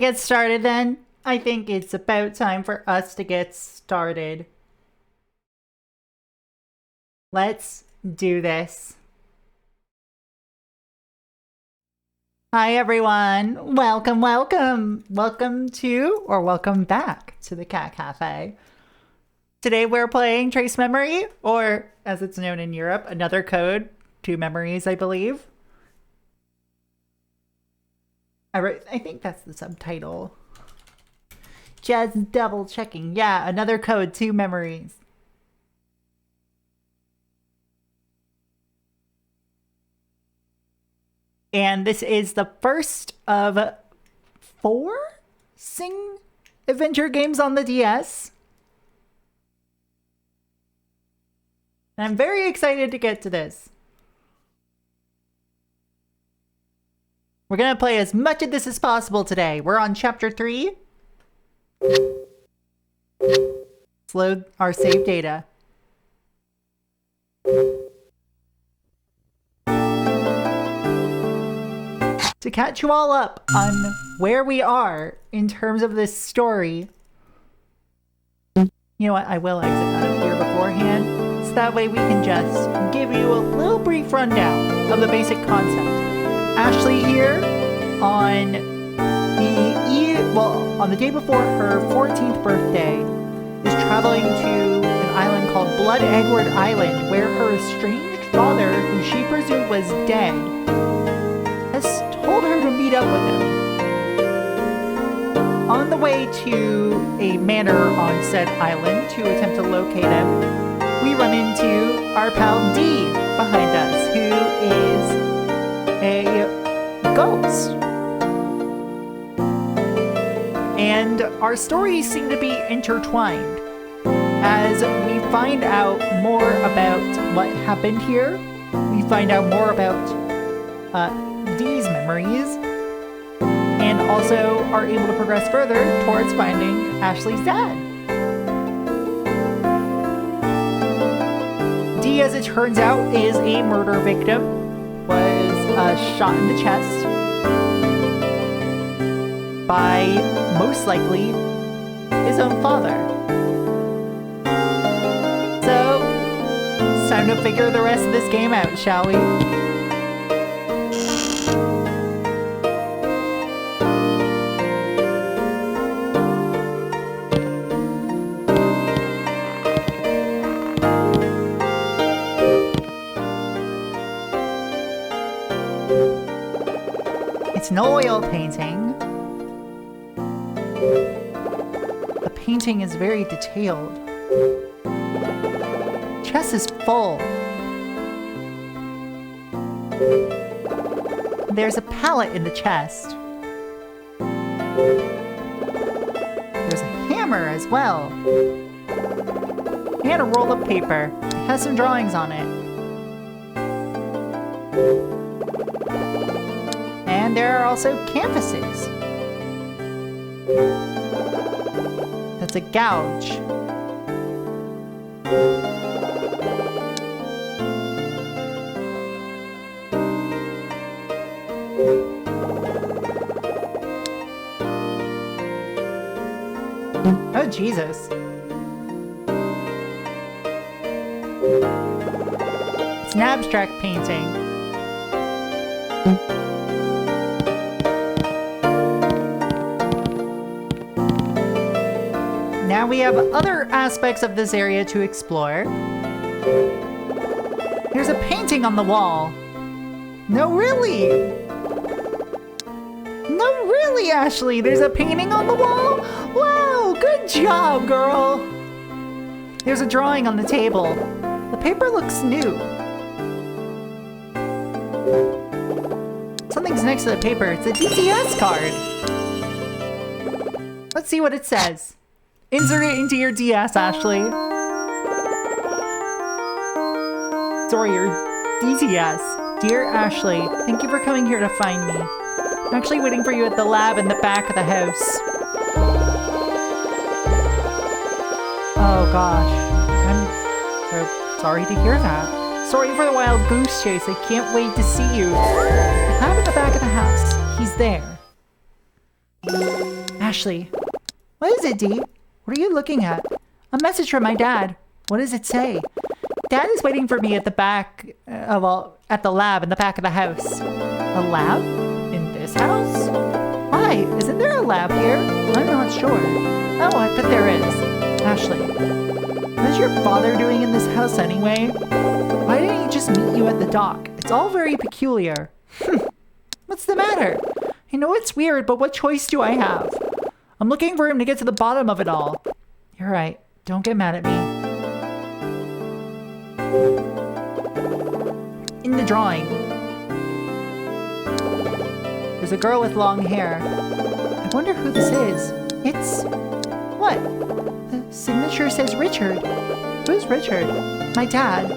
Get started then? I think it's about time for us to get started. Let's do this. Hi everyone, welcome to, or welcome back to the Cat Cafe. Today we're playing Trace Memory, or as it's known in Europe, Another Code, 2 Memories, I believe. I think that's the subtitle. Just double checking. Yeah, Another Code, 2 Memories. And this is the first of 4 Cing adventure games on the DS. And I'm very excited to get to this. We're going to play as much of this as possible today. We're on Chapter 3. Let's load our save data. To catch you all up on where we are in terms of this story. You know what? I will exit out of here beforehand, so that way we can just give you a little brief rundown of the basic concept. Ashley here on the day before her 14th birthday is traveling to an island called Blood Edward Island, where her estranged father, who she presumed was dead, has told her to meet up with him. On the way to a manor on said island to attempt to locate him, we run into our pal D behind us, who is a ghost. And our stories seem to be intertwined as we find out more about what happened here. We find out more about D's memories, and also are able to progress further towards finding Ashley's dad. D, as it turns out, is a murder victim, was shot in the chest by, most likely, his own father. So, it's time to figure the rest of this game out, shall we? It's an oil painting. The painting is very detailed. Chest is full. There's a palette in the chest. There's a hammer as well. And a roll of paper. It has some drawings on it. And there are also canvases. That's a gouge. Oh, Jesus. It's an abstract painting. Now we have other aspects of this area to explore. There's a painting on the wall. No, really? No, really, Ashley? There's a painting on the wall? Wow, good job, girl. There's a drawing on the table. The paper looks new. Something's next to the paper. It's a DTS card. Let's see what it says. Insert it into your DS, Ashley. Sorry, your DTS. Dear Ashley, thank you for coming here to find me. I'm actually waiting for you at the lab in the back of the house. Oh gosh. I'm so sorry to hear that. Sorry for the wild goose chase. I can't wait to see you. The lab at the back of the house. He's there. Ashley. What is it, Dee? What are you looking at? A message from my dad. What does it say? Dad is waiting for me at the back at the lab in the back of the house. A lab? In this house? Why? Isn't there a lab here? I'm not sure. Oh, I bet there is. Ashley, what is your father doing in this house anyway? Why didn't he just meet you at the dock? It's all very peculiar. What's the matter? I know it's weird, but what choice do I have? I'm looking for him to get to the bottom of it all. You're right. Don't get mad at me. In the drawing, there's a girl with long hair. I wonder who this is. It's... what? The signature says Richard. Who's Richard? My dad.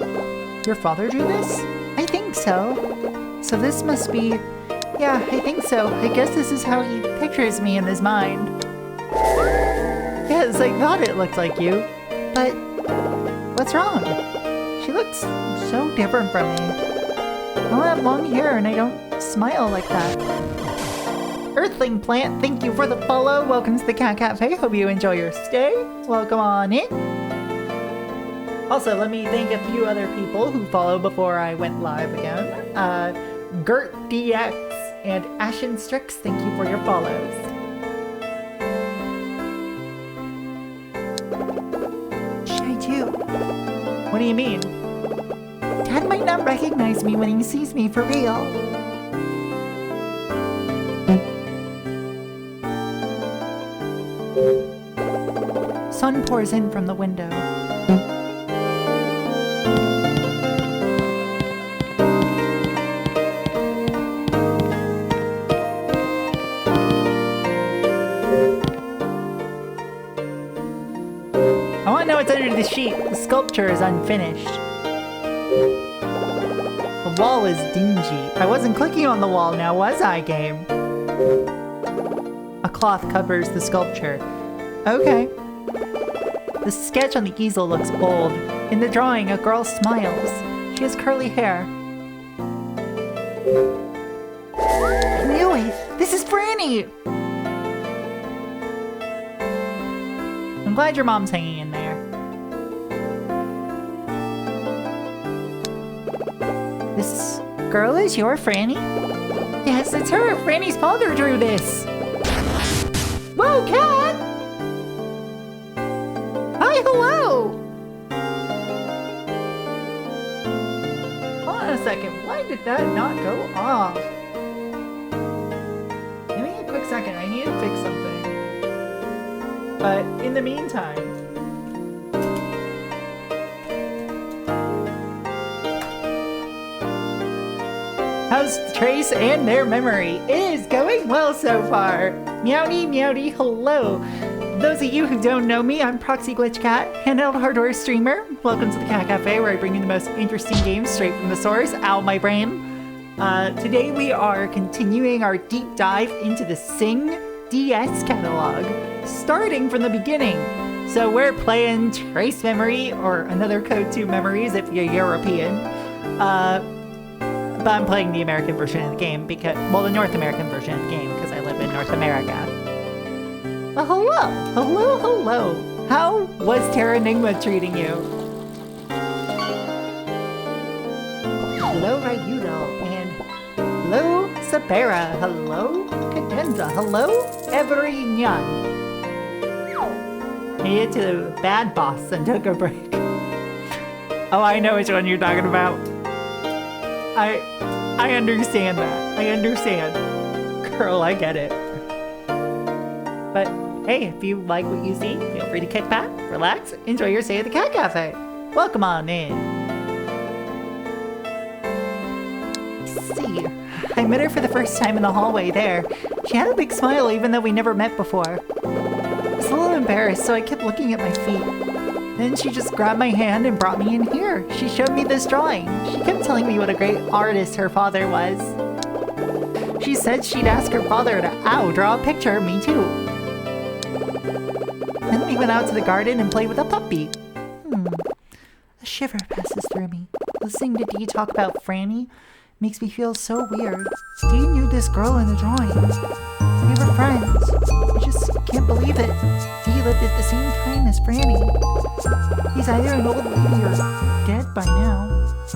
Your father drew this? I think so. So this must be... yeah, I think so. I guess this is how he pictures me in his mind. Yes, I thought it looked like you. But what's wrong? She looks so different from me. I don't have long hair and I don't smile like that. Earthling Plant, thank you for the follow. Welcome to the Cat Cafe. Hope you enjoy your stay. Welcome on in. Also, let me thank a few other people who followed before I went live again. Gert DX and Ashen Strix, thank you for your follows. What should I do? What do you mean? Dad might not recognize me when he sees me for real. Sun pours in from the window. I want to know what's under the sheet. The sculpture is unfinished. The wall is dingy. I wasn't clicking on the wall now, was I, game? A cloth covers the sculpture. Okay. The sketch on the easel looks old. In the drawing, a girl smiles. She has curly hair. I knew it! This is Franny! I'm glad your mom's hanging in there. This girl is your Franny? Yes, it's her! Franny's father drew this! Whoa, Cat! Hi, hello! Hold on a second, why did that not go off? Give me a quick second, I need to fix something. But in the meantime... how's Trace and their memory? It is going well so far! Meowdy, meowdy, hello! Those of you who don't know me, I'm Proxy Glitch Cat, handheld hardware streamer. Welcome to the Cat Cafe, where I bring you the most interesting games straight from the source. Ow, my brain. Today we are continuing our deep dive into the Cing DS catalog, starting from the beginning. So we're playing Trace Memory, or another code to Memories if you're European. But I'm playing the American version of the game because, well, the North American version of the game because I live in North America. Well, hello! Hello, hello! How was Terra Enigma treating you? Hello, Ryudo, and hello, Sabera, hello, Cadenza, hello, Everynyan. Made it to the bad boss and took a break. Oh, I know which one you're talking about. I understand that. I understand. Girl, I get it. But hey, if you like what you see, feel free to kick back, relax, enjoy your stay at the Cat Cafe. Welcome on in. See, I met her for the first time in the hallway there. She had a big smile even though we never met before. I was a little embarrassed, so I kept looking at my feet. Then she just grabbed my hand and brought me in here. She showed me this drawing. She kept telling me what a great artist her father was. She said she'd ask her father to, draw a picture of me too. Then we went out to the garden and played with a puppy. A shiver passes through me. Listening to Dee talk about Franny makes me feel so weird. Dee knew this girl in the drawing. We were friends. We just believe that Dee lived at the same time as Franny. He's either an old lady or dead by now.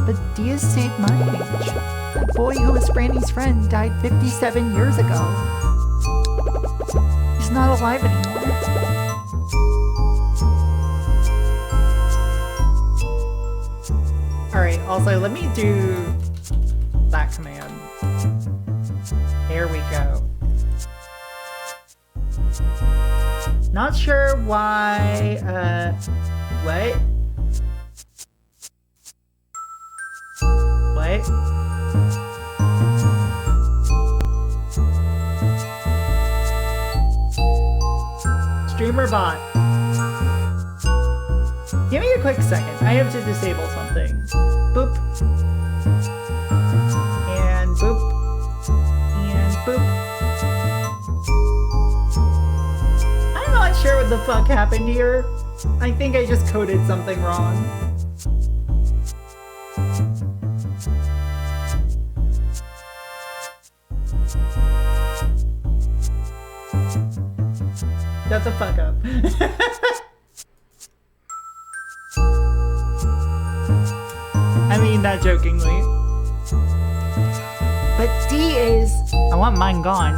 But Dee is saved my age. That boy who was Franny's friend died 57 years ago. He's not alive anymore. Alright, also let me do that command. There we go. Not sure why, what? What? Streamer bot. Give me a quick second. I have to disable something. Boop. And boop. And boop. I'm not sure what the fuck happened here. I think I just coded something wrong. Shut the fuck up. I mean that jokingly. But D is... I want mine gone.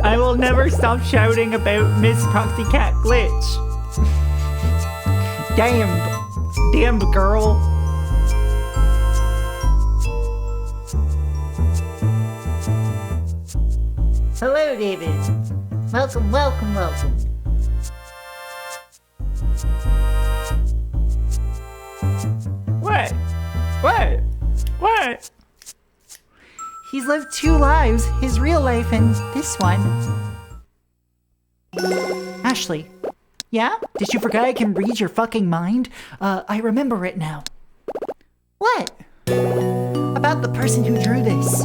I will never stop shouting about Miss Proxy Cat Glitch. Damn girl. Hello, David. Welcome. What? He's lived 2 lives, his real life and this one. Ashley. Yeah? Did you forget I can read your fucking mind? I remember it now. What? About the person who drew this.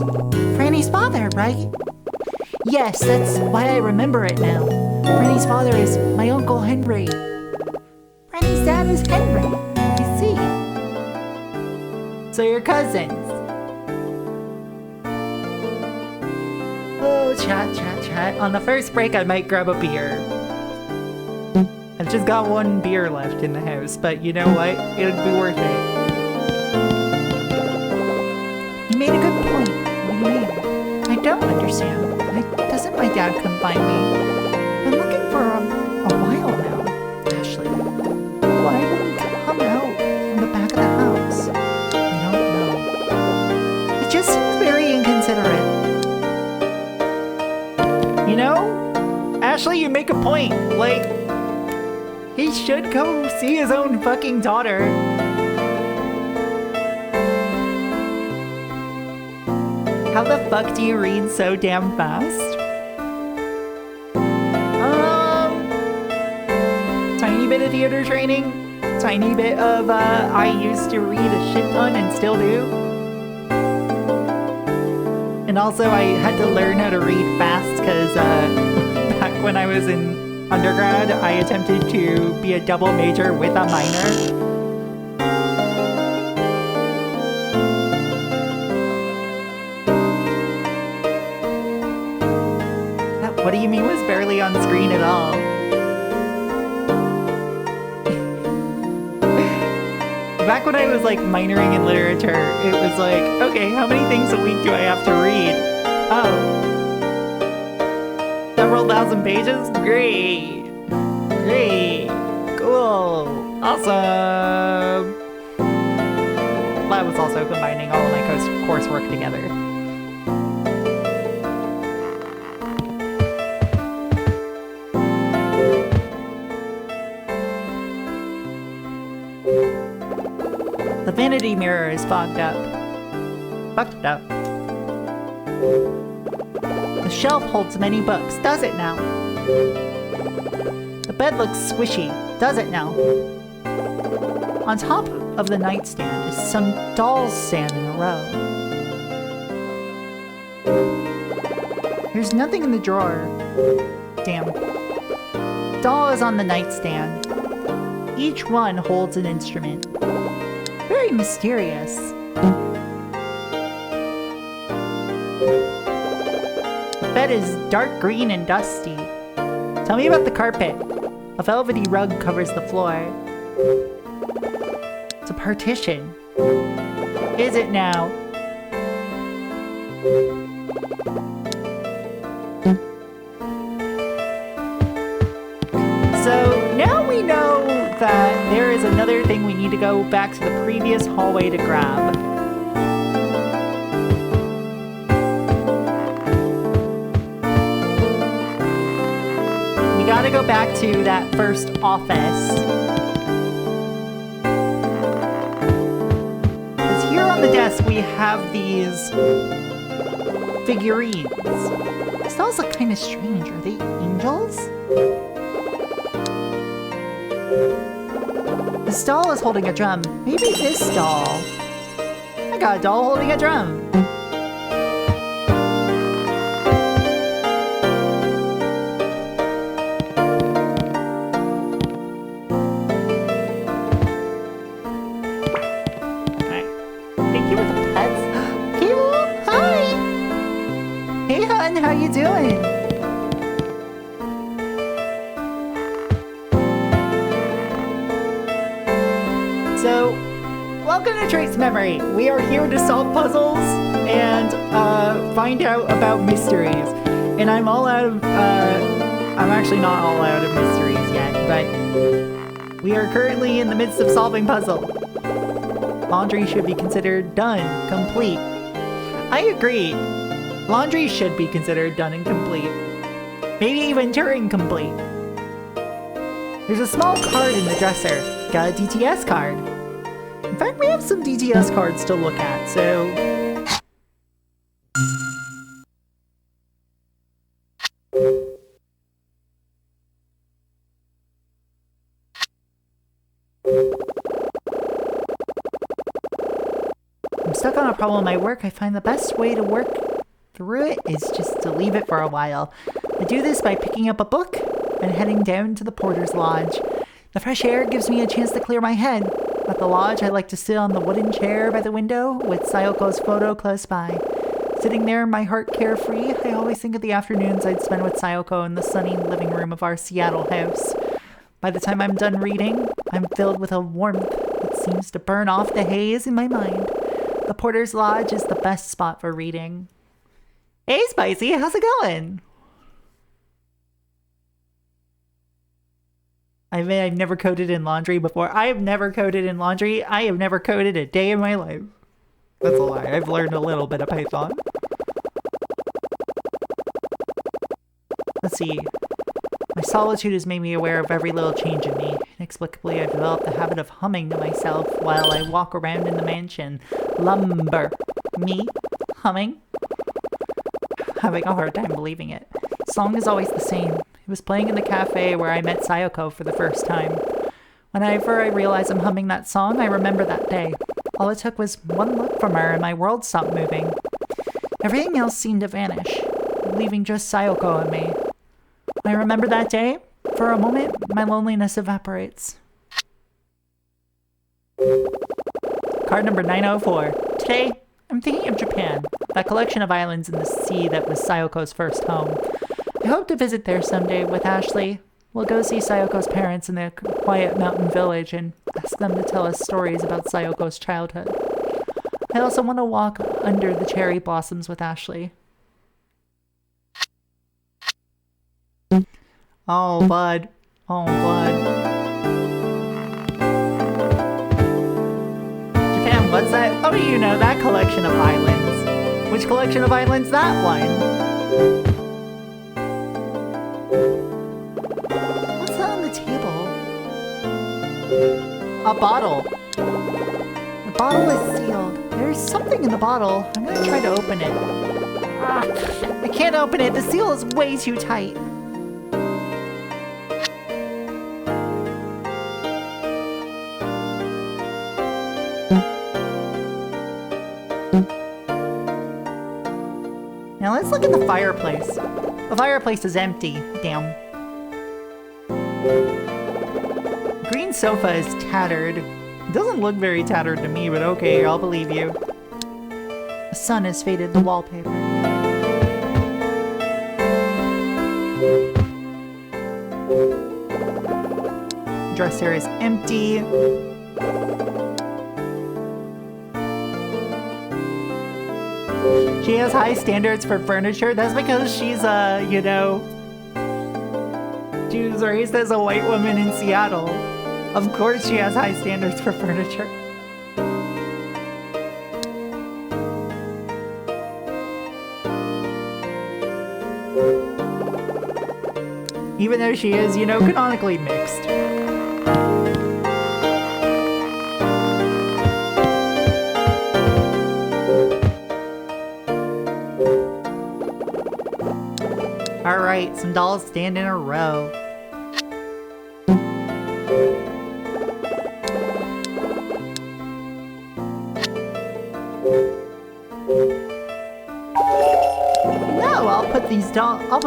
Franny's father, right? Yes, that's why I remember it now. Franny's father is my Uncle Henry. Franny's dad is Henry. You see. So you're cousins. Oh, chat. On the first break, I might grab a beer. I've just got 1 beer left in the house, but you know what? It'd be worth it. You made a good point. What do you mean? I don't understand. Doesn't my dad come find me? I'm looking for a while now, Ashley. Why wouldn't he come out from the back of the house? I don't know. It just seems very inconsiderate. You know, Ashley, you make a point. Like, he should go see his own fucking daughter. How the fuck do you read so damn fast? Tiny bit of theater training. Tiny bit of, I used to read a shit ton and still do. And also I had to learn how to read fast because, back when I was in undergrad, I attempted to be a double major with a minor. What do you mean was barely on screen at all? Back when I was like minoring in literature, it was like, okay, how many things a week do I have to read? Oh. Several thousand pages? Great. Cool. Awesome. That was also combining all of my coursework together. The vanity mirror is fogged up. Fucked up. The shelf holds many books, does it now? The bed looks squishy, does it now? On top of the nightstand is some dolls stand in a row. There's nothing in the drawer. Damn. Doll is on the nightstand. Each one holds an instrument. Very mysterious. The bed is dark green and dusty. Tell me about the carpet. A velvety rug covers the floor. It's a partition. Is it now? So now we know that there is another thing we need to go back to the previous hallway to grab. We gotta go back to that first office. Because here on the desk we have these figurines. These dolls look kind of strange. Are they angels? This doll is holding a drum. Maybe this doll. I got a doll holding a drum. Alright. Thank you for the pets. Cable, hi! Hey hun, how you doing? So, welcome to Trace Memory. We are here to solve puzzles and find out about mysteries. And I'm all out of, I'm actually not all out of mysteries yet, but we are currently in the midst of solving puzzle. Laundry should be considered done, complete. I agree. Laundry should be considered done and complete. Maybe even Turing complete. There's a small card in the dresser. Got a DTS card. In fact, we have some DTS cards to look at, so... I'm stuck on a problem at work. I find the best way to work through it is just to leave it for a while. I do this by picking up a book and heading down to the porter's lodge. The fresh air gives me a chance to clear my head. At the lodge, I like to sit on the wooden chair by the window with Sayoko's photo close by. Sitting there, my heart carefree, I always think of the afternoons I'd spend with Sayoko in the sunny living room of our Seattle house. By the time I'm done reading, I'm filled with a warmth that seems to burn off the haze in my mind. The porter's lodge is the best spot for reading. Hey, Spicy, how's it going? I've never coded in laundry before. I have never coded in laundry. I have never coded a day in my life. That's a lie. I've learned a little bit of Python. Let's see. My solitude has made me aware of every little change in me. Inexplicably, I've developed the habit of humming to myself while I walk around in the mansion. Lumber. Me? Humming? Having a hard time believing it. The song is always the same. It was playing in the cafe where I met Sayoko for the first time. Whenever I realize I'm humming that song, I remember that day. All it took was one look from her and my world stopped moving. Everything else seemed to vanish, leaving just Sayoko and me. When I remember that day, for a moment, my loneliness evaporates. Card number 904. Today, I'm thinking of Japan, that collection of islands in the sea that was Sayoko's first home. I hope to visit there someday with Ashley. We'll go see Sayoko's parents in their quiet mountain village and ask them to tell us stories about Sayoko's childhood. I also want to walk under the cherry blossoms with Ashley. Oh, bud. Oh, bud. Japan, what's that? Oh, you know, that collection of islands. Which collection of islands? That one. A bottle. The bottle is sealed. There's something in the bottle. I'm gonna try to open it. I can't open it. The seal is way too tight. Now let's look at the fireplace. The fireplace is empty. Damn. Green sofa is tattered. It doesn't look very tattered to me, but okay, I'll believe you. The sun has faded the wallpaper. Dresser is empty. She has high standards for furniture. That's because she's, you know, she was raised as a white woman in Seattle. Of course she has high standards for furniture. Even though she is, you know, canonically mixed. Alright, some dolls stand in a row. No, I'll put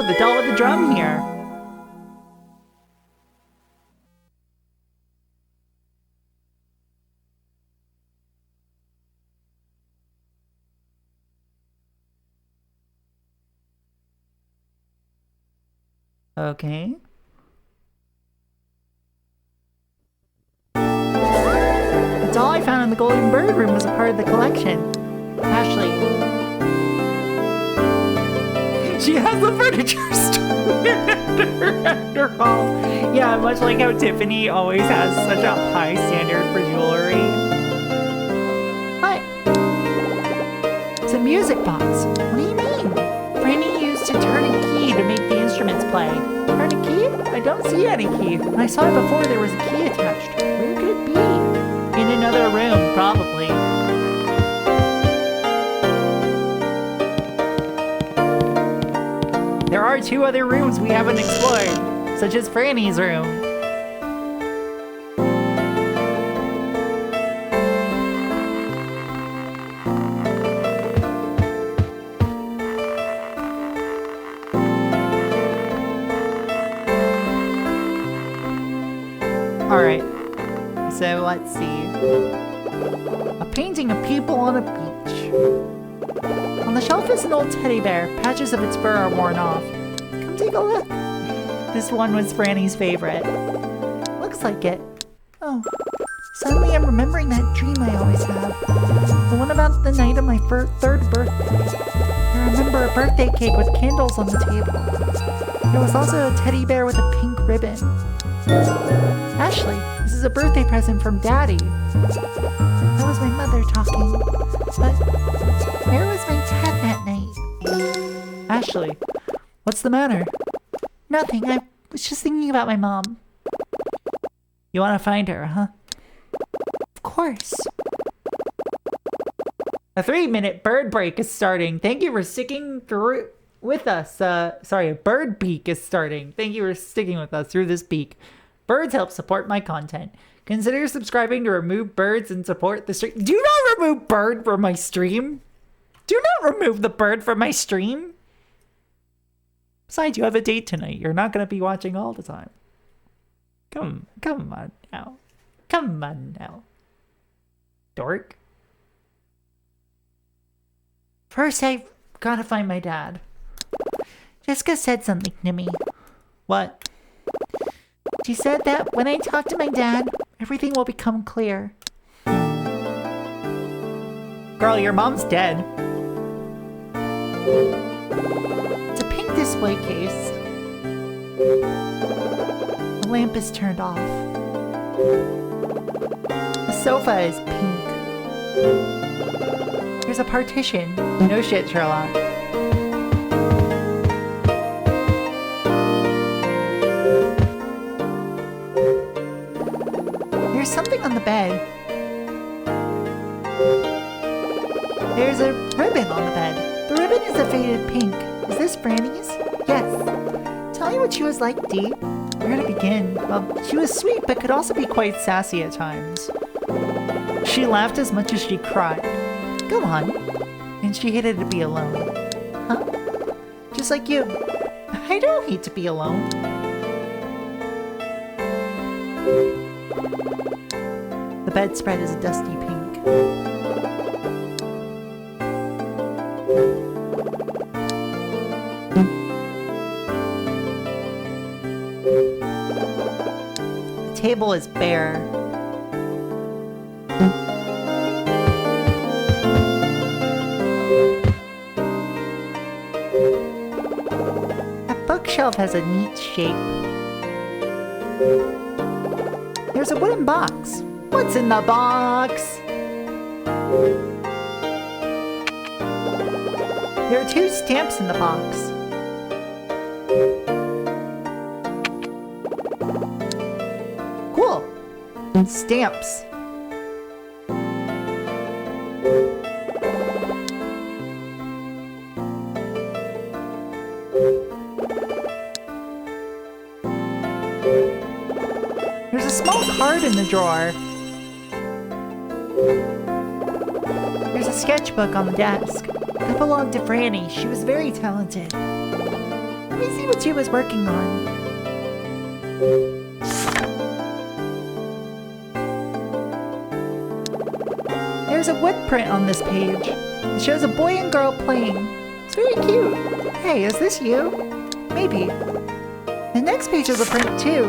the doll with the drum here. Okay. The doll I found in the Golden Bird Room was a part of the collection. Ashley. She has the furniture store after all. Yeah, much like how Tiffany always has such a high standard for jewelry. What? It's a music box. What do you mean? Franny used to turn a key to make the instruments play. Turn a key? I don't see any key. When I saw it before, there was a key attached. Where could it be? In another room, probably. There are 2 other rooms we haven't explored, such as Franny's room. Alright, so let's see. A painting of people on a beach. On the shelf is an old teddy bear. Patches of its fur are worn off. Come take a look. This one was Franny's favorite. Looks like it. Oh, suddenly I'm remembering that dream I always have. The one about the night of my 3rd birthday. I remember a birthday cake with candles on the table. There was also a teddy bear with a pink ribbon. Ashley, this is a birthday present from Daddy. That was my mother talking. But where was my dad that night? Ashley, what's the matter? Nothing. I was just thinking about my mom. You want to find her, huh? Of course. A 3-minute bird break is starting. Thank you for sticking through with us. Sorry, a bird peek is starting. Thank you for sticking with us through this peek. Birds help support my content. Consider subscribing to remove birds and support the stream. Do not remove bird from my stream. Do not remove the bird from my stream. Besides, you have a date tonight. You're not going to be watching all the time. Come on now. Come on now. Dork. First, I've got to find my dad. Jessica said something to me. What? She said that when I talk to my dad, everything will become clear. Girl, your mom's dead. It's a pink display case. The lamp is turned off. The sofa is pink. There's a partition. No shit, Sherlock. There's something on the bed. There's a ribbon on the bed. The ribbon is a faded pink. Is this Franny's? Yes. Tell me what she was like, Dee. Where to begin? Well, she was sweet, but could also be quite sassy at times. She laughed as much as she cried. Go on. And she hated to be alone. Huh? Just like you. I don't hate to be alone. The bedspread is a dusty pink. table is bare. That bookshelf has a neat shape. There's a wooden box. What's in the box? There are 2 stamps in the box. Cool. Stamps. There's a small card in the drawer. There's a sketchbook on the desk. It belonged to Franny. She was very talented. Let me see what she was working on. There's a wood print on this page. It shows a boy and girl playing. It's very cute. Hey, is this you? Maybe. The next page is a print too.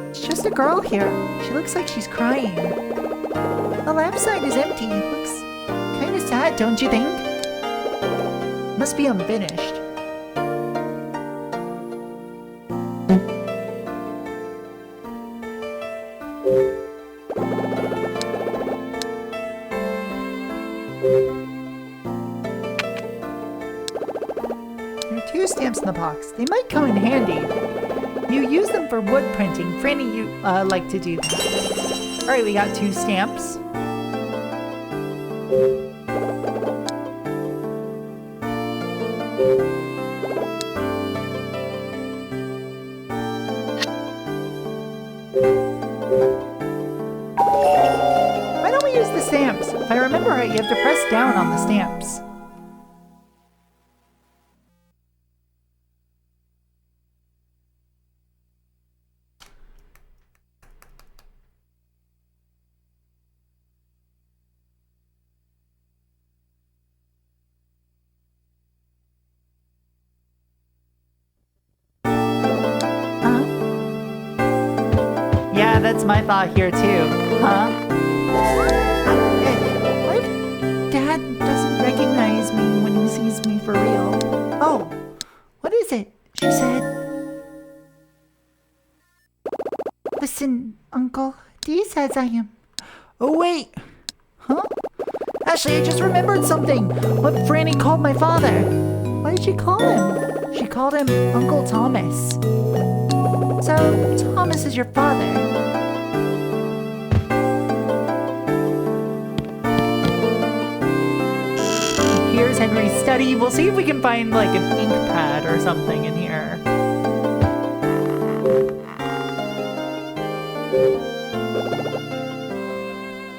It's just a girl here. She looks like she's crying. The left side is empty. It looks kind of sad, don't you think? Must be unfinished. There are 2 stamps in the box. They might come in handy. You use them for wood printing. Franny, you like to do that. Alright, we got 2 stamps. Why don't we use the stamps? If I remember right, you have to press down on the stamps. Yeah, that's my thought here too. Huh? What if Dad doesn't recognize me when he sees me for real? Oh, what is it? She said, "Listen, Uncle, Dee says I am..." Oh wait! Huh? Actually, I just remembered something! What Franny called my father! What did she call him? She called him Uncle Thomas. So, Thomas is your father. Here's Henry's study. We'll see if we can find like an ink pad or something in here.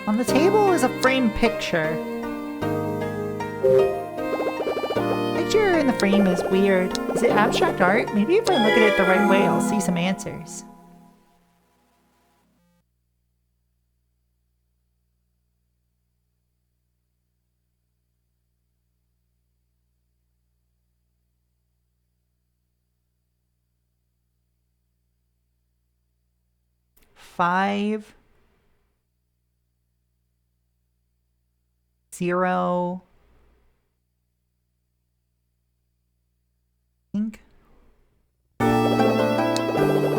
On the table is a framed picture. Picture in the frame is weird. Is it abstract art? Maybe if I look at it the right way, I'll see some answers. Five, 0, ink. I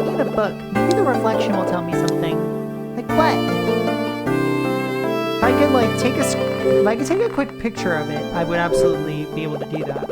need a book. Maybe the reflection will tell me something. Like what? If I could like take a quick picture of it, I would absolutely be able to do that.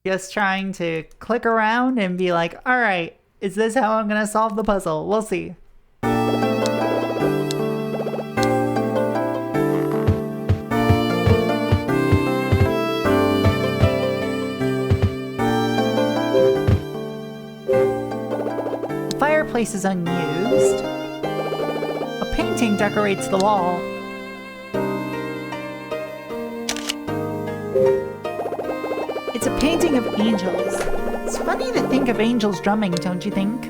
Just trying to click around and be like, all right, is this how I'm gonna solve the puzzle? We'll see. The fireplace is unused. A painting decorates the wall. of angels. It's funny to think of angels drumming, don't you think?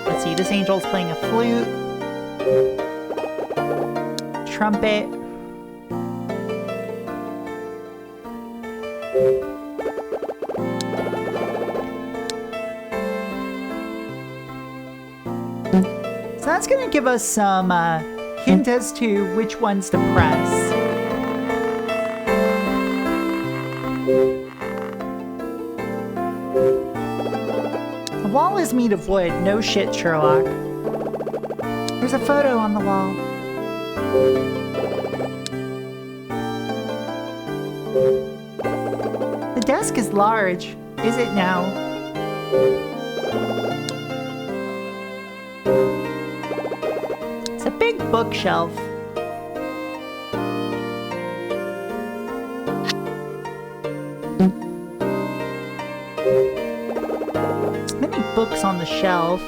Let's see, this angel's playing a flute, trumpet. So that's going to give us some hint as to which ones to press. The wall is made of wood. No shit, Sherlock. There's a photo on the wall. The desk is large. Is it now? It's a big bookshelf. Many books on the shelf.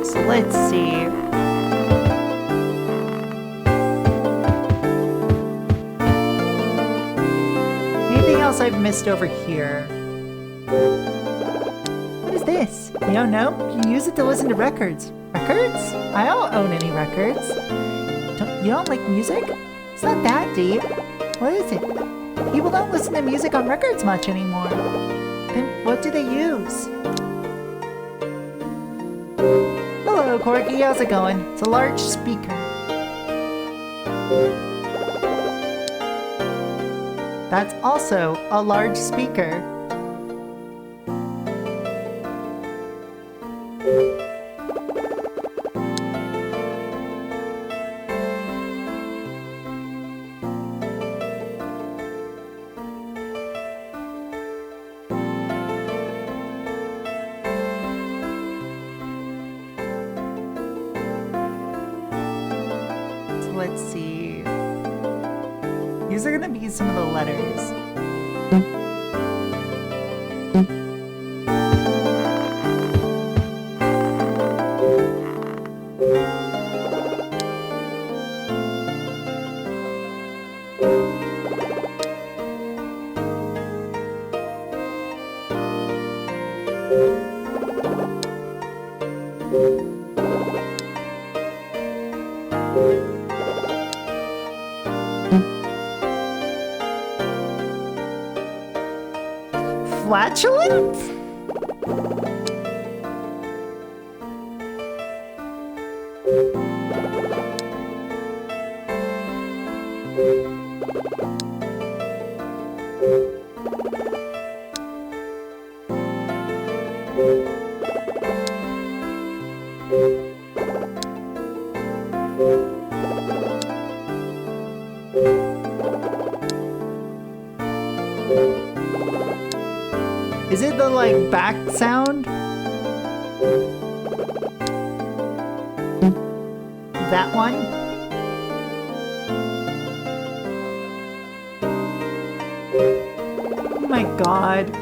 So let's see. Anything else I've missed over here? What is this? You don't know? You use it to listen to records. Records? I don't own any records. You don't like music? It's not that deep. What is it? People don't listen to music on records much anymore. Then what do they use? Hello, Corky. How's it going? It's a large speaker. That's also a large speaker. Let's see. These are gonna be some of the letters. Flatulent? Is it the, like, back sound? That one? Oh my god.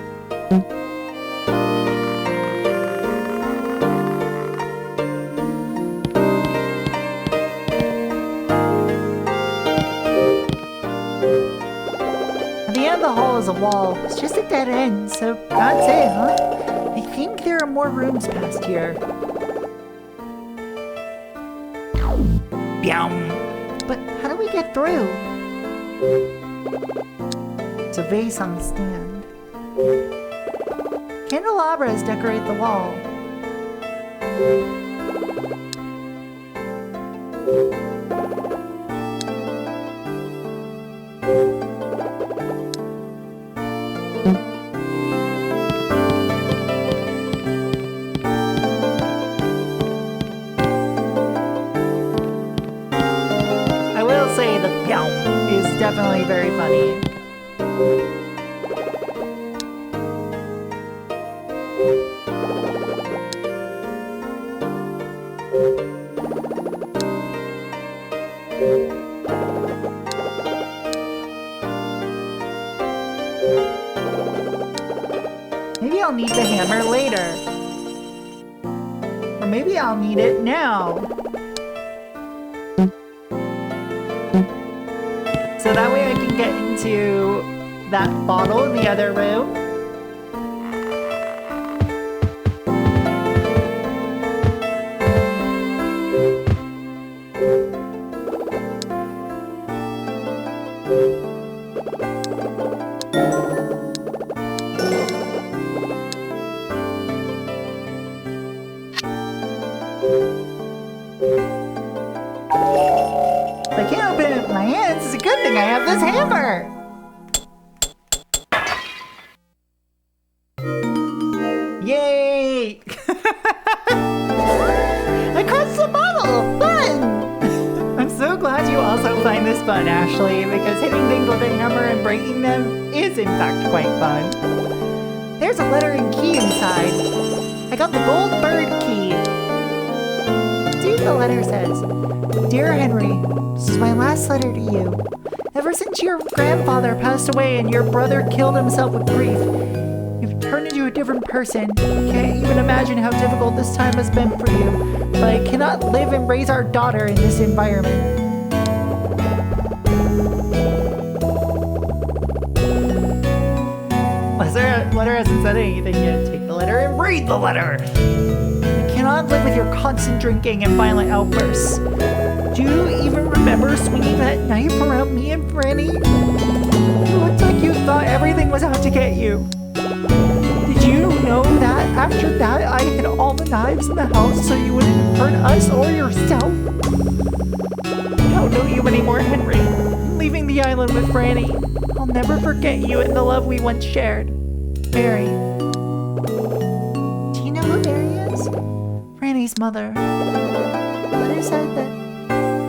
The hall is a wall. It's just a dead end, so that's it, huh? I think there are more rooms past here. But how do we get through? There's a vase on the stand. Candelabras decorate the wall. Definitely very funny. need the hammer later. Or maybe I'll need it now. So that way I can get into that bottle in the other room. I can't open it with my hands. It's a good thing I have this hammer. Yay! I crushed the bottle! Fun! I'm so glad you also find this fun, Ashley, because hitting things with a hammer and breaking them is in fact quite fun. There's a letter and key inside. I got the gold bird key. See, the letter says, Dear Henry, this is my last letter to you. Ever since your grandfather passed away and your brother killed himself with grief, you've turned into a different person. I can't even imagine how difficult this time has been for you, but I cannot live and raise our daughter in this environment. Letter hasn't said anything yet. Take the letter and read the letter. I cannot live with your constant drinking and violent outbursts. Do you even remember swinging that knife around me and Franny? It looked like you thought everything was out to get you. Did you know that after that I hid all the knives in the house so you wouldn't hurt us or yourself? I don't know you anymore, Henry. I'm leaving the island with Franny. I'll never forget you and the love we once shared. Mary. Do you know who Mary is? Franny's mother. The letter said that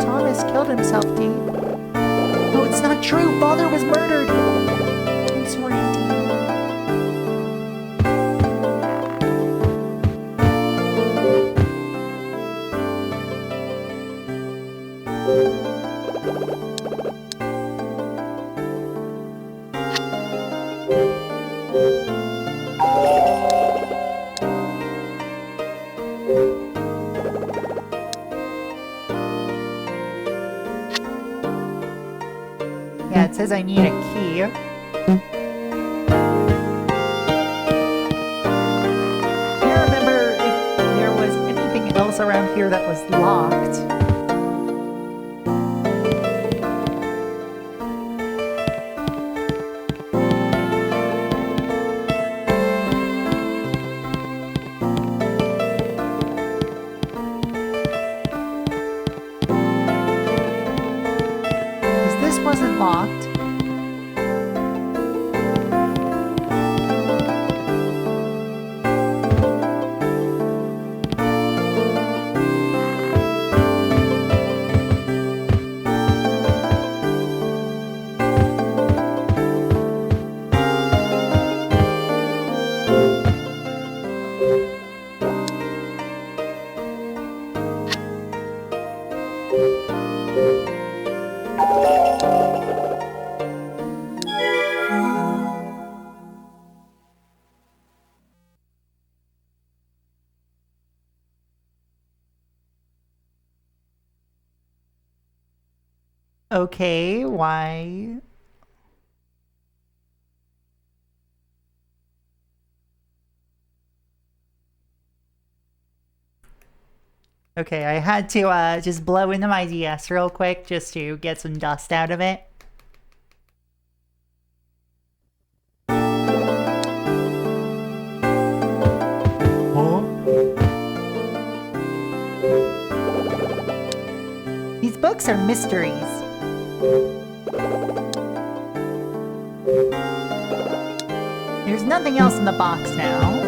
Thomas killed himself, Dee. No, it's not true. Father was murdered. I'm sorry, Dee. Yeah, it says I need a key. Can't remember if there was anything else around here that was locked. This wasn't locked. Okay, why? Okay, I had to just blow into my DS real quick just to get some dust out of it. These books are mysteries. There's nothing else in the box now.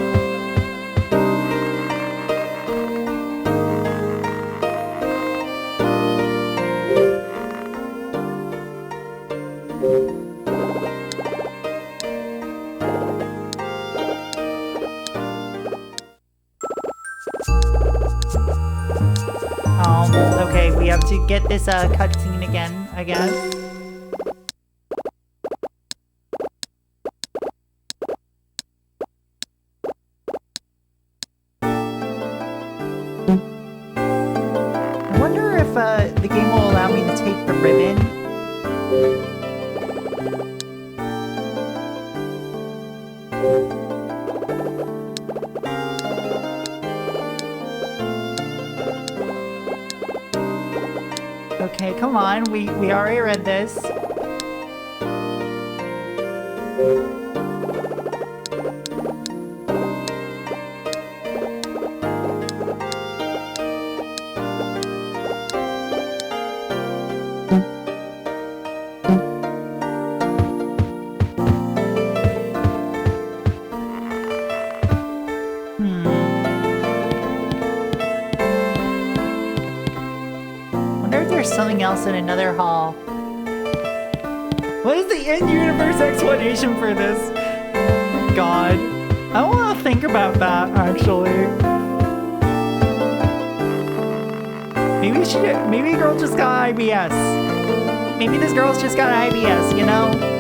Okay, we have to get this cutscene again, I guess. the game will allow me to take the ribbon. Okay, come on. We already read this. Something else in another hall. What is the in-universe explanation for this? God. I want to think about that, actually. Maybe a girl just got IBS. Maybe this girl's just got IBS, you know?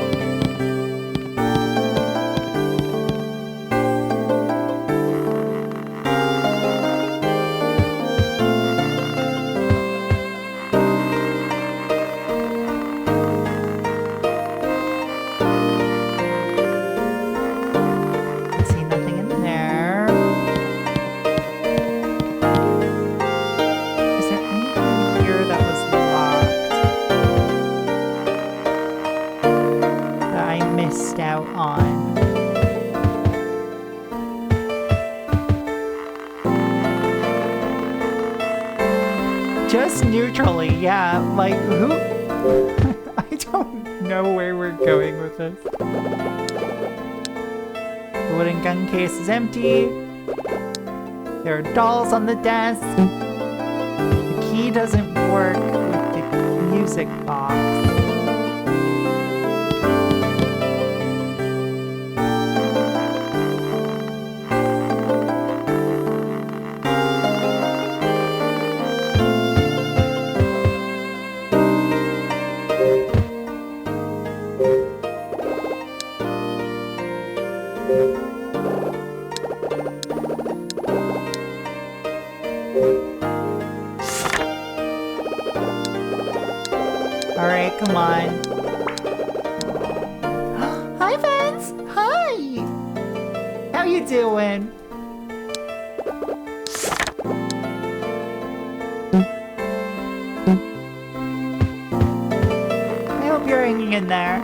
Just neutrally, yeah. Like, who? I don't know where we're going with this. The wooden gun case is empty. There are dolls on the desk. The key doesn't work with the music box. Alright, come on. Hi, Vince! Hi! How you doing? I hope you're hanging in there.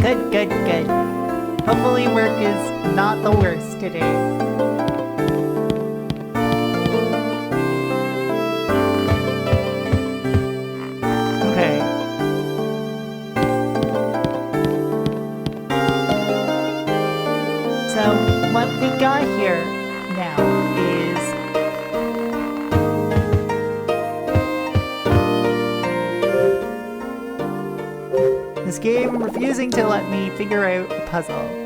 Good, good, good. Hopefully work is not the worst today. So what we got here now is this game refusing to let me figure out a puzzle.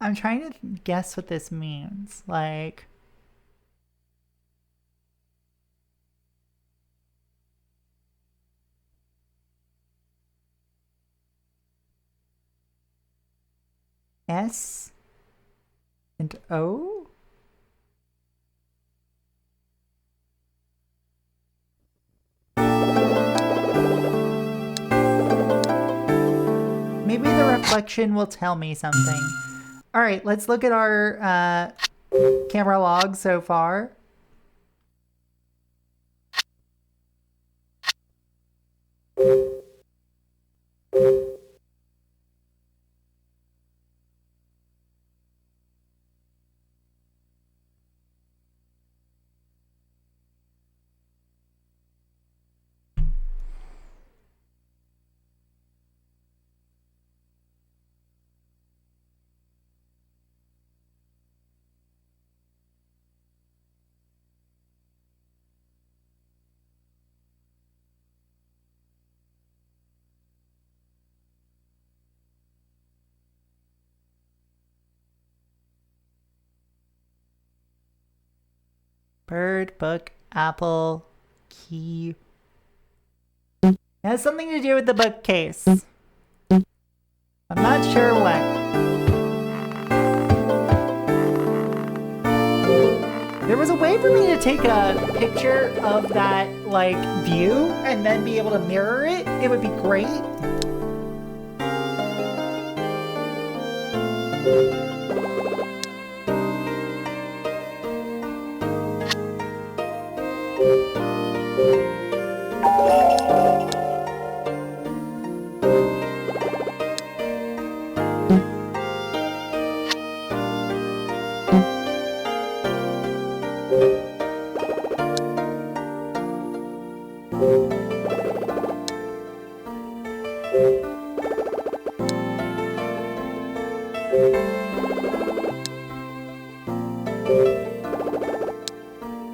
I'm trying to guess what this means. Like, S and O? Maybe the reflection will tell me something. All right, let's look at our camera log so far. Bird, book, apple, key. It has something to do with the bookcase. I'm not sure what. There was a way for me to take a picture of that, like, view and then be able to mirror it. It would be great.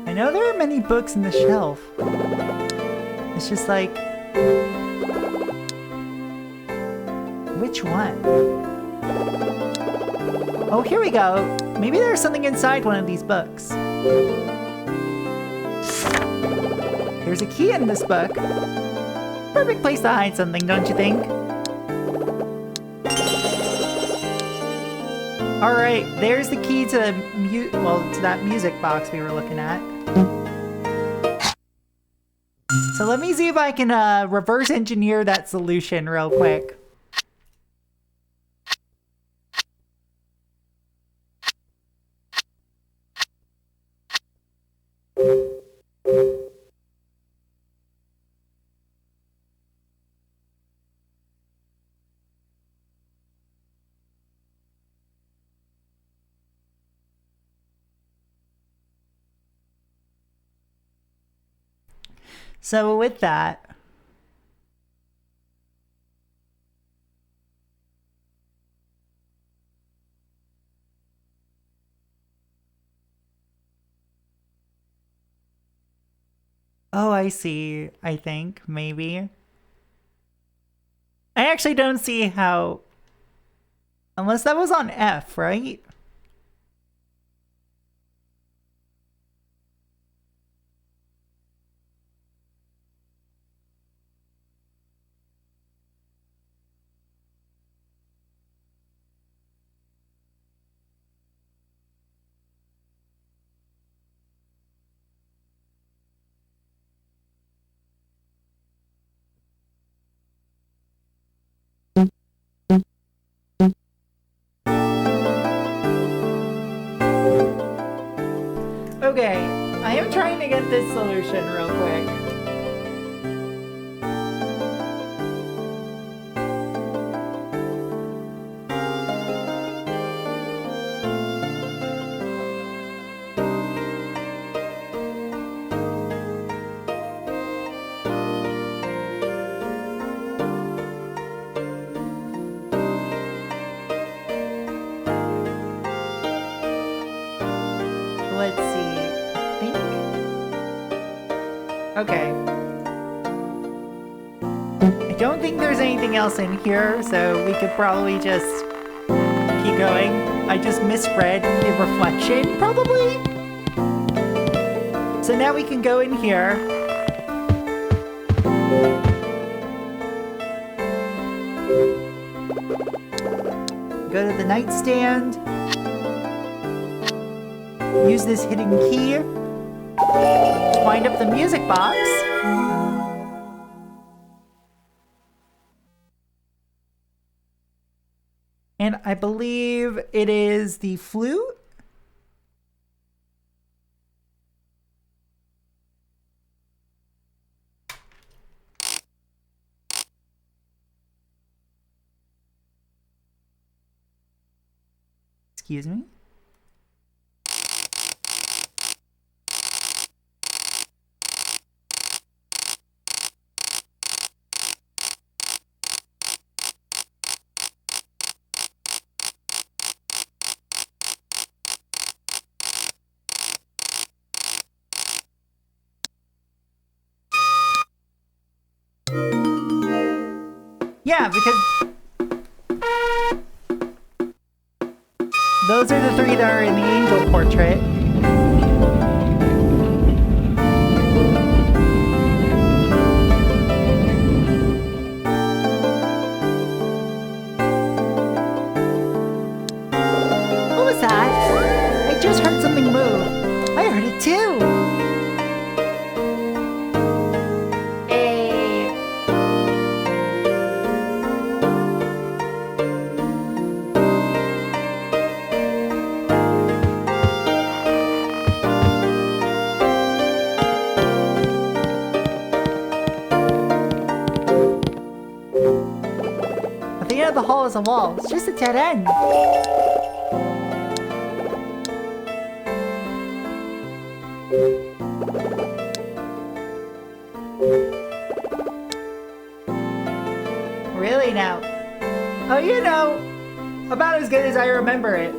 I know there are many books in the shelf. It's just like, which one? Oh, here we go. Maybe there's something inside one of these books. There's a key in this book. Perfect place to hide something, don't you think? Alright, there's the key to to that music box we were looking at. So let me see if I can reverse engineer that solution real quick. So with that, oh, I see, I think, maybe. I actually don't see how, unless that was on F, right? Okay, I am trying to get this solution real quick. Let's see, I think... Okay. I don't think there's anything else in here, so we could probably just keep going. I just misread the reflection, probably? So now we can go in here. Go to the nightstand. Use this hidden key. Wind up the music box. And I believe it is the flute. Excuse me. Yeah, because those are the three that are in the angel portrait. of the hall is a wall. It's just a dead end. Really now? Oh, you know, about as good as I remember it.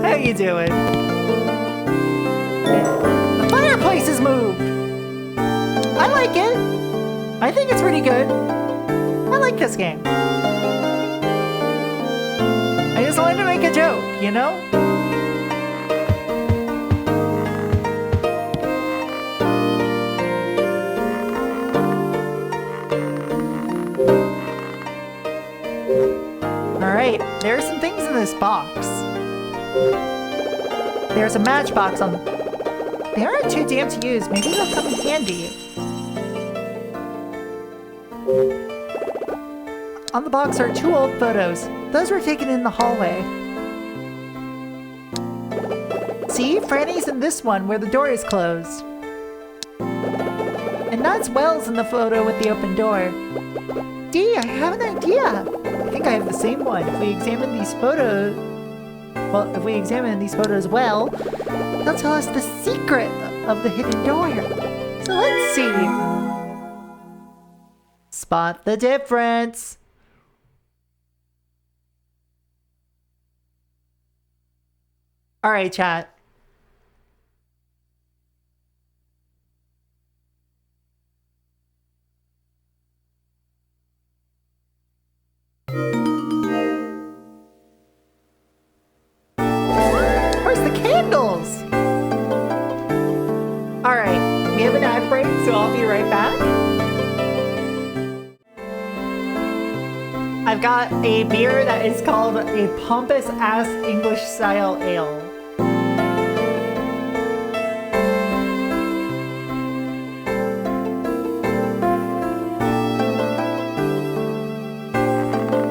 How you doing? The fireplace is moved. I like it. I think it's pretty good. I like this game. I just wanted to make a joke, you know? Alright, there are some things in this box. There's a matchbox on... They aren't too damn to use. Maybe they'll come in handy. On the box are 2 old photos. Those were taken in the hallway. See? Franny's in this one where the door is closed. And that's Wells in the photo with the open door. Dee, I have an idea. I think I have the same one. If we examine these photos... Well, if we examine these photos well, they'll tell us the secret of the hidden door. So let's see. Spot the difference. All right, chat. Where's the candles? All right, we have an ad break, so I'll be right back. I've got a beer that is called a pompous-ass English-style ale.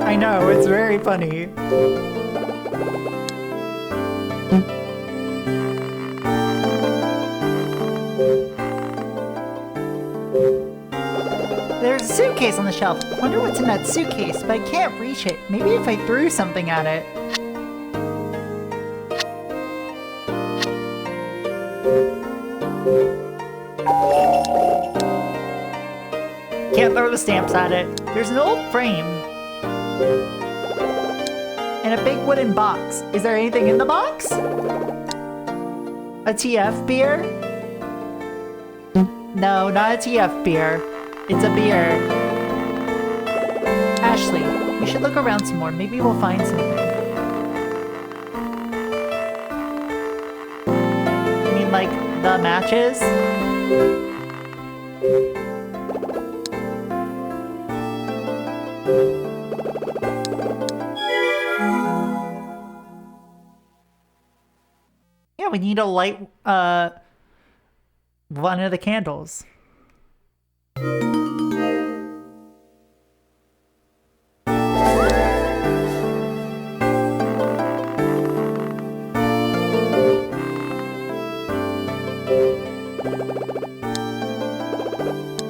I know, it's very funny. There's a suitcase on the shelf. Wonder what's in that suitcase, but I can't reach it. Maybe if I threw something at it. Can't throw the stamps at it. There's an old frame. And a big wooden box. Is there anything in the box? A TF beer? No, not a TF beer. It's a beer. Ashley, we should look around some more. Maybe we'll find something. You mean like the matches? Yeah, we need to light one of the candles.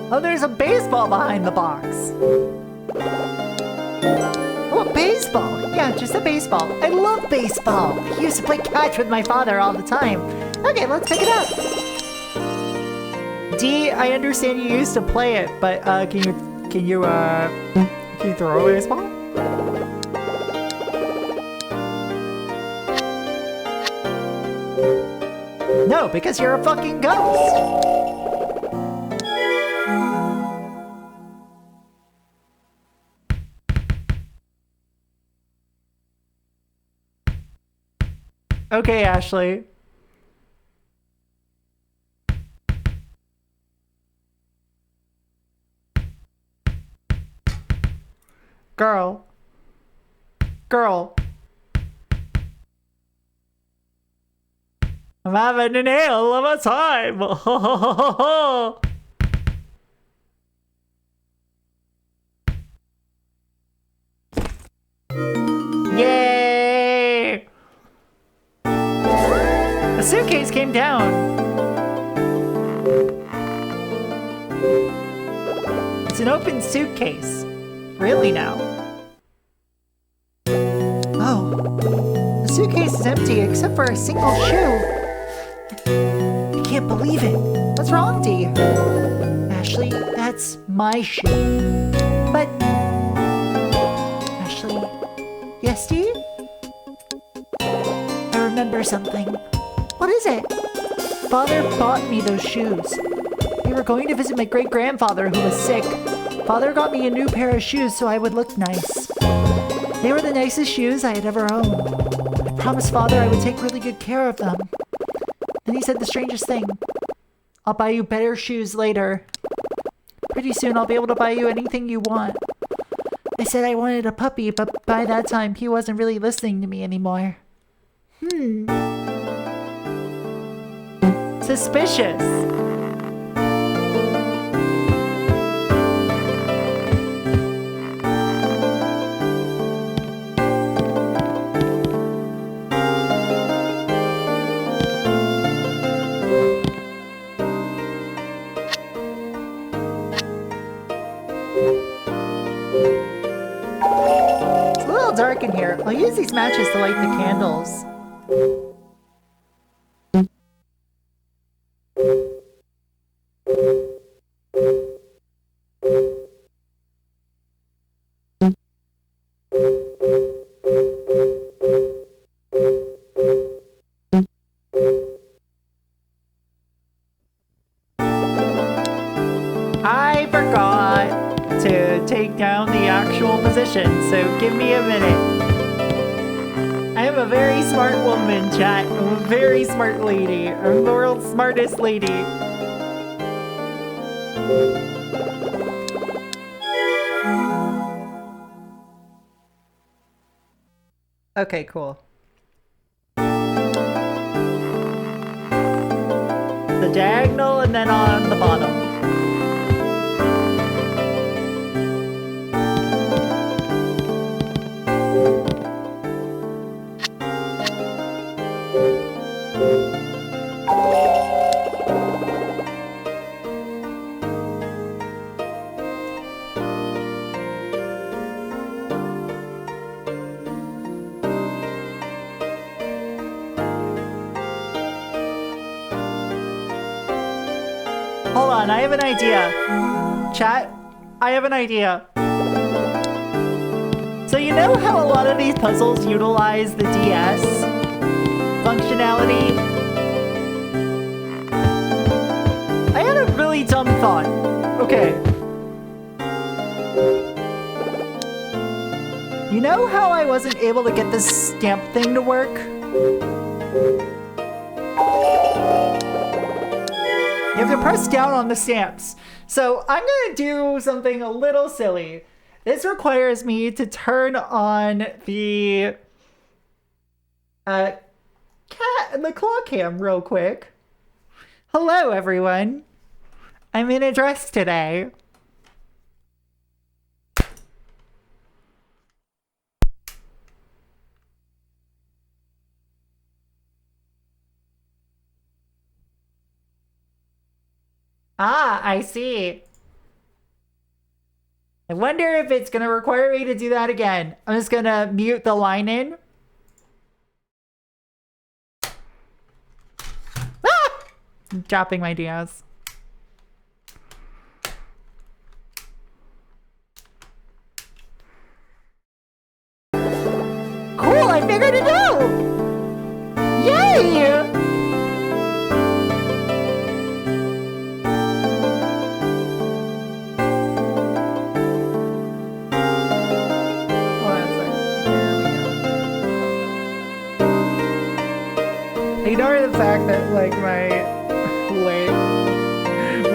Oh, there's a baseball behind the box. Oh, a baseball. Yeah, just a baseball. I love baseball. I used to play catch with my father all the time. Okay, let's pick it up. Dee, I understand you used to play it, but can you throw a baseball? No, because you're a fucking ghost. Okay, Ashley. Girl. I'm having an hell of a time. Yay! A suitcase came down. It's an open suitcase. Really now? Oh. The suitcase is empty except for a single shoe. I can't believe it. What's wrong, Dee? Ashley, that's my shoe. But... Ashley... Yes, Dee? I remember something. What is it? Father bought me those shoes. We were going to visit my great-grandfather who was sick. Father got me a new pair of shoes so I would look nice. They were the nicest shoes I had ever owned. I promised Father I would take really good care of them. Then he said the strangest thing. I'll buy you better shoes later. Pretty soon I'll be able to buy you anything you want. I said I wanted a puppy, but by that time he wasn't really listening to me anymore. Suspicious. It's a little dark in here. I'll use these matches to light the candles. I forgot to take down the actual position, so give me a minute. I am a very smart woman, chat. I'm a very smart lady. I'm the world's smartest lady. Okay, cool. The diagonal and then on the bottom. Hold on, I have an idea. Chat, I have an idea. So you know how a lot of these puzzles utilize the DS functionality? I had a really dumb thought. Okay. You know how I wasn't able to get this stamp thing to work? You have to press down on the stamps. So I'm gonna do something a little silly. This requires me to turn on the claw cam real quick. Hello, everyone. I'm in a dress today. Ah, I see. I wonder if it's gonna require me to do that again. I'm just gonna mute the line in. Ah! I'm dropping my DS. Cool, I figured it out! Yay! Ignore the fact that, like, my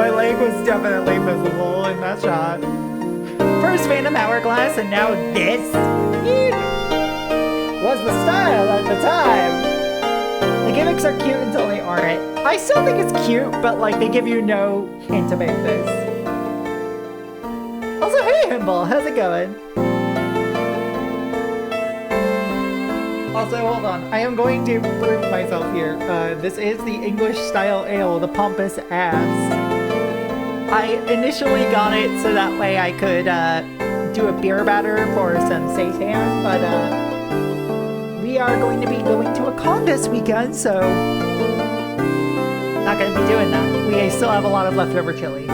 leg was definitely visible in that shot. First Phantom Hourglass and now this was the style at the time. The gimmicks are cute until they aren't. I still think it's cute, but, like, they give you no hint about this. Also, hey, Himble, how's it going? Also, hold on. I am going to prove myself here. This is the English style ale, the pompous ass. I initially got it so that way I could do a beer batter for some seitan, but we are going to be going to a con this weekend, so not going to be doing that. We still have a lot of leftover chili.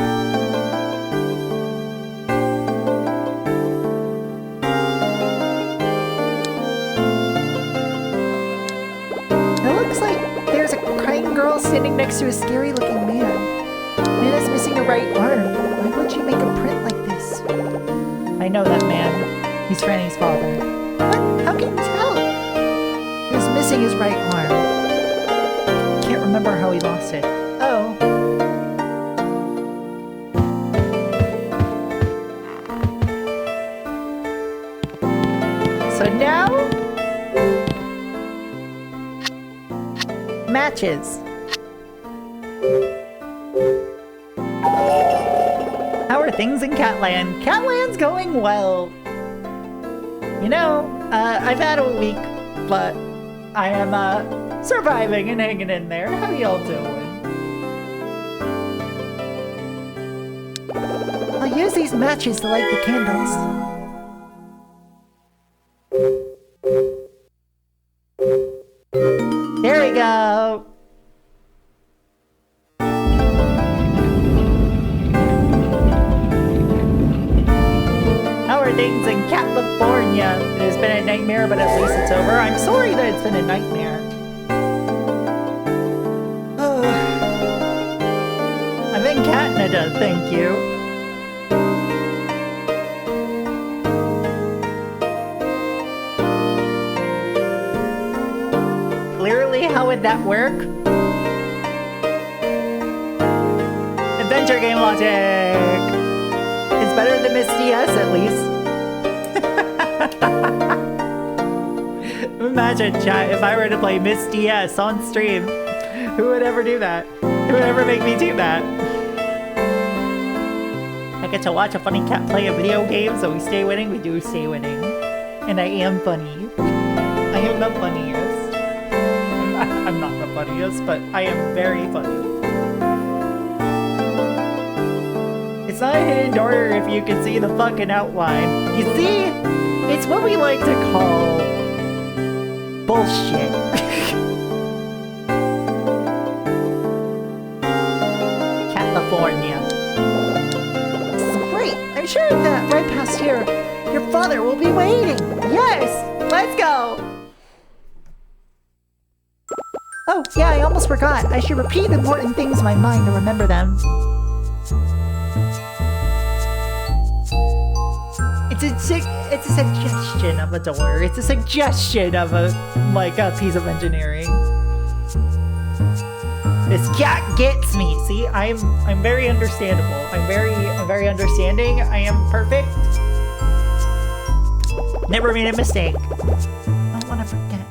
It looks like there's a crying girl standing next to a scary looking man. Man is missing a right arm. Why would you make a print like this? I know that man. He's Franny's father. What? How can you tell? He's missing his right arm. Can't remember how he lost it. Oh. So now... matches. How are things in Catland? Catland's going well. You know, I've had a week, but I am surviving and hanging in there. How y'all doing? I'll use these matches to light the candles. There we go. How are things in California? It has been a nightmare, but at least it's over. I'm sorry that it's been a nightmare. I'm in Canada, thank you. Clearly, how would that work? Adventure game logic! It's better than Miss DS, at least. Imagine, chat, if I were to play Miss DS on stream. Who would ever do that? Who would ever make me do that? I get to watch a funny cat play a video game, so we stay winning, we do stay winning. And I am funny. I am the funniest. I'm not the funniest, but I am very funny. It's not a hidden door if you can see the fucking outline. You see? It's what we like to call bullshit. California. Great! I'm sure that right past here, your father will be waiting. Yes! Let's go! Oh, yeah, I almost forgot. I should repeat important things in my mind to remember them. It's a suggestion of a door. It's a suggestion of a piece of engineering. This cat gets me. See, I'm very understandable. I'm very understanding. I am perfect. Never made a mistake. I don't want to forget.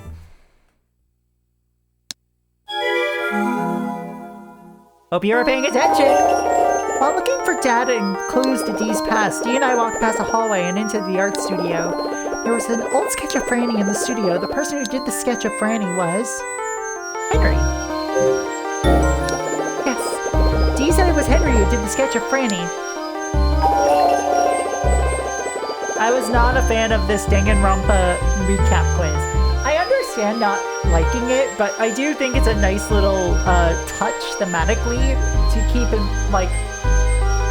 Hope you were paying attention. While looking for data and clues to Dee's past, Dee and I walked past a hallway and into the art studio. There was an old sketch of Franny in the studio. The person who did the sketch of Franny was... Henry. Yes. Dee said it was Henry who did the sketch of Franny. I was not a fan of this Danganronpa recap quiz. I understand not liking it, but I do think it's a nice little touch thematically to keep in,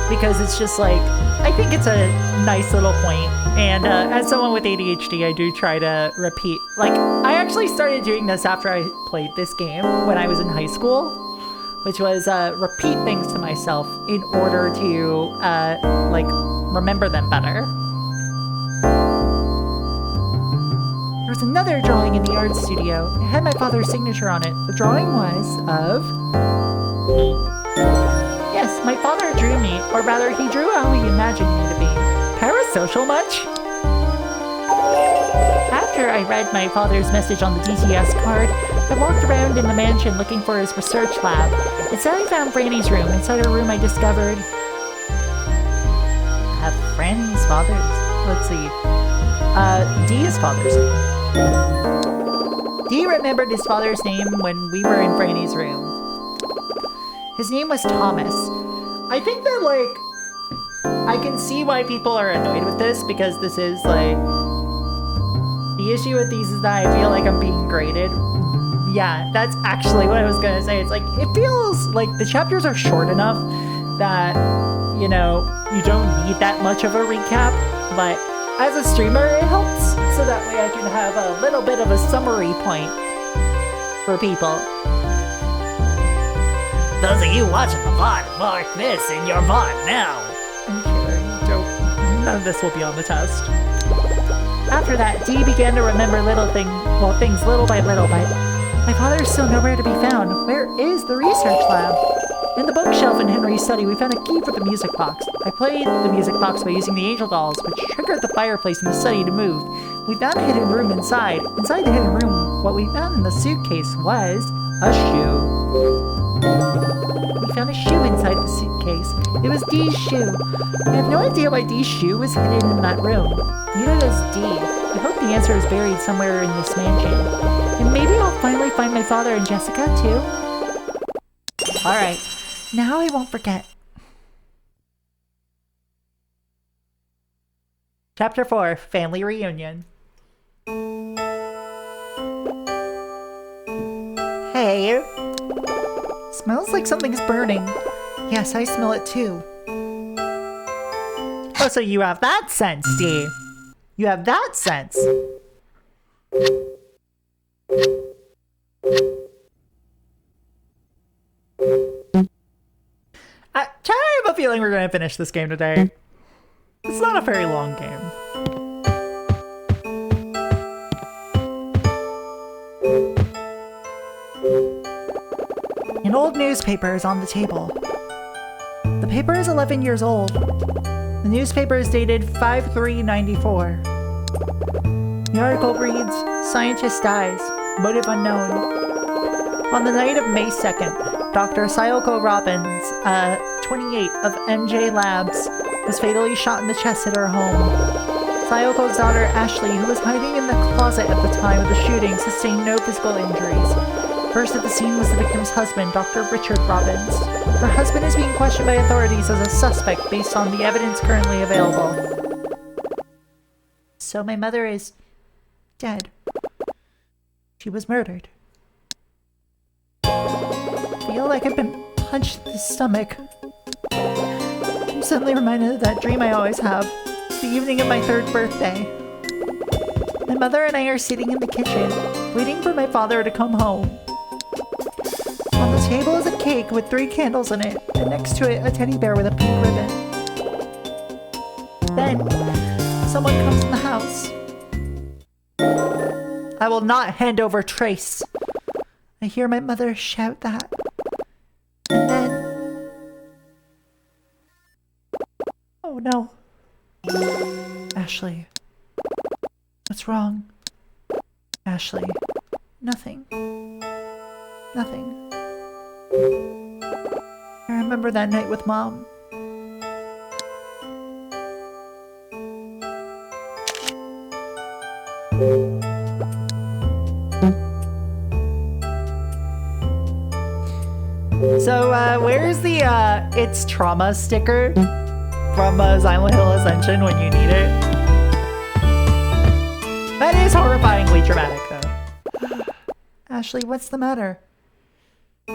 because it's just I think it's a nice little point. And as someone with ADHD, I do try to repeat. I actually started doing this after I played this game when I was in high school, which was repeat things to myself in order to remember them better. There was another drawing in the art studio. It had my father's signature on it. The drawing was of me. Yes, my father drew me, or rather, he drew how he imagined me to be. Parasocial much? After I read my father's message on the DTS card, I walked around in the mansion looking for his research lab. Instead, I found Franny's room. Inside her room, I discovered... Franny's father's... Let's see. Dee's father's name. Dee remembered his father's name when we were in Franny's room. His name was Thomas. I think that, like, I can see why people are annoyed with this, because this is, like, the issue with these is that I feel like I'm being graded. Yeah, that's actually what I was gonna say. It's like, it feels like the chapters are short enough that, you know, you don't need that much of a recap, but as a streamer, it helps, so that way I can have a little bit of a summary point for people. Those of you watching the VOD, mark this in your VOD now. I'm kidding. Don't. None of this will be on the test. After that, Dee began to remember things little by little. But my father is still nowhere to be found. Where is the research lab? In the bookshelf in Henry's study, we found a key for the music box. I played the music box by using the angel dolls, which triggered the fireplace in the study to move. We found a hidden room inside. Inside the hidden room, what we found in the suitcase was a shoe. We found a shoe inside the suitcase. It was Dee's shoe. I have no idea why Dee's shoe was hidden in that room. Neither does Dee. I hope the answer is buried somewhere in this mansion. And maybe I'll finally find my father and Jessica, too. Alright, now I won't forget. Chapter 4, Family Reunion. Hey. Smells like something's burning. Yes, I smell it too. Oh, so you have that sense, Dee. You have that sense. Chad, I have a feeling we're going to finish this game today. It's not a very long game. An old newspaper is on the table. The paper is 11 years old. The newspaper is dated 5/3/94. The article reads, "Scientist dies. Motive unknown." On the night of May 2nd, Dr. Sayoko Robbins, 28 of MJ Labs, was fatally shot in the chest at her home. Sayoko's daughter, Ashley, who was hiding in the closet at the time of the shooting, sustained no physical injuries. First at the scene was the victim's husband, Dr. Richard Robbins. Her husband is being questioned by authorities as a suspect based on the evidence currently available. So my mother is dead. She was murdered. I feel like I've been punched in the stomach. I'm suddenly reminded of that dream I always have, the evening of my 3rd birthday. My mother and I are sitting in the kitchen, waiting for my father to come home. On the table is a cake with 3 candles in it, and next to it a teddy bear with a pink ribbon. Then, someone comes in the house. I will not hand over Trace. I hear my mother shout that. And then... Oh no. Ashley. What's wrong? Ashley. Nothing. Nothing. I remember that night with Mom. So, where's the, It's Trauma sticker from Silent Hill Ascension when you need it? That is horrifyingly dramatic, though. Ashley, what's the matter? I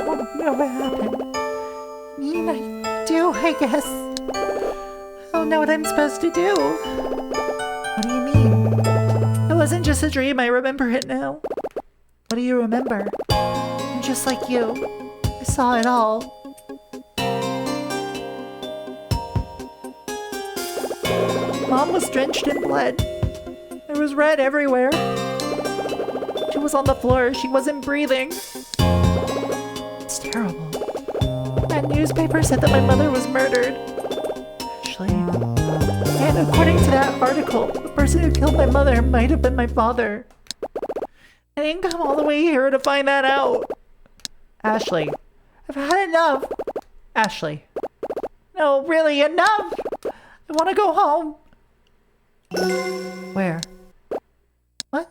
don't know what happened. I mean, I do, I guess. I don't know what I'm supposed to do. What do you mean? It wasn't just a dream, I remember it now. What do you remember? I'm just like you. I saw it all. Mom was drenched in blood. There was red everywhere. She was on the floor. She wasn't breathing. It's terrible. That newspaper said that my mother was murdered. Ashley. And according to that article, the person who killed my mother might have been my father. I didn't come all the way here to find that out. Ashley. I've had enough. Ashley. No, really, enough! I want to go home. Where? What?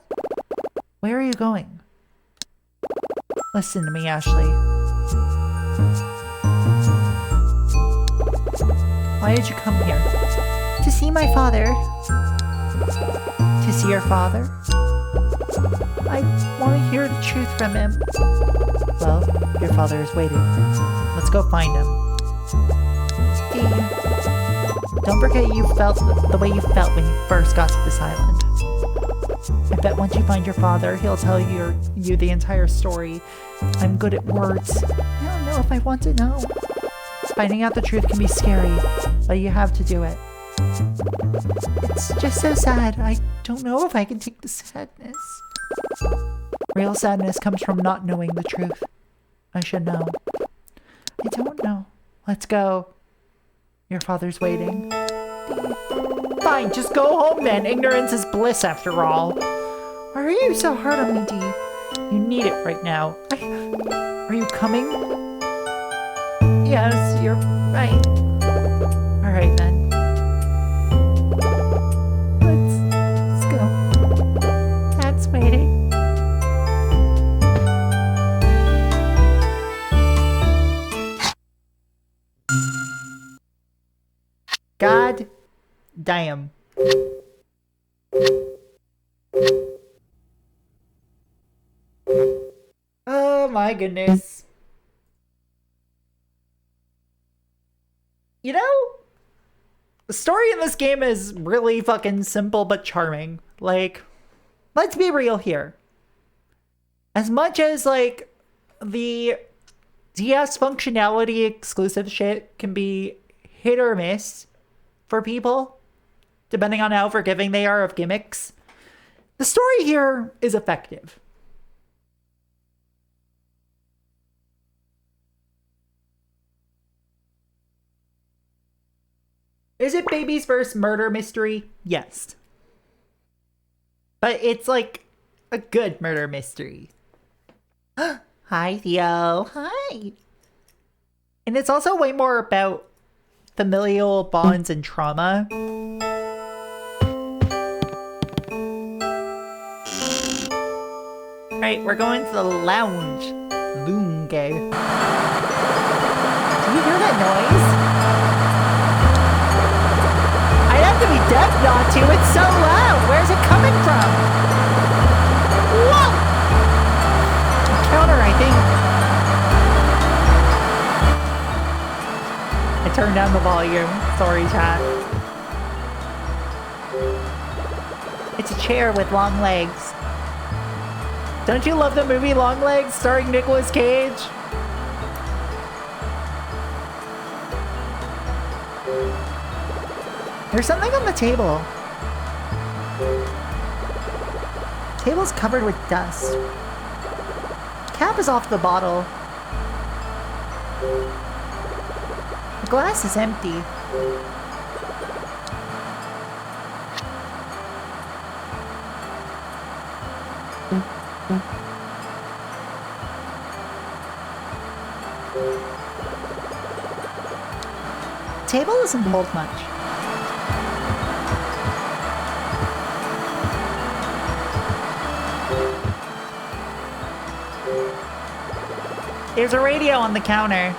Where are you going? Listen to me, Ashley. Why did you come here? To see my father. To see your father? I want to hear the truth from him. Well, your father is waiting. Let's go find him. Dee, don't forget you felt the way you felt when you first got to this island. I bet once you find your father, he'll tell you the entire story. I'm good at words. I don't know if I want to know. Finding out the truth can be scary, but you have to do it. It's just so sad. I don't know if I can take the sadness. Real sadness comes from not knowing the truth. I should know. I don't know. Let's go. Your father's waiting. Fine, just go home then. Ignorance is bliss after all. Why are you so hard on me, Dee? You need it right now. Are you coming? Yes, you're right. Alright then. Let's go. Dad's waiting. God damn. Oh my goodness. You know, the story in this game is really fucking simple but charming. Like, let's be real here. As much as, like, the DS functionality exclusive shit can be hit or miss for people, depending on how forgiving they are of gimmicks, the story here is effective. Is it baby's first murder mystery? Yes. But it's like a good murder mystery. Hi, Theo. Hi. And it's also way more about familial bonds and trauma. Alright, we're going to the lounge. Lunge. Do you hear that noise? I'd have to be deaf not to. It's so loud. Where's it coming from? Whoa! Counter, I think. I turned down the volume. Sorry, chat. It's a chair with long legs. Don't you love the movie Long Legs starring Nicolas Cage? There's something on the table. Table's covered with dust. Cap is off the bottle. The glass is empty. Table doesn't hold much. There's a radio on the counter.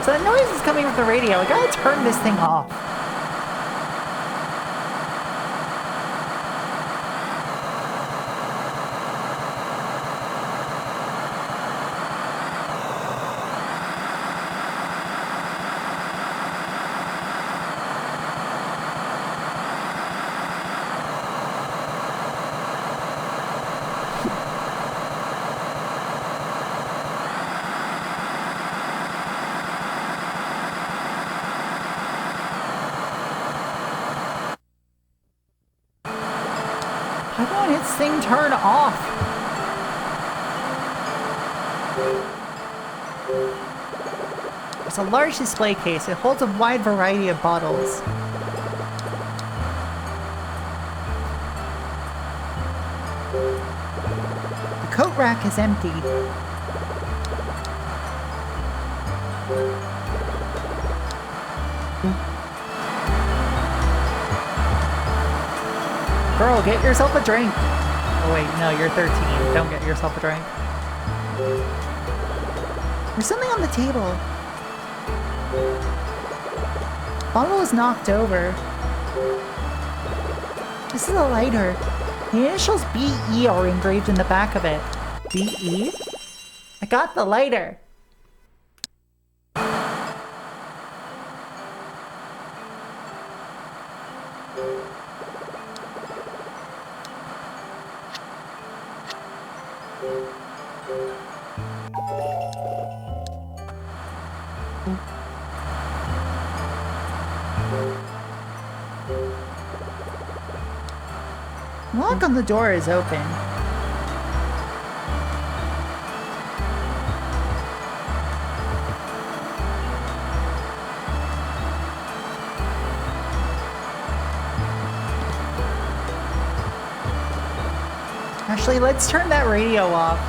So the noise is coming from the radio. I gotta turn this thing off. Why won't its thing turn off? It's a large display case. It holds a wide variety of bottles. The coat rack is empty. Girl, get yourself a drink. Oh wait, no, you're 13. Don't get yourself a drink. There's something on the table. Bottle is knocked over. This is a lighter. The initials B.E. are engraved in the back of it. B.E.? I got the lighter. Lock on the door is open. Actually, let's turn that radio off.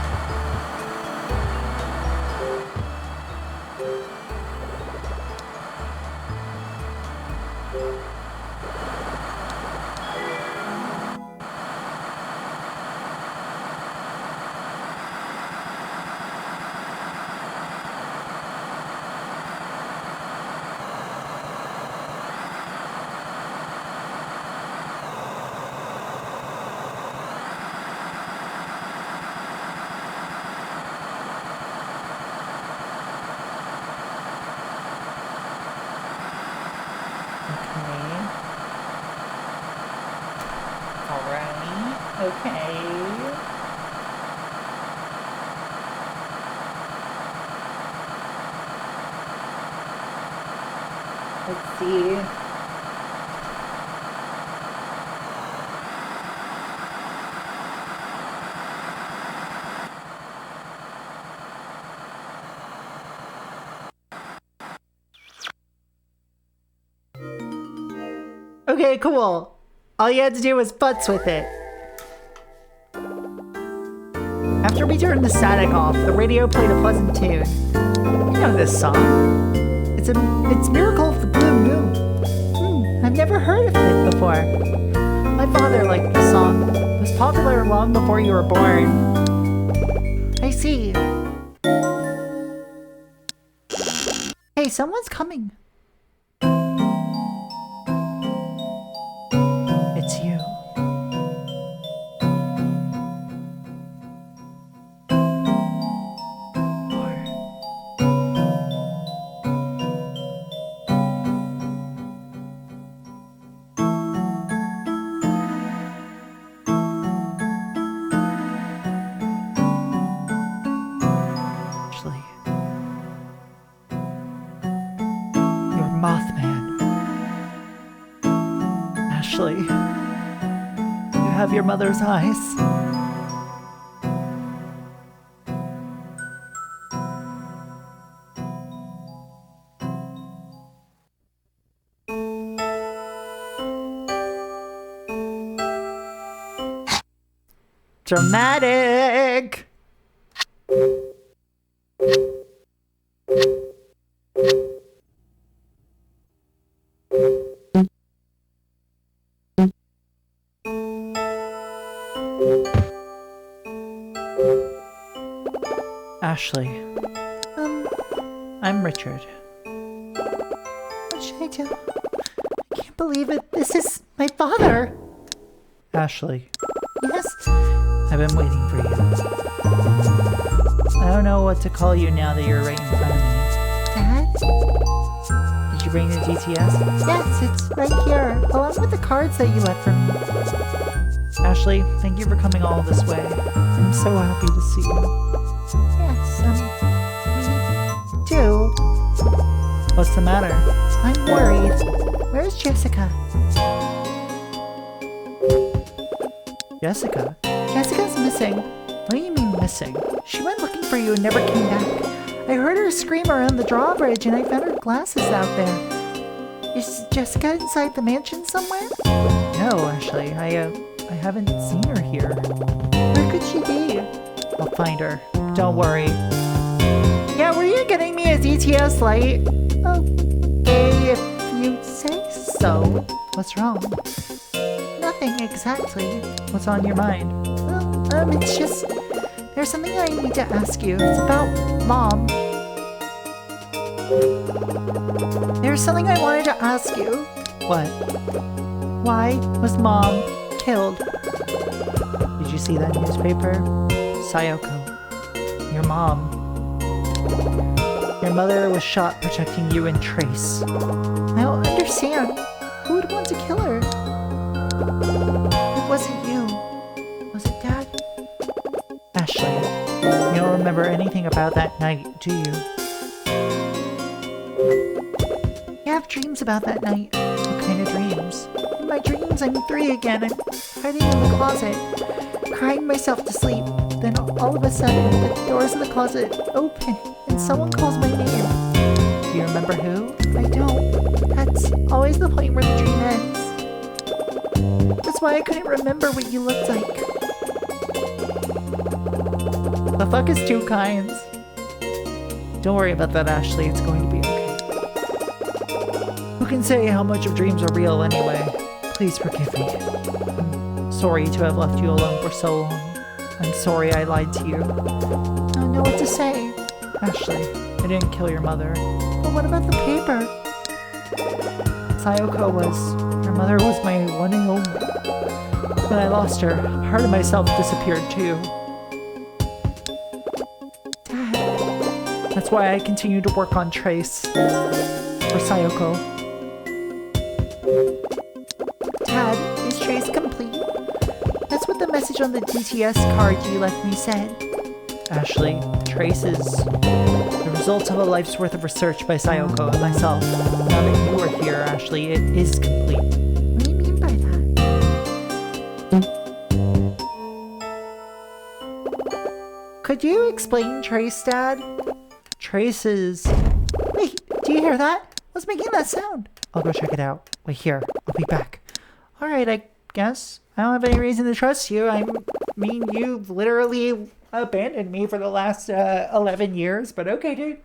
Okay. Let's see. Okay, cool. All you had to do was futz with it. After we turned the static off, the radio played a pleasant tune. You know this song. It's Miracle of the Blue Moon. I've never heard of it before. My father liked the song. It was popular long before you were born. I see. Hey, someone's coming. It's you. Ashley, you have your mother's eyes. Dramatic! Ashley. I'm Richard. What should I do? I can't believe it. This is my father. Ashley. Yes? I've been waiting for you. I don't know what to call you now that you're right in front of me. Dad? Did you bring the GTS? Yes, it's right here, along with the cards that you left for me. Ashley, thank you for coming all this way. I'm so happy to see you. Yes, me too. What's the matter? I'm worried. Where's Jessica? Jessica? Jessica's missing. What do you mean missing? She went looking for you and never came back. I heard her scream around the drawbridge and I found her glasses out there. Is Jessica inside the mansion somewhere? No, Ashley. I haven't seen her here. Where could she be? I'll find her. Don't worry. Yeah, were you getting me a DTS light? Okay, if you say so. What's wrong? Nothing exactly. What's on your mind? Well, It's just... There's something I need to ask you. It's about Mom. There's something I wanted to ask you. What? Why was Mom killed? Did you see that newspaper? Sayoko, your mom. Your mother was shot protecting you and Trace. I don't understand. Who would want to kill her? It wasn't you. Was it Dad? Ashley, you don't remember anything about that night, do you? I have dreams about that night. What kind of dreams? In my dreams, I'm 3 again. I'm hiding in the closet, crying myself to sleep. Then all of a sudden, the doors of the closet open, and someone calls my name. Do you remember who? I don't. That's always the point where the dream ends. That's why I couldn't remember what you looked like. The fuck is 2 kinds? Don't worry about that, Ashley. It's going to be okay. Who can say how much of dreams are real anyway? Please forgive me. I'm sorry to have left you alone for so long. I'm sorry I lied to you. I don't know what to say. Ashley, I didn't kill your mother. But what about the paper? Sayoko your mother was my one and only. When I lost her, part of myself disappeared too. Dad. That's why I continue to work on Trace. For Sayoko. Dad, is Trace complete? That's what the message on the DTS card you left me said. Ashley, Trace is the result of a life's worth of research by Sayoko and myself. Now that you are here, Ashley, it is complete. What do you mean by that? Could you explain Trace, Dad? Trace is... Wait, do you hear that? What's making that sound? I'll go check it out. Wait here, I'll be back. Alright, I guess. I don't have any reason to trust you. I mean, you've literally abandoned me for the last 11 years, but okay, dude.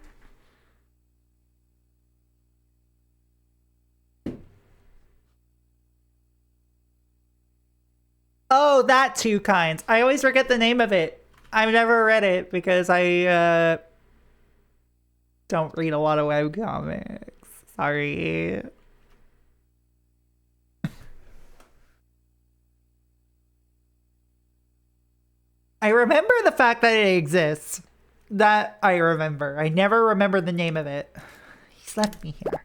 Oh, that 2 kinds. I always forget the name of it. I've never read it because I don't read a lot of webcomics. Sorry. I remember the fact that it exists. That I remember. I never remember the name of it. He's left me here.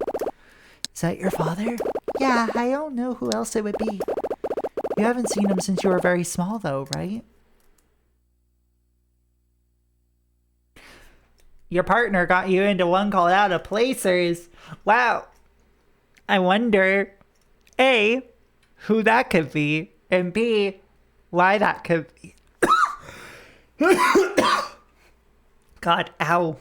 Is that your father? Yeah, I don't know who else it would be. You haven't seen him since you were very small though, right? Your partner got you into one called Out of Placers. Wow. I wonder, A, who that could be, and B, why that could be. God, ow.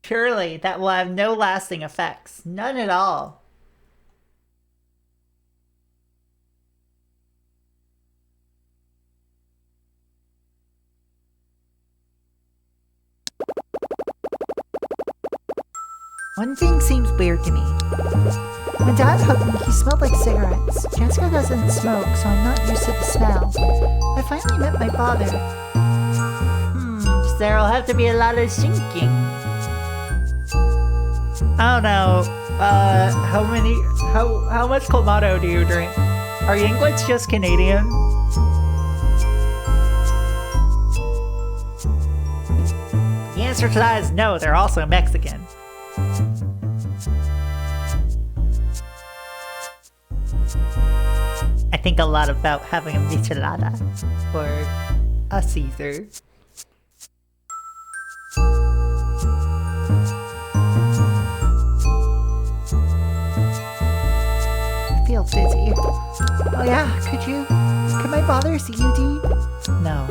Surely that will have no lasting effects. None at all. One thing seems weird to me. When Dad hugged me, he smelled like cigarettes. Jessica doesn't smoke, so I'm not used to the smell. I finally met my father. So there'll have to be a lot of sinking. I don't know. How much Clamato do you drink? Are Yinglets just Canadian? The answer to that is no, they're also Mexican. I think a lot about having a michelada or a Caesar. I feel dizzy. Oh yeah, could my father see you, Dee? No.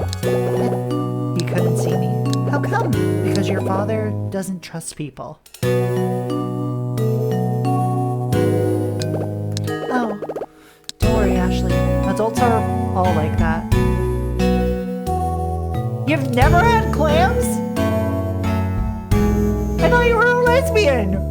He couldn't see me. How come? Because your father doesn't trust people. Oh. Don't worry, Ashley. Adults are all like that. You've never had clams? I amphibian!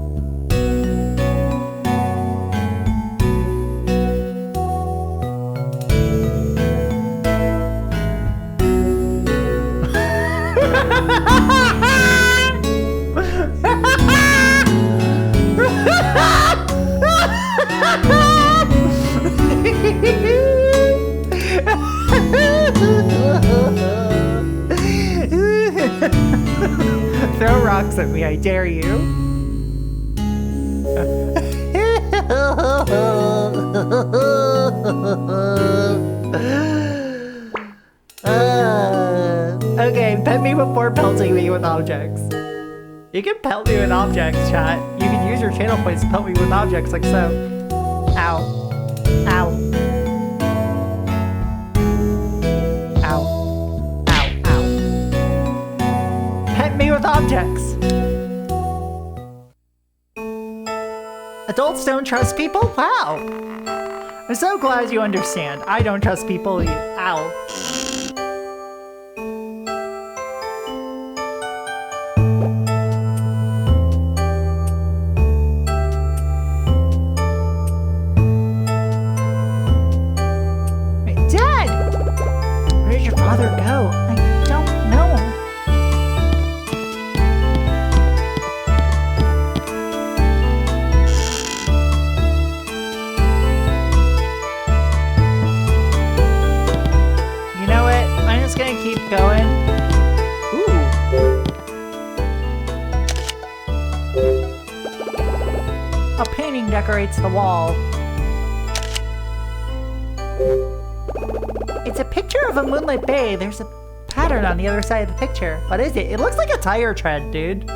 Throw rocks at me, I dare you. Okay, pet me before pelting me with objects. You can pelt me with objects, chat. You can use your channel points to pelt me with objects like so. Ow. Ow. Ow. Ow. Ow. Pet me with objects. Adults don't trust people? Wow. I'm so glad you understand. I don't trust people either. Ow. Decorates the wall. It's a picture of a moonlit bay. There's a pattern on the other side of the picture. What is it? It looks like a tire tread, dude.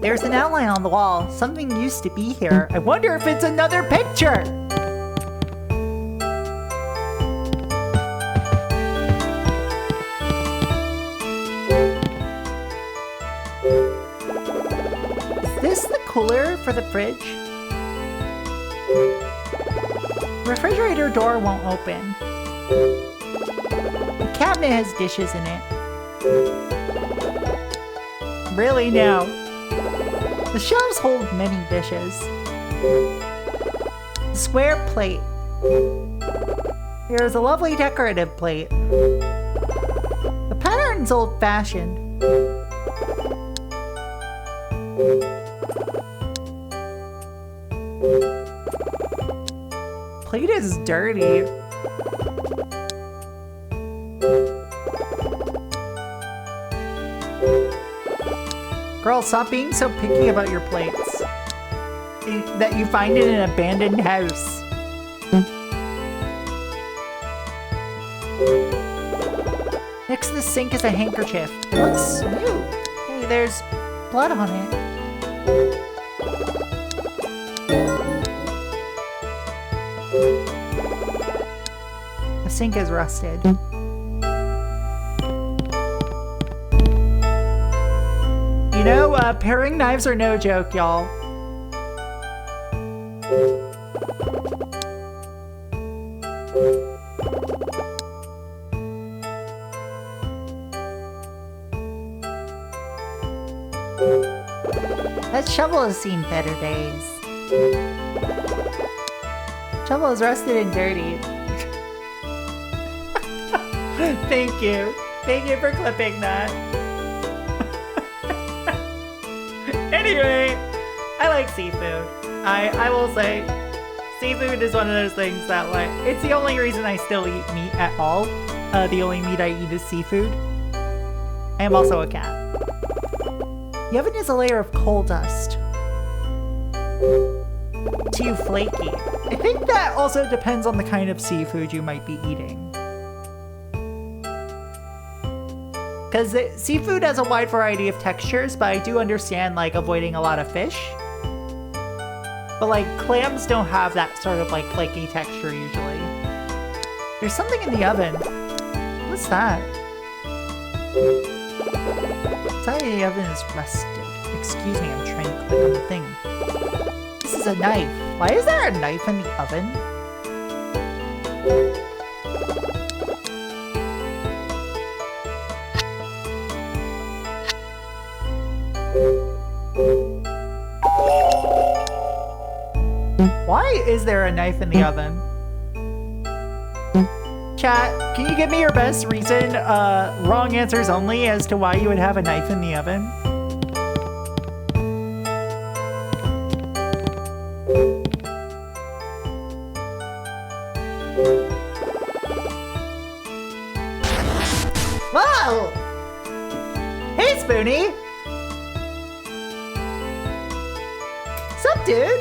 There's an outline on the wall. Something used to be here. I wonder if it's another picture. Cooler for the fridge. Refrigerator door won't open. The cabinet has dishes in it. Really? No. The shelves hold many dishes. Square plate. Here's a lovely decorative plate. The pattern's old-fashioned. Plate is dirty. Girl, stop being so picky about your plates. That you find in an abandoned house. Next to the sink is a handkerchief. It looks new. Hey, there's blood on it. The sink is rusted. You know, paring knives are no joke, y'all. That shovel has seen better days. Shovel is rusted and dirty. Thank you. Thank you for clipping that. Anyway, I like seafood. I will say, seafood is one of those things that, like, it's the only reason I still eat meat at all. The only meat I eat is seafood. I am also a cat. The oven is a layer of coal dust. Too flaky. I think that also depends on the kind of seafood you might be eating. Because seafood has a wide variety of textures, but I do understand, like, avoiding a lot of fish. But, like, clams don't have that sort of, like, flaky texture usually. There's something in the oven. What's that? The side of the oven is rusted. Excuse me, I'm trying to click on the thing. This is a knife. Why is there a knife in the oven? Why is there a knife in the oven? Chat, can you give me your best reason, wrong answers only, as to why you would have a knife in the oven? Whoa! Hey, Spoonie! Sup, dude?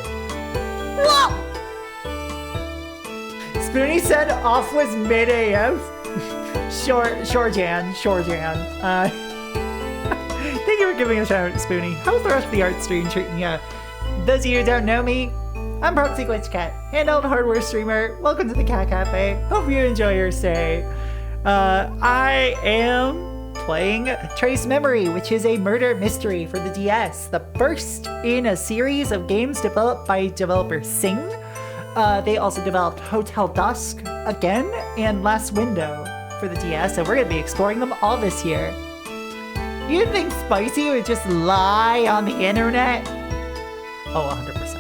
Whoa! Spoonie said off was mid-AF. Sure, Jan. Thank you for giving a shout out to Spoonie. How's the rest of the art stream treating ya? Those of you who don't know me, I'm Proxy Glitch Cat, handheld hardware streamer. Welcome to the Cat Cafe. Hope you enjoy your stay. I am playing Trace Memory, which is a murder mystery for the DS. The first in a series of games developed by developer Cing. They also developed Hotel Dusk again and Last Window for the DS, and we're going to be exploring them all this year. You'd think Spicy would just lie on the internet? Oh, 100%.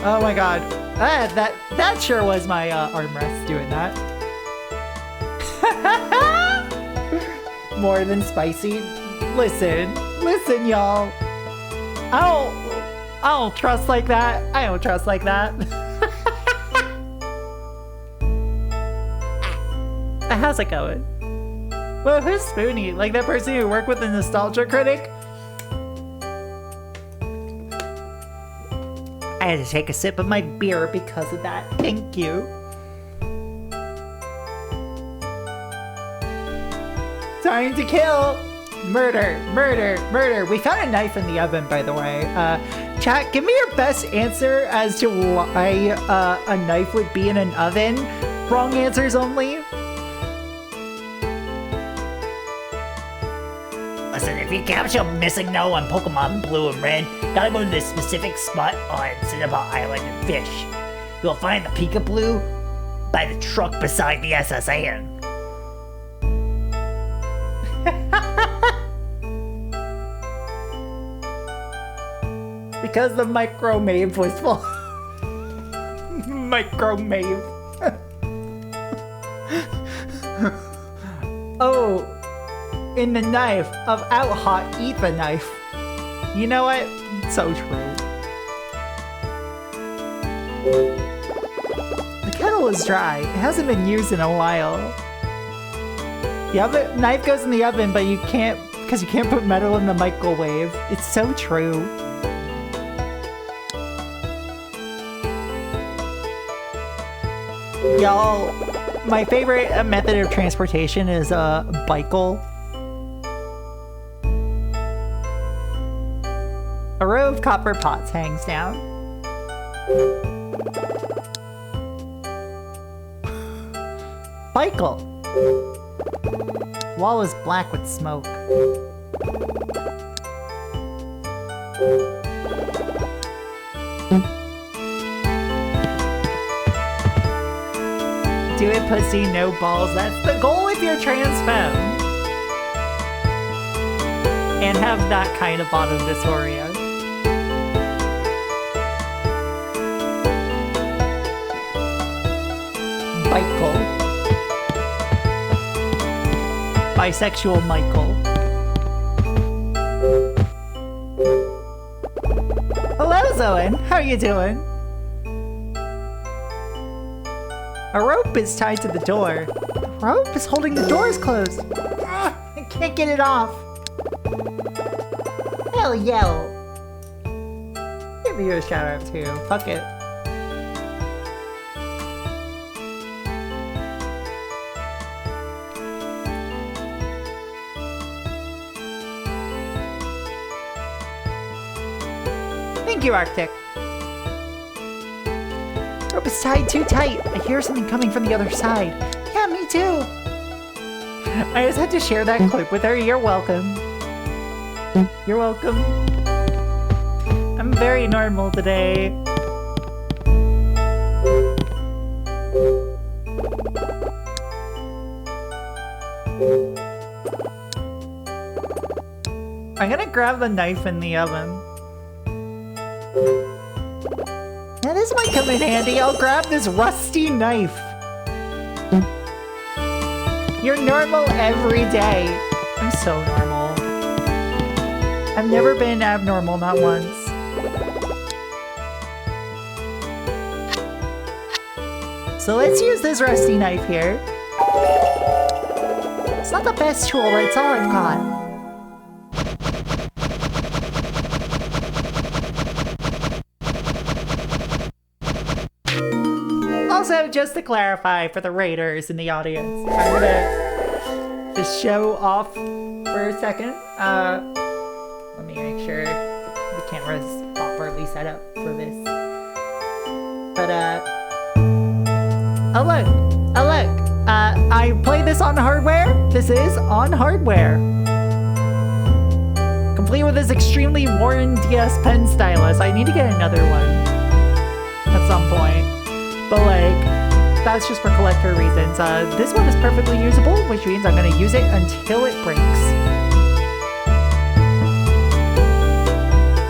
Oh my god. That sure was my armrest doing that. More than Spicy. Listen, y'all. I don't trust like that. How's it going? Well, who's Spoonie? Like that person who worked with the Nostalgia Critic? I had to take a sip of my beer because of that. Thank you. Time to kill. Murder. We found a knife in the oven, by the way. Chat, give me your best answer as to why a knife would be in an oven. Wrong answers only. Listen, if you capture a missing no on Pokemon Blue and Red, gotta go to this specific spot on Cinnabar Island and fish. You'll find the Pika-Blue by the truck beside the SSN. Because the microwave was full. Microwave. Oh, in the knife of out hot, eat the knife. You know what? So true. The kettle is dry. It hasn't been used in a while. The oven knife goes in the oven, but you can't, because you can't put metal in the microwave. It's so true. Y'all, my favorite method of transportation is bicycle. A row of copper pots hangs down. Bicycle. Wall is black with smoke. Do it, pussy, no balls. That's the goal if you're trans femme. And have that kind of bottom dysphoria. Michael. Bisexual Michael. Hello, Zoen. How are you doing? A rope is tied to the door. The rope is holding the doors closed. Ugh, I can't get it off. Hell yeah. Give you a shout out too. Fuck it. Thank you, Arctic. Rope is tied too tight. I hear something coming from the other side. Yeah, me too. I just had to share that clip with her. You're welcome. You're welcome. I'm very normal today. I'm gonna grab the knife in the oven. Yeah, this might come in handy. I'll grab this rusty knife. You're normal every day. I'm so normal. I've never been abnormal, not once. So let's use this rusty knife here. It's not the best tool, but it's all I've got. Also, just to clarify for the raiders in the audience, I'm gonna just show off for a second. Let me make sure the camera's properly set up for this. But, oh look, I play this on hardware. This is on hardware. Complete with this extremely worn DS pen stylus. I need to get another one at some point. But like, that's just for collector reasons. This one is perfectly usable, which means I'm gonna use it until it breaks.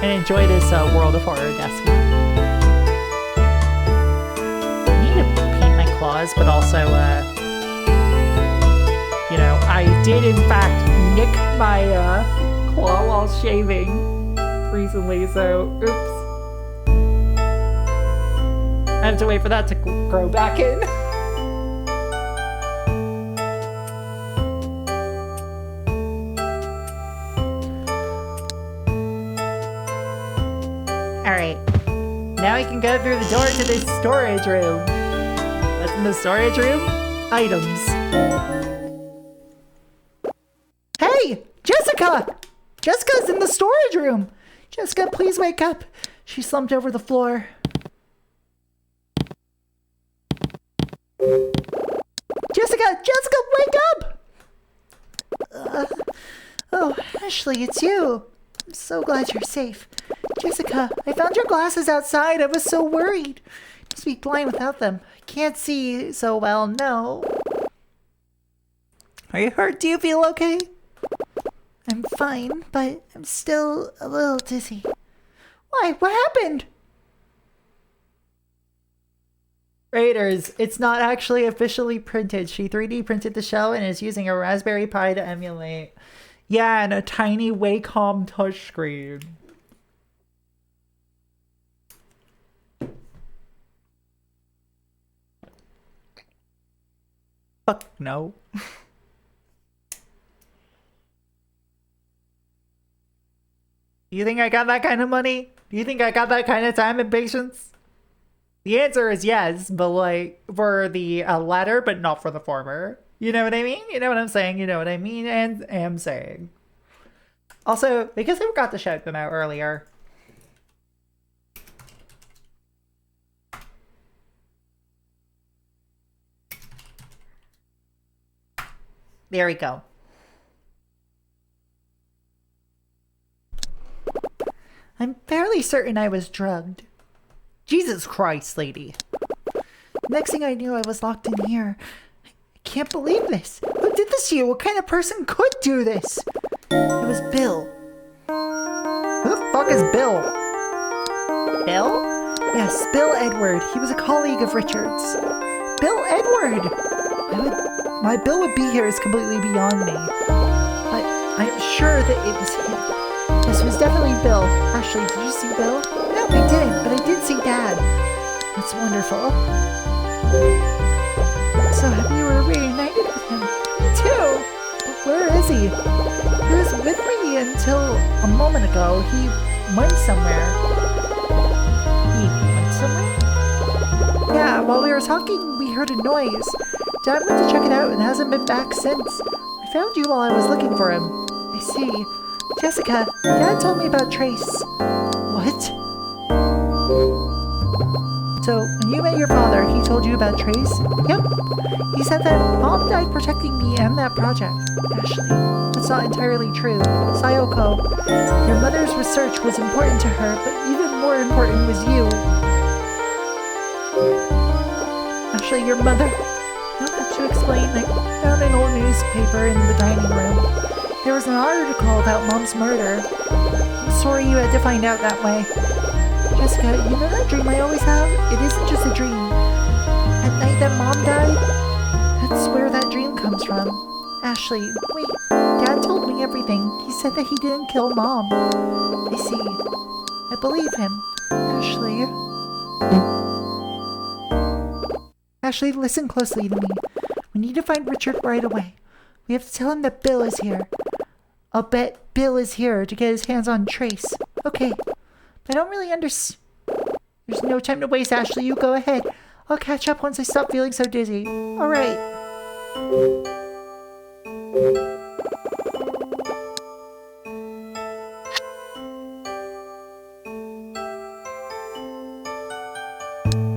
And enjoy this World of Horror desk. I need to paint my claws, but also, you know, I did in fact nick my claw while shaving recently, so oops. I have to wait for that to grow back in. Alright. Now I can go through the door to this storage room. What's in the storage room? Items. Hey! Jessica! Jessica's in the storage room! Jessica, please wake up. She slumped over the floor. Jessica, wake up! Oh, Ashley, it's you. I'm so glad you're safe. Jessica, I found your glasses outside. I was so worried. You must be blind without them. I can't see so well, no. Are you hurt? Do you feel okay? I'm fine, but I'm still a little dizzy. Why? What happened? Raiders, it's not actually officially printed. She 3D printed the shell and is using a Raspberry Pi to emulate. Yeah, and a tiny Wacom touchscreen. Fuck no. Do you think I got that kind of money? Do you think I got that kind of time and patience? The answer is yes, but like for the latter, but not for the former. You know what I mean? You know what I'm saying? You know what I mean and am saying. Also, because I forgot to shout them out earlier. There we go. I'm fairly certain I was drugged. Jesus Christ, lady. Next thing I knew, I was locked in here. I can't believe this. Who did this to you? What kind of person could do this? It was Bill. Who the fuck is Bill? Bill? Yes, Bill Edward. He was a colleague of Richard's. Bill Edward! Why Bill would be here is completely beyond me. But I'm sure that it was him. This was definitely Bill. Ashley, did you see Bill? No, I didn't, but I did see Dad. That's wonderful. So happy you were reunited with him. Me too. But where is he? He was with me until a moment ago. He went somewhere. He went somewhere? Yeah, while we were talking, we heard a noise. Dad went to check it out and hasn't been back since. I found you while I was looking for him. I see. Jessica, Dad told me about Trace. What? So, when you met your father, he told you about Trace? Yep. He said that Mom died protecting me and that project. Ashley, that's not entirely true. Sayoko, your mother's research was important to her, but even more important was you. Ashley, your mother? I don't have to explain. I found an old newspaper in the dining room. There was an article about Mom's murder. I'm sorry you had to find out that way. Jessica, you know that dream I always have? It isn't just a dream. At night that Mom died, that's where that dream comes from. Ashley, wait, Dad told me everything. He said that he didn't kill Mom. I see. I believe him. Ashley. Ashley, listen closely to me. We need to find Richard right away. We have to tell him that Bill is here. I'll bet Bill is here to get his hands on Trace. Okay. I don't really understand. There's no time to waste, Ashley. You go ahead. I'll catch up once I stop feeling so dizzy. All right.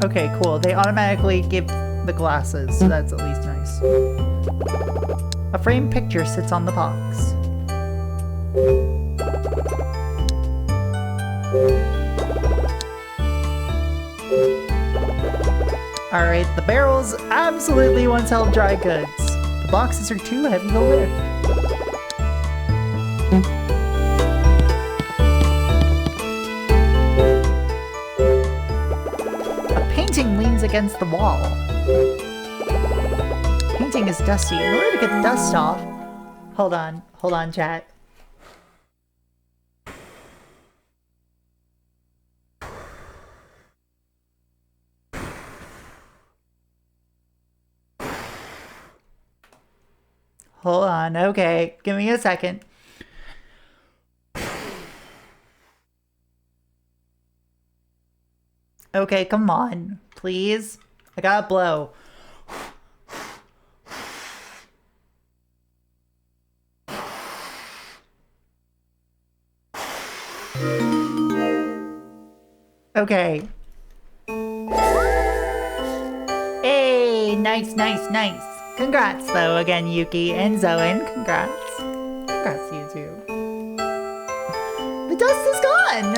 Okay, cool. They automatically give the glasses, so that's at least nice. A framed picture sits on the box. Alright, the barrels absolutely once held dry goods. The boxes are too heavy to lift. A painting leans against the wall. Painting is dusty. In order to get the dust off... Hold on, chat. Hold on, okay. Give me a second. Okay, come on. Please. I gotta blow. Okay. Hey, nice. Congrats, though, again, Yuki and Zoen. Congrats. Congrats to you, too. The dust is gone!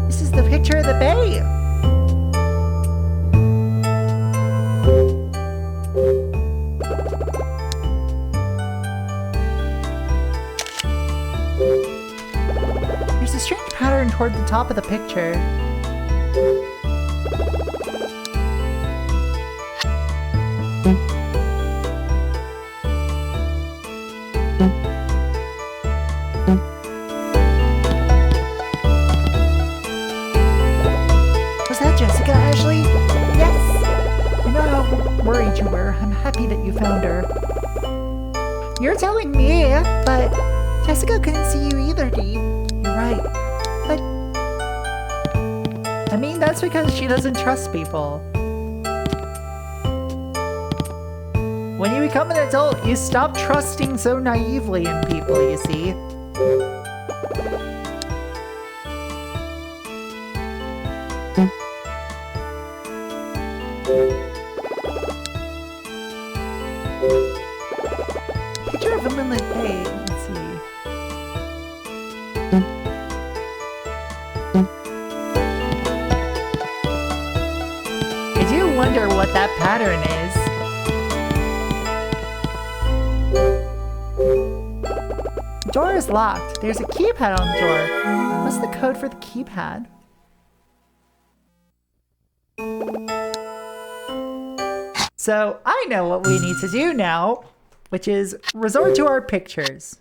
This is the picture of the bay. There's a strange pattern toward the top of the picture. Was that Jessica, Ashley? Yes! I know how worried you were. I'm happy that you found her. You're telling me, but Jessica couldn't see you either, Dee. You're right. But I mean, that's because she doesn't trust people. When you become an adult, you stop trusting so naively in people, you see. Picture of him in the bay. Let's see. I do wonder what that pattern is. The door is locked. There's a keypad on the door. What's the code for the keypad? So I know what we need to do now, which is resort to our pictures.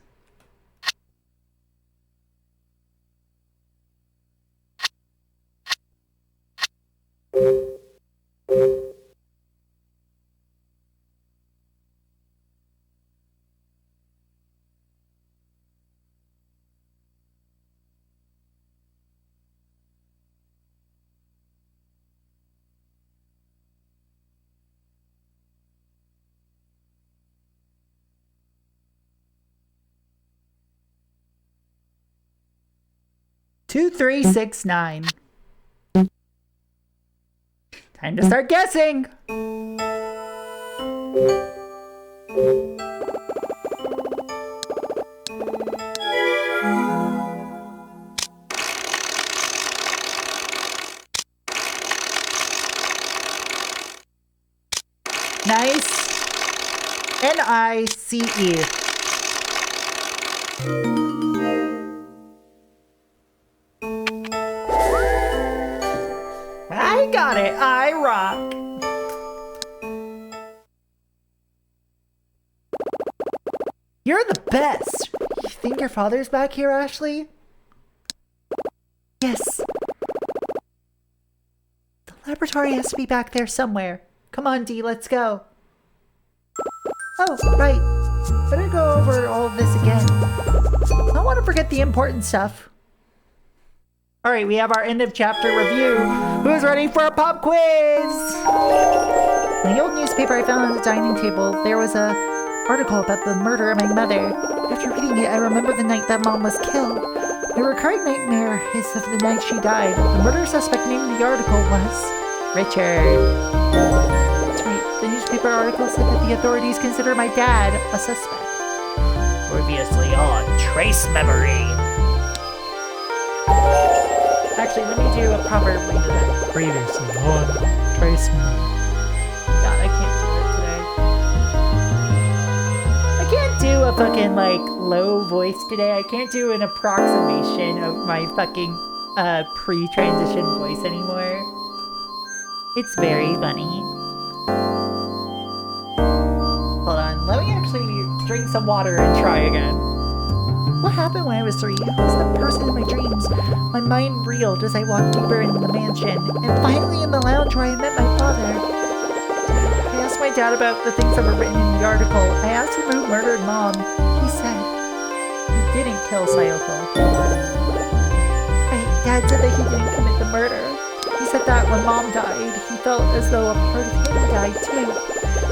Two, 3, 6, 9. Time to start guessing. Nice. N-I-C-E. I got it. I rock. You're the best. You think your father's back here, Ashley? Yes. The laboratory has to be back there somewhere. Come on, Dee, let's go. Oh, right. Better go over all of this again. I don't want to forget the important stuff. Alright, we have our end of chapter review. Who's ready for a pop quiz? In the old newspaper I found on the dining table, there was a article about the murder of my mother. After reading it, I remember the night that Mom was killed. My recurring nightmare is of the night she died. The murder suspect named in the article was Richard. That's right. The newspaper article said that the authorities consider my dad a suspect. Previously on Trace Memory. Actually, let me do a proper read of that. Previously on Trace Memory. God, I can't do it today. I can't do a fucking, like, low voice today. I can't do an approximation of my fucking, pre-transition voice anymore. It's very funny. Hold on, let me actually drink some water and try again. What happened when I was 3? Who was that person in my dreams? My mind reeled as I walked deeper into the mansion, and finally in the lounge where I met my father. I asked my dad about the things that were written in the article. I asked him who murdered Mom. He said he didn't kill Sayoko. My dad said that he didn't commit the murder. He said that when Mom died, he felt as though a part of him died too.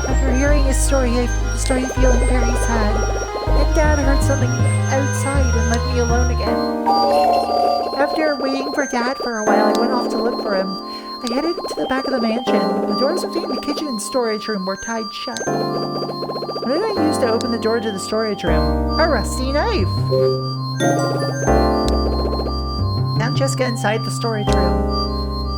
After hearing his story, I started feeling very sad. And Dad heard something outside and left me alone again. After waiting for Dad for a while, I went off to look for him. I headed to the back of the mansion. The doors between the kitchen and storage room were tied shut. What did I use to open the door to the storage room? A rusty knife! Found Jessica inside the storage room.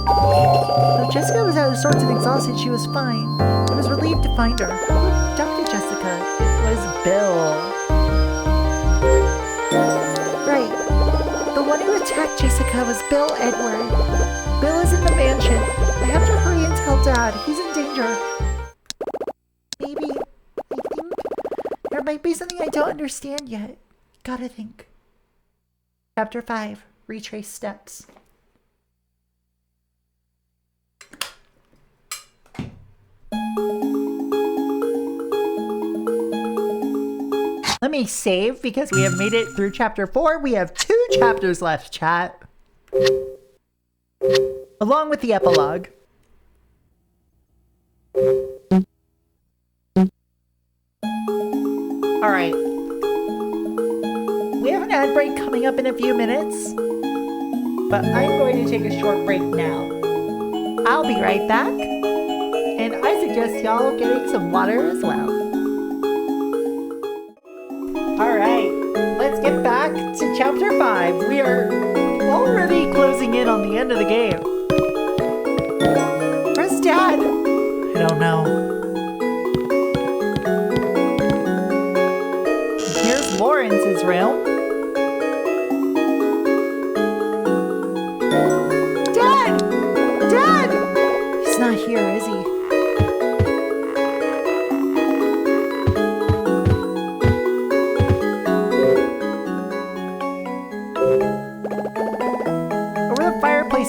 Though Jessica was out of sorts and exhausted, she was fine. I was relieved to find her. Who abducted Jessica? It was Bill. Right. The one who attacked Jessica was Bill Edward. Bill is in the mansion. I have to hurry and tell Dad. He's in danger. Maybe, I think, there might be something I don't understand yet. Gotta think. Chapter 5. Retrace Steps. Let me save because we have made it through chapter 4. We have 2 chapters left, chat. Along with the epilogue. Alright. We have an ad break coming up in a few minutes. But I'm going to take a short break now. I'll be right back. And I suggest y'all getting some water as well. Alright, let's get back to chapter 5. We are already closing in on the end of the game. Where's Dad? I don't know. Here's Lawrence's room. Dad! Dad! He's not here, is he?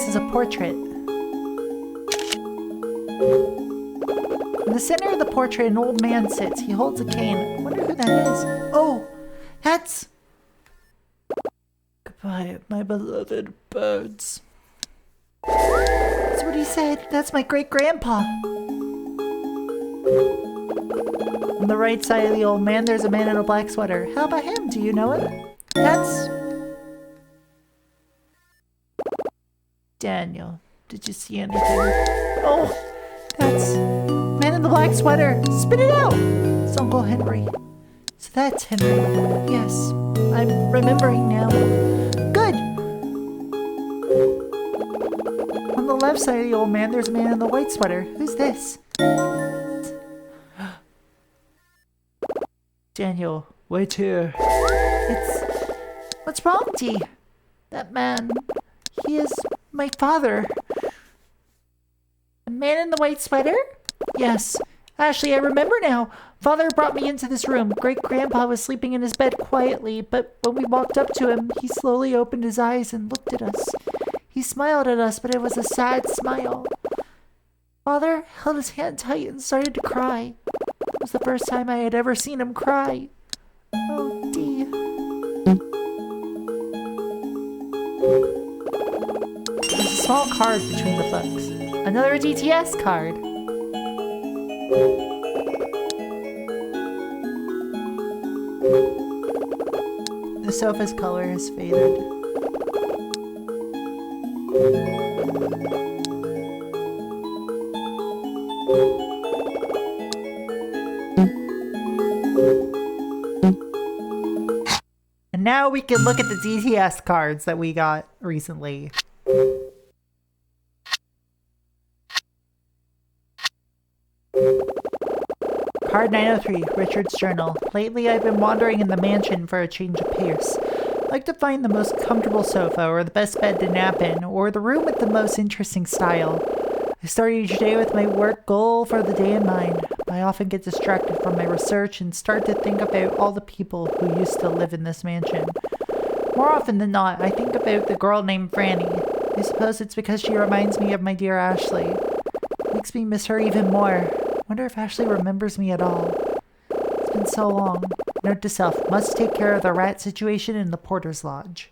Is a portrait. In the center of the portrait, an old man sits. He holds a cane. I wonder who that is. Oh, that's... Goodbye, my beloved birds. That's what he said. That's my great-grandpa. On the right side of the old man, there's a man in a black sweater. How about him? Do you know him? That's... Daniel. Did you see anything? Oh, that's man in the black sweater. Spit it out. It's Uncle Henry. So that's Henry. Yes, I'm remembering now. Good. On the left side of the old man, there's a man in the white sweater. Who's this? Daniel, wait here. What's wrong, Dee? That man, he is my father. The man in the white sweater? Yes. Ashley, I remember now. Father brought me into this room. Great-grandpa was sleeping in his bed quietly, but when we walked up to him, he slowly opened his eyes and looked at us. He smiled at us, but it was a sad smile. Father held his hand tight and started to cry. It was the first time I had ever seen him cry. Oh, Dee. There's a small card between the books. Another DTS card. The sofa's color has faded. And now we can look at the DTS cards that we got recently. Card 903, Richard's journal. Lately I've been wandering in the mansion for a change of pace. I like to find the most comfortable sofa, or the best bed to nap in, or the room with the most interesting style. I start each day with my work goal for the day in mind. I often get distracted from my research and start to think about all the people who used to live in this mansion. More often than not, I think about the girl named Franny. I suppose it's because she reminds me of my dear Ashley. It makes me miss her even more. Wonder if Ashley remembers me at all. It's been so long. Note to self, must take care of the rat situation in the porter's lodge.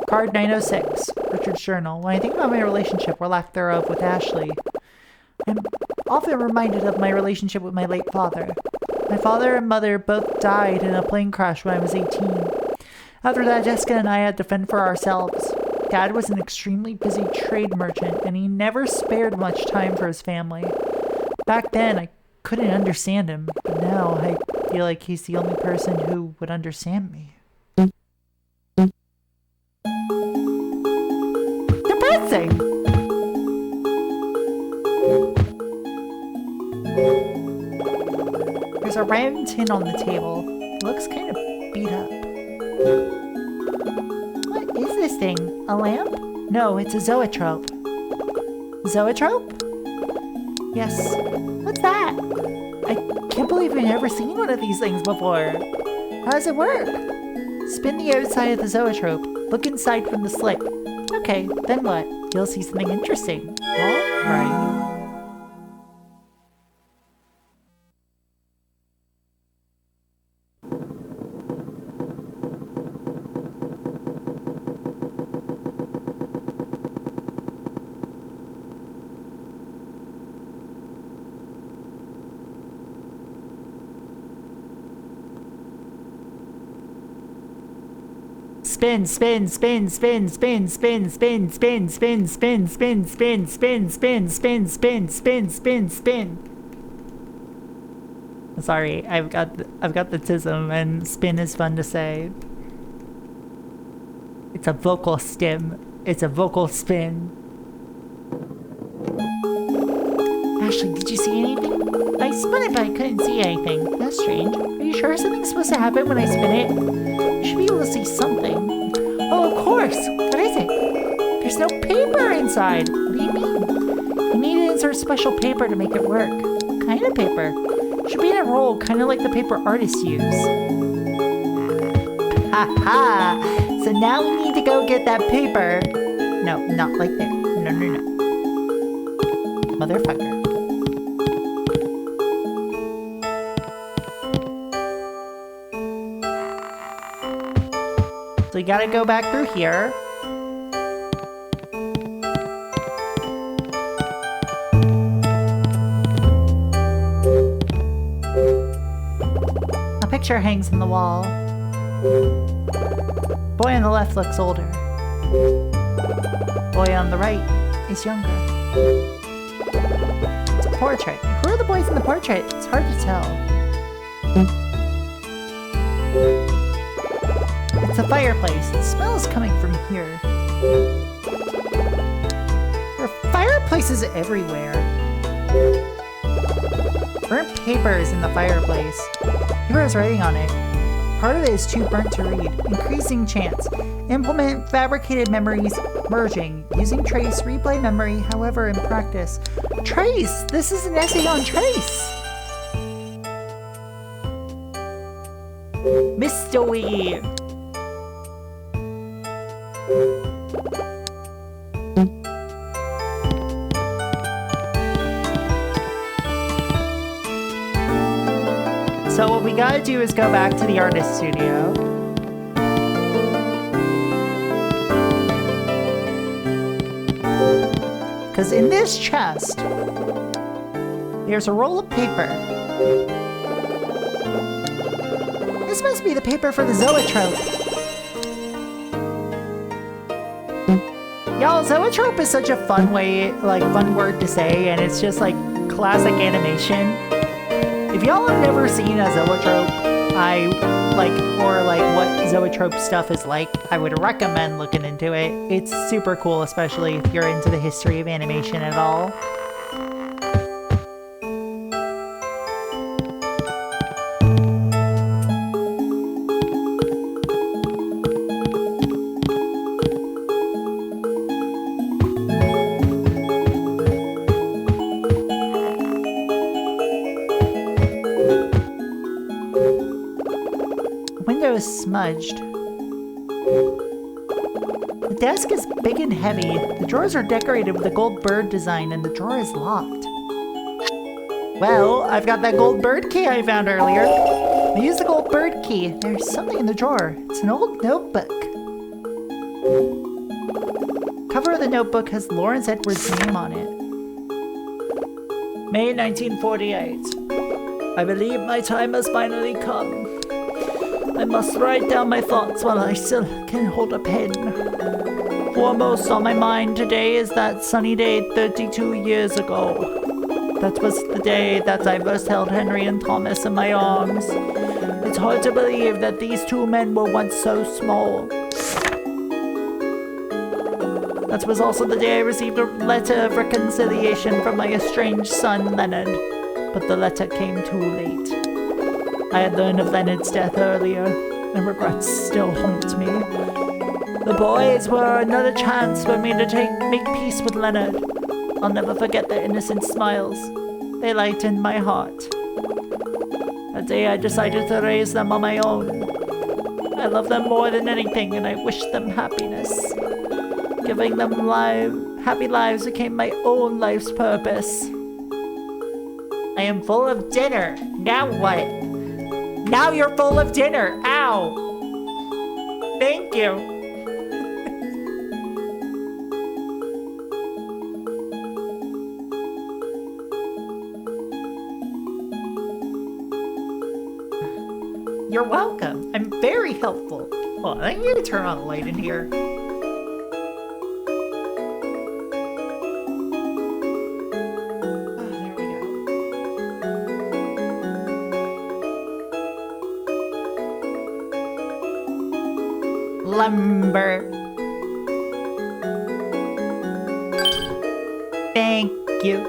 Card 906, Richard's journal. When I think about my relationship or lack thereof with Ashley, I'm often reminded of my relationship with my late father. My father and mother both died in a plane crash when I was 18. After that, Jessica and I had to fend for ourselves. Dad was an extremely busy trade merchant, and he never spared much time for his family. Back then, I couldn't understand him, but now I feel like he's the only person who would understand me. Depressing! There's a round tin on the table. It looks kind of beat up. What is this thing? A lamp? No, it's a zoetrope. Zoetrope? Yes. What's that? I can't believe I've never seen one of these things before. How does it work? Spin the outside of the zoetrope. Look inside from the slit. Okay, then what? You'll see something interesting. Alright. Spin, spin, spin, spin, spin, spin, spin, spin, spin, spin, spin, spin, spin, spin, spin, spin, spin, spin, spin. Sorry, I've got the tism, and spin is fun to say. It's a vocal stim. It's a vocal spin. Ashley, did you see anything? I spun it, but I couldn't see anything. That's strange. Are you sure something's supposed to happen when I spin it? You should be able to see something. Oh, of course! What is it? There's no paper inside! What do you mean? You need to insert special paper to make it work. What kind of paper? It should be in a roll, kind of like the paper artists use. Ha! So now we need to go get that paper. No, not like that. No. Motherfucker. So we gotta go back through here. A picture hangs on the wall. Boy on the left looks older. Boy on the right is younger. It's a portrait. Who are the boys in the portrait? It's hard to tell. It's a fireplace. The smell is coming from here. There are fireplaces everywhere. Burnt paper is in the fireplace. Here is writing on it. Part of it is too burnt to read. Increasing chance. Implement fabricated memories. Merging. Using trace. Replay memory. However, in practice. Trace! This is an essay on trace! Mystery! So what we gotta do is go back to the artist studio. Because in this chest, there's a roll of paper. This must be the paper for the zoetrope. Y'all, zoetrope is such a fun word to say, and it's just like classic animation. If y'all have never seen a zoetrope, what zoetrope stuff is like, I would recommend looking into it. It's super cool, especially if you're into the history of animation at all. Smudged. The desk is big and heavy. The drawers are decorated with a gold bird design and the drawer is locked. Well, I've got that gold bird key I found earlier. I use the gold bird key. There's something in the drawer. It's an old notebook. Cover of the notebook has Lawrence Edwards' name on it. May 1948. I believe my time has finally come. I must write down my thoughts while I still can hold a pen. Foremost on my mind today is that sunny day 32 years ago. That was the day that I first held Henry and Thomas in my arms. It's hard to believe that these two men were once so small. That was also the day I received a letter of reconciliation from my estranged son, Leonard. But the letter came too late. I had learned of Leonard's death earlier, and regrets still haunt me. The boys were another chance for me to make peace with Leonard. I'll never forget their innocent smiles. They lightened my heart. That day I decided to raise them on my own. I love them more than anything, and I wish them happiness. Giving them happy lives became my own life's purpose. I am full of dinner. Now what? Now you're full of dinner. Ow. Thank you. You're welcome. I'm very helpful. Hold on, I need to turn on the light in here. Lumber. Thank you.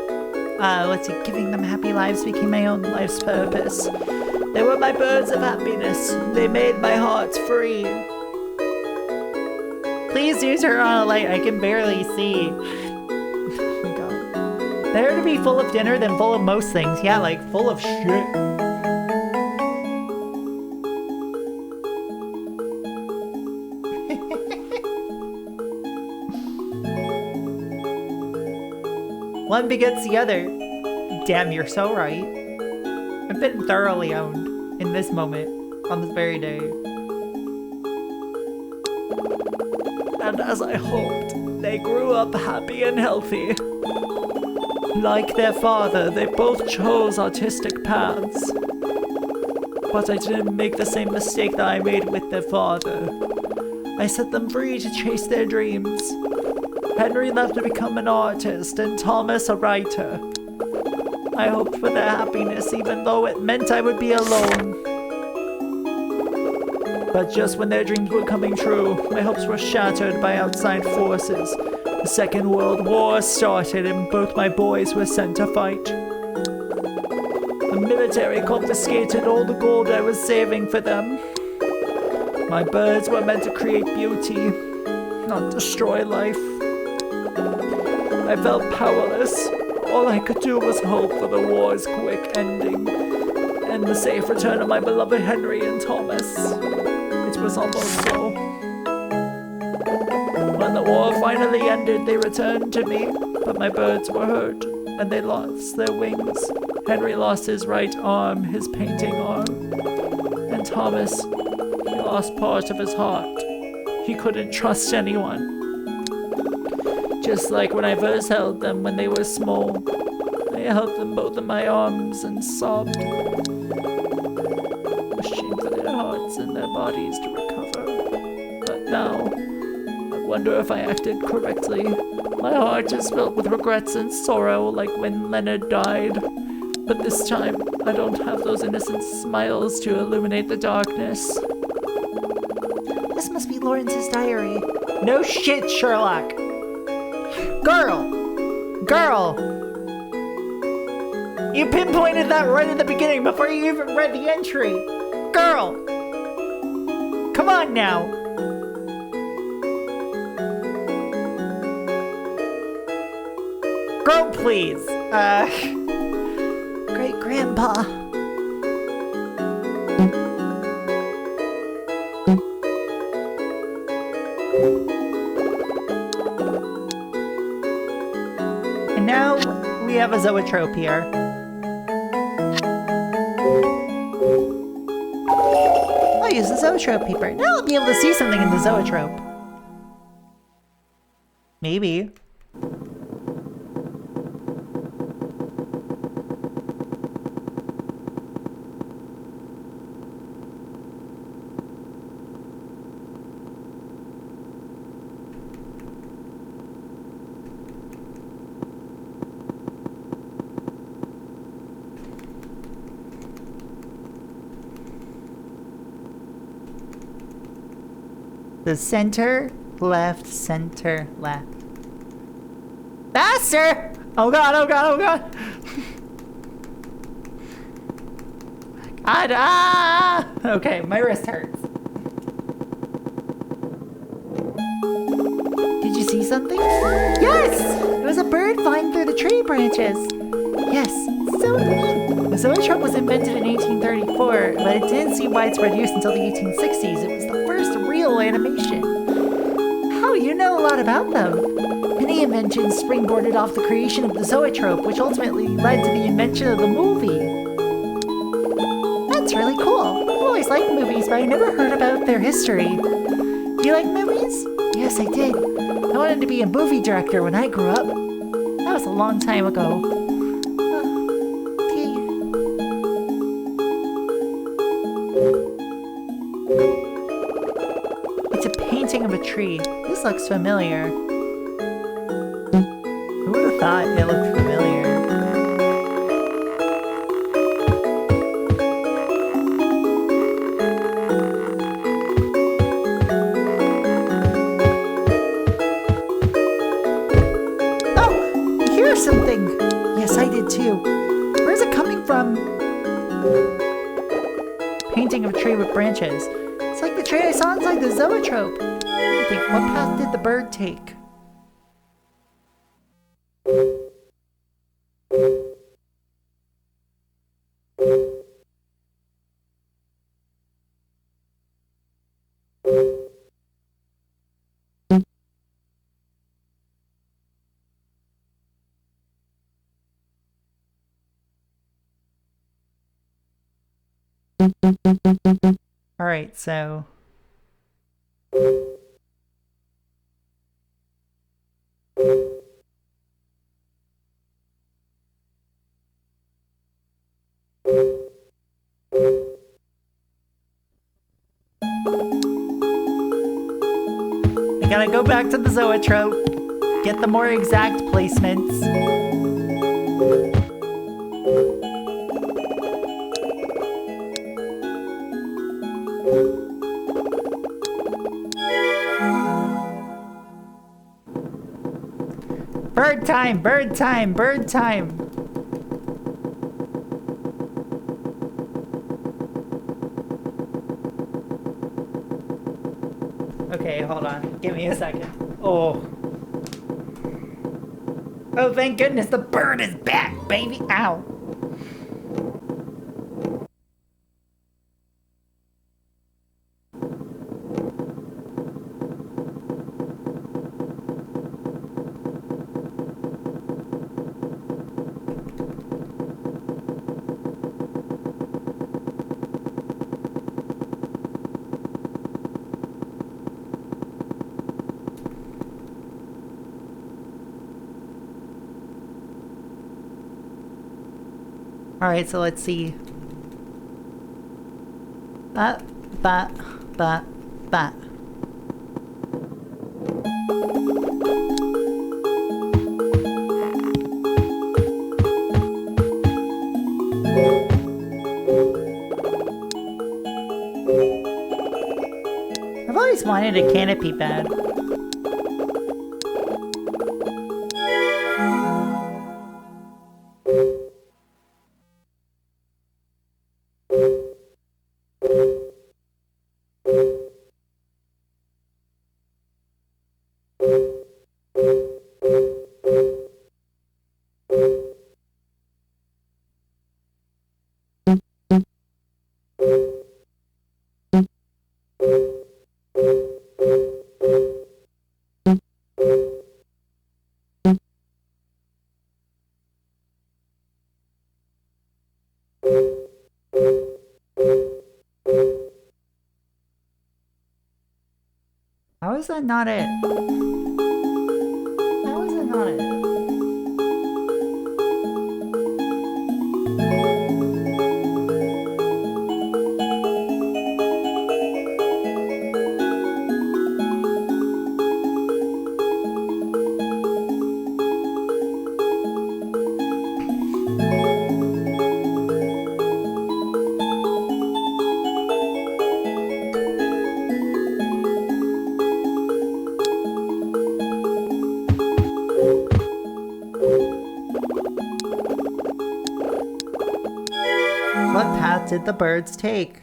Let's see. Giving them happy lives became my own life's purpose. They were my birds of happiness. They made my heart free. Please do turn on a light. I can barely see. Oh my god. Better to be full of dinner than full of most things. Yeah, like full of shit. One begets the other. Damn, you're so right. I've been thoroughly owned in this moment, on this very day. And as I hoped, they grew up happy and healthy. Like their father, they both chose artistic paths. But I didn't make the same mistake that I made with their father. I set them free to chase their dreams. Henry left to become an artist, and Thomas a writer. I hoped for their happiness, even though it meant I would be alone. But just when their dreams were coming true, my hopes were shattered by outside forces. The Second World War started, and both my boys were sent to fight. The military confiscated all the gold I was saving for them. My birds were meant to create beauty, not destroy life. I felt powerless. All I could do was hope for the war's quick ending and the safe return of my beloved Henry and Thomas. It was almost so. When the war finally ended, they returned to me, but my birds were hurt, and they lost their wings. Henry lost his right arm, his painting arm. And Thomas, he lost part of his heart. He couldn't trust anyone. Just like when I first held them when they were small. I held them both in my arms and sobbed, wishing for their hearts and their bodies to recover. But now, I wonder if I acted correctly. My heart is filled with regrets and sorrow like when Leonard died. But this time, I don't have those innocent smiles to illuminate the darkness. This must be Lawrence's diary. No shit, Sherlock. Girl! You pinpointed that right at the beginning before you even read the entry. Girl! Come on now. Girl, please. Great Grandpa. And now we have a zoetrope here. I'll use the zoetrope paper. Now I'll be able to see something in the zoetrope. Maybe. The center, left, center, left. Faster! Oh god, oh god, oh god! God, ah! Okay, my wrist hurts. Did you see something? Yes! It was a bird flying through the tree branches. Yes, so neat. The zoetrope was invented in 1834, but it didn't see widespread use until the 1860s. It was the first real animation. How you know a lot about them? Many inventions springboarded off the creation of the zoetrope, which ultimately led to the invention of the movie. That's really cool. I've always liked movies, but I never heard about their history. Do you like movies? Yes, I did. I wanted to be a movie director when I grew up. That was a long time ago. It's a painting of a tree. This looks familiar. Who would have thought it looked familiar? Something. Yes, I did too. Where's it coming from? Painting of a tree with branches. It's like the tree I saw inside the zoetrope. What do you think? What path did the bird take? Alright, so... I gotta go back to the zoetrope, get the more exact placements. Bird time, bird time, bird time. Okay, hold on. Give me a second. Oh. Oh, thank goodness, the bird is back, baby. Ow. Alright, so let's see. Bat. I've always wanted a canopy bed. How is that not it? How is that not it? What path did the birds take?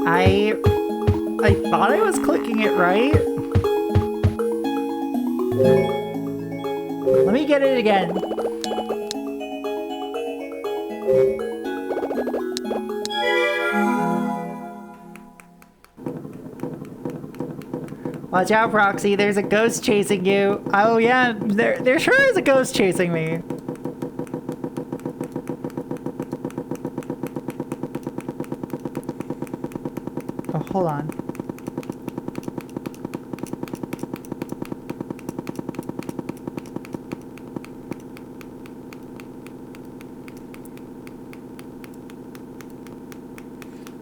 I thought I was clicking it right. Let me get it again. Watch out, Proxy. There's a ghost chasing you. Oh yeah, there sure is a ghost chasing me. Oh, hold on.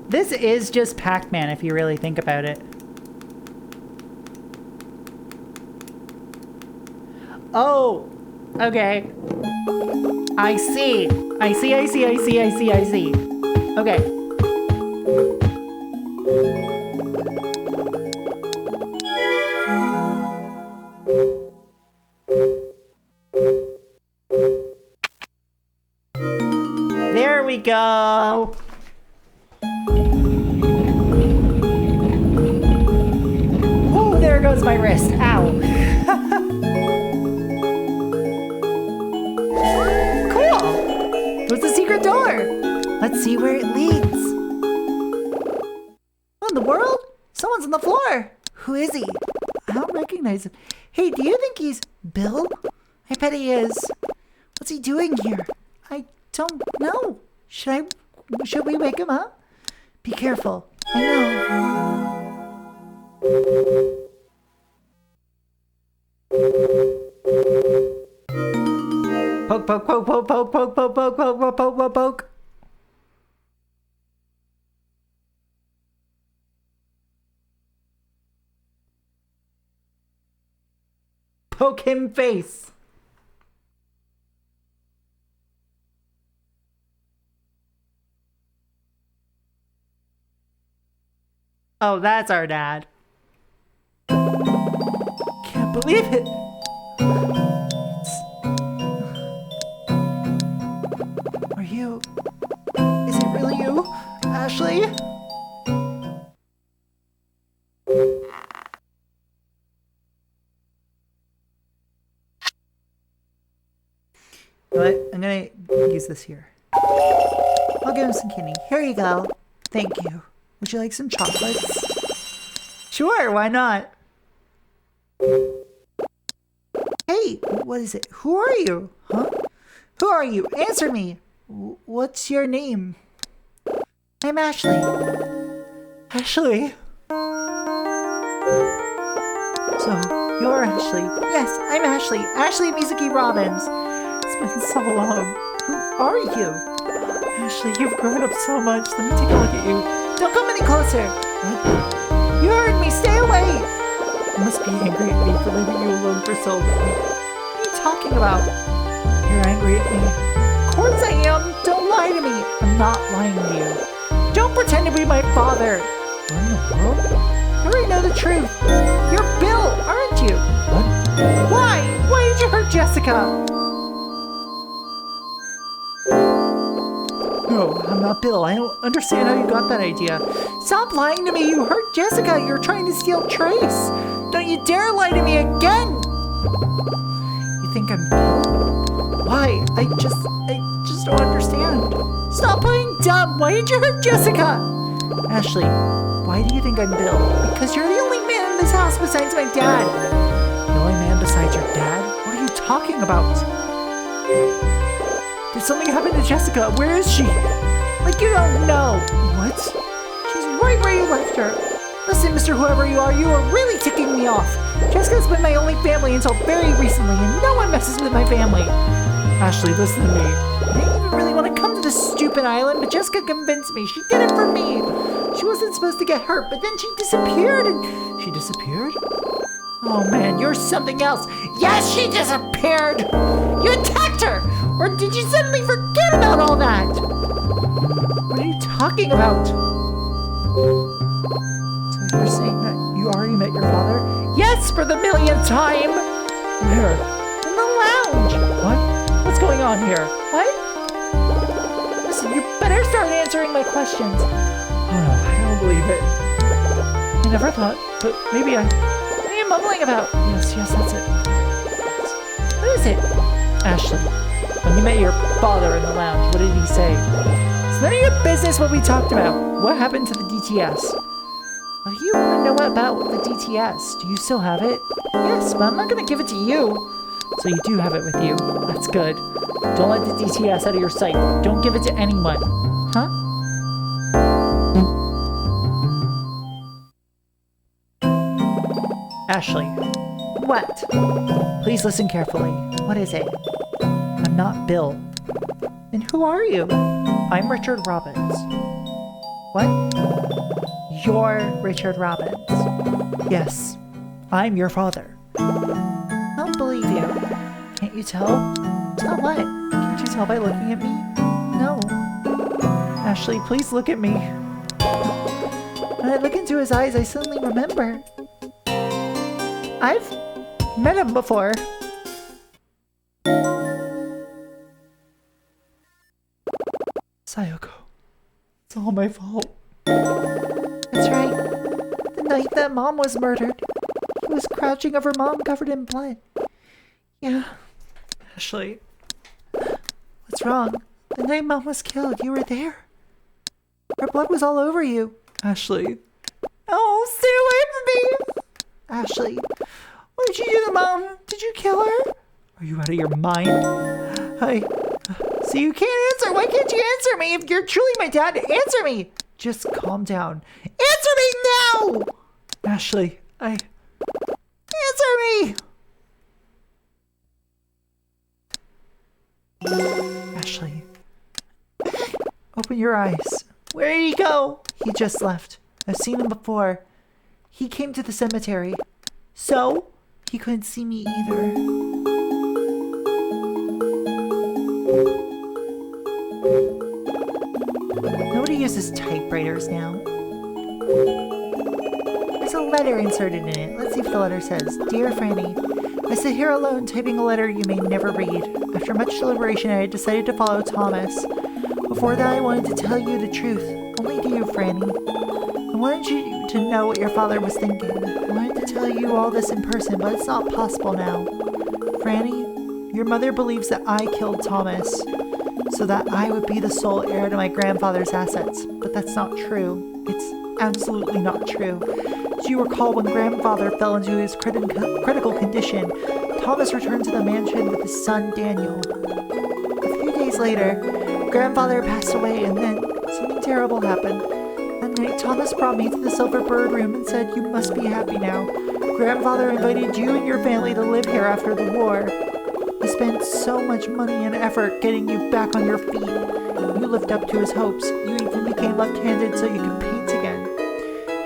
This is just Pac-Man if you really think about it. Oh, okay. I see. I see. Okay. There we go. Oh, there goes my wrist. Ow. What's the secret door? Let's see where it leads. What in the world? Someone's on the floor. Who is he? I don't recognize him. Hey, do you think he's Bill? I bet he is. What's he doing here? I don't know. Should we wake him up? Be careful. I know. Poke, poke, poke, poke, poke, poke, poke, poke, poke, poke, poke, poke, poke. Poke him face. Oh, that's our dad. Can't believe it. Are you? Is it really you, Ashley? But I'm gonna use this here. I'll give him some candy. Here you go. Thank you. Would you like some chocolates? Sure, why not? Hey, what is it? Who are you? Huh? Who are you? Answer me. What's your name? I'm Ashley. Ashley? So, you're Ashley. Yes, I'm Ashley. Ashley Mizuki Robbins. It's been so long. Who are you? Ashley, you've grown up so much. Let me take a look at you. Don't come any closer. What? You heard me. Stay away. You must be angry at me for leaving you alone for so long. What are you talking about? You're angry at me. Of course I am. Don't lie to me. I'm not lying to you. Don't pretend to be my father. What in the world? I already know the truth. You're Bill, aren't you? What? Why? Why did you hurt Jessica? No, I'm not Bill. I don't understand how you got that idea. Stop lying to me. You hurt Jessica. You're trying to steal Trace. Don't you dare lie to me again. You think I'm Bill? Why? I just don't understand. Stop playing dumb. Why did you hurt Jessica? Ashley, why do you think I'm Bill? Because you're the only man in this house besides my dad. The only man besides your dad? What are you talking about? Did something happen to Jessica? Where is she? Like you don't know. What? She's right where you left her. Listen, Mr. Whoever you are really ticking me off. Jessica's been my only family until very recently, and no one messes with my family. Ashley, listen to me. I didn't even really want to come to this stupid island, but Jessica convinced me. She did it for me. She wasn't supposed to get hurt, but then she disappeared and... She disappeared? Oh man, you're something else. Yes, she disappeared! You attacked her! Or did you suddenly forget about all that? What are you talking about? So you're saying that you already met your father? Yes, for the millionth time! Where? In the lounge! What? What's going on here? What? Listen, you better start answering my questions. Oh no, I don't believe it. I never thought, but maybe what are you mumbling about? Yes, that's it. What is it? Ashley, when you met your father in the lounge, what did he say? It's none of your business what we talked about. What happened to the DTS? Well, you want to know about the DTS. Do you still have it? Yes, but I'm not going to give it to you. So you do have it with you. That's good. Don't let the DTS out of your sight. Don't give it to anyone. Huh? Ashley. What? Please listen carefully. What is it? I'm not Bill. And who are you? I'm Richard Robbins. What? You're Richard Robbins. Yes, I'm your father. I don't believe you. Can't you tell? Tell what? Can't you tell by looking at me? No. Ashley, please look at me. When I look into his eyes, I suddenly remember. I've met him before. Sayoko. It's all my fault. That's right. The night that Mom was murdered, he was crouching over Mom covered in blood. Yeah. Ashley. What's wrong? The night Mom was killed, you were there. Her blood was all over you. Ashley. Oh, stay away from me! Ashley. What did you do to Mom? Did you kill her? Are you out of your mind? So you can't answer. Why can't you answer me? If you're truly my dad, answer me. Just calm down. Answer me now! Ashley, Answer me! Ashley. Open your eyes. Where did he go? He just left. I've seen him before. He came to the cemetery. So, he couldn't see me either. Nobody uses typewriters now. There's a letter inserted in it. Let's see if the letter says, Dear Franny, I sit here alone typing a letter you may never read. After much deliberation, I decided to follow Thomas. Before that, I wanted to tell you the truth. Only to you, Franny. I wanted you to know what your father was thinking. I wanted to tell you all this in person, but it's not possible now. Franny, your mother believes that I killed Thomas, so that I would be the sole heir to my grandfather's assets. But that's not true. It's absolutely not true. As you recall, when grandfather fell into his critical condition, Thomas returned to the mansion with his son Daniel. A few days later, grandfather passed away, and then something terrible happened. That night, Thomas brought me to the Silver Bird room and said, "You must be happy now. Grandfather invited you and your family to live here after the war. He spent so much money and effort getting you back on your feet. You lived up to his hopes. You even became left-handed so you could paint again.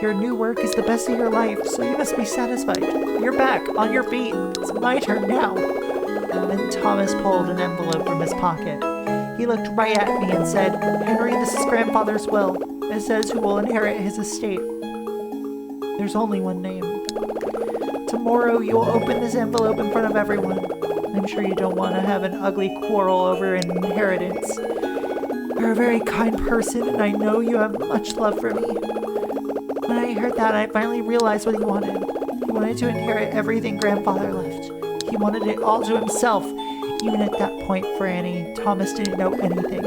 Your new work is the best of your life, so you must be satisfied. You're back, on your feet. It's my turn now." Then Thomas pulled an envelope from his pocket. He looked right at me and said, "Henry, this is grandfather's will. It says who will inherit his estate. There's only one name. Tomorrow you will open this envelope in front of everyone. I'm sure you don't want to have an ugly quarrel over an inheritance. You're a very kind person, and I know you have much love for me." When I heard that, I finally realized what he wanted. He wanted to inherit everything grandfather left. He wanted it all to himself. Even at that point, Franny, Thomas didn't know anything.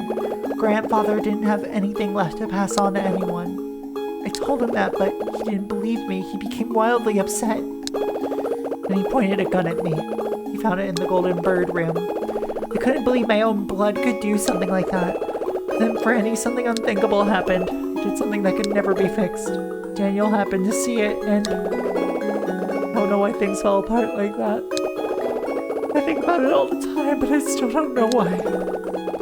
Grandfather didn't have anything left to pass on to anyone. I told him that, but he didn't believe me. He became wildly upset. Then he pointed a gun at me. He found it in the Golden Bird room. I couldn't believe my own blood could do something like that. Then, Franny, something unthinkable happened. I did something that could never be fixed. Daniel happened to see it, and I don't know why things fell apart like that. I think about it all the time, but I still don't know why.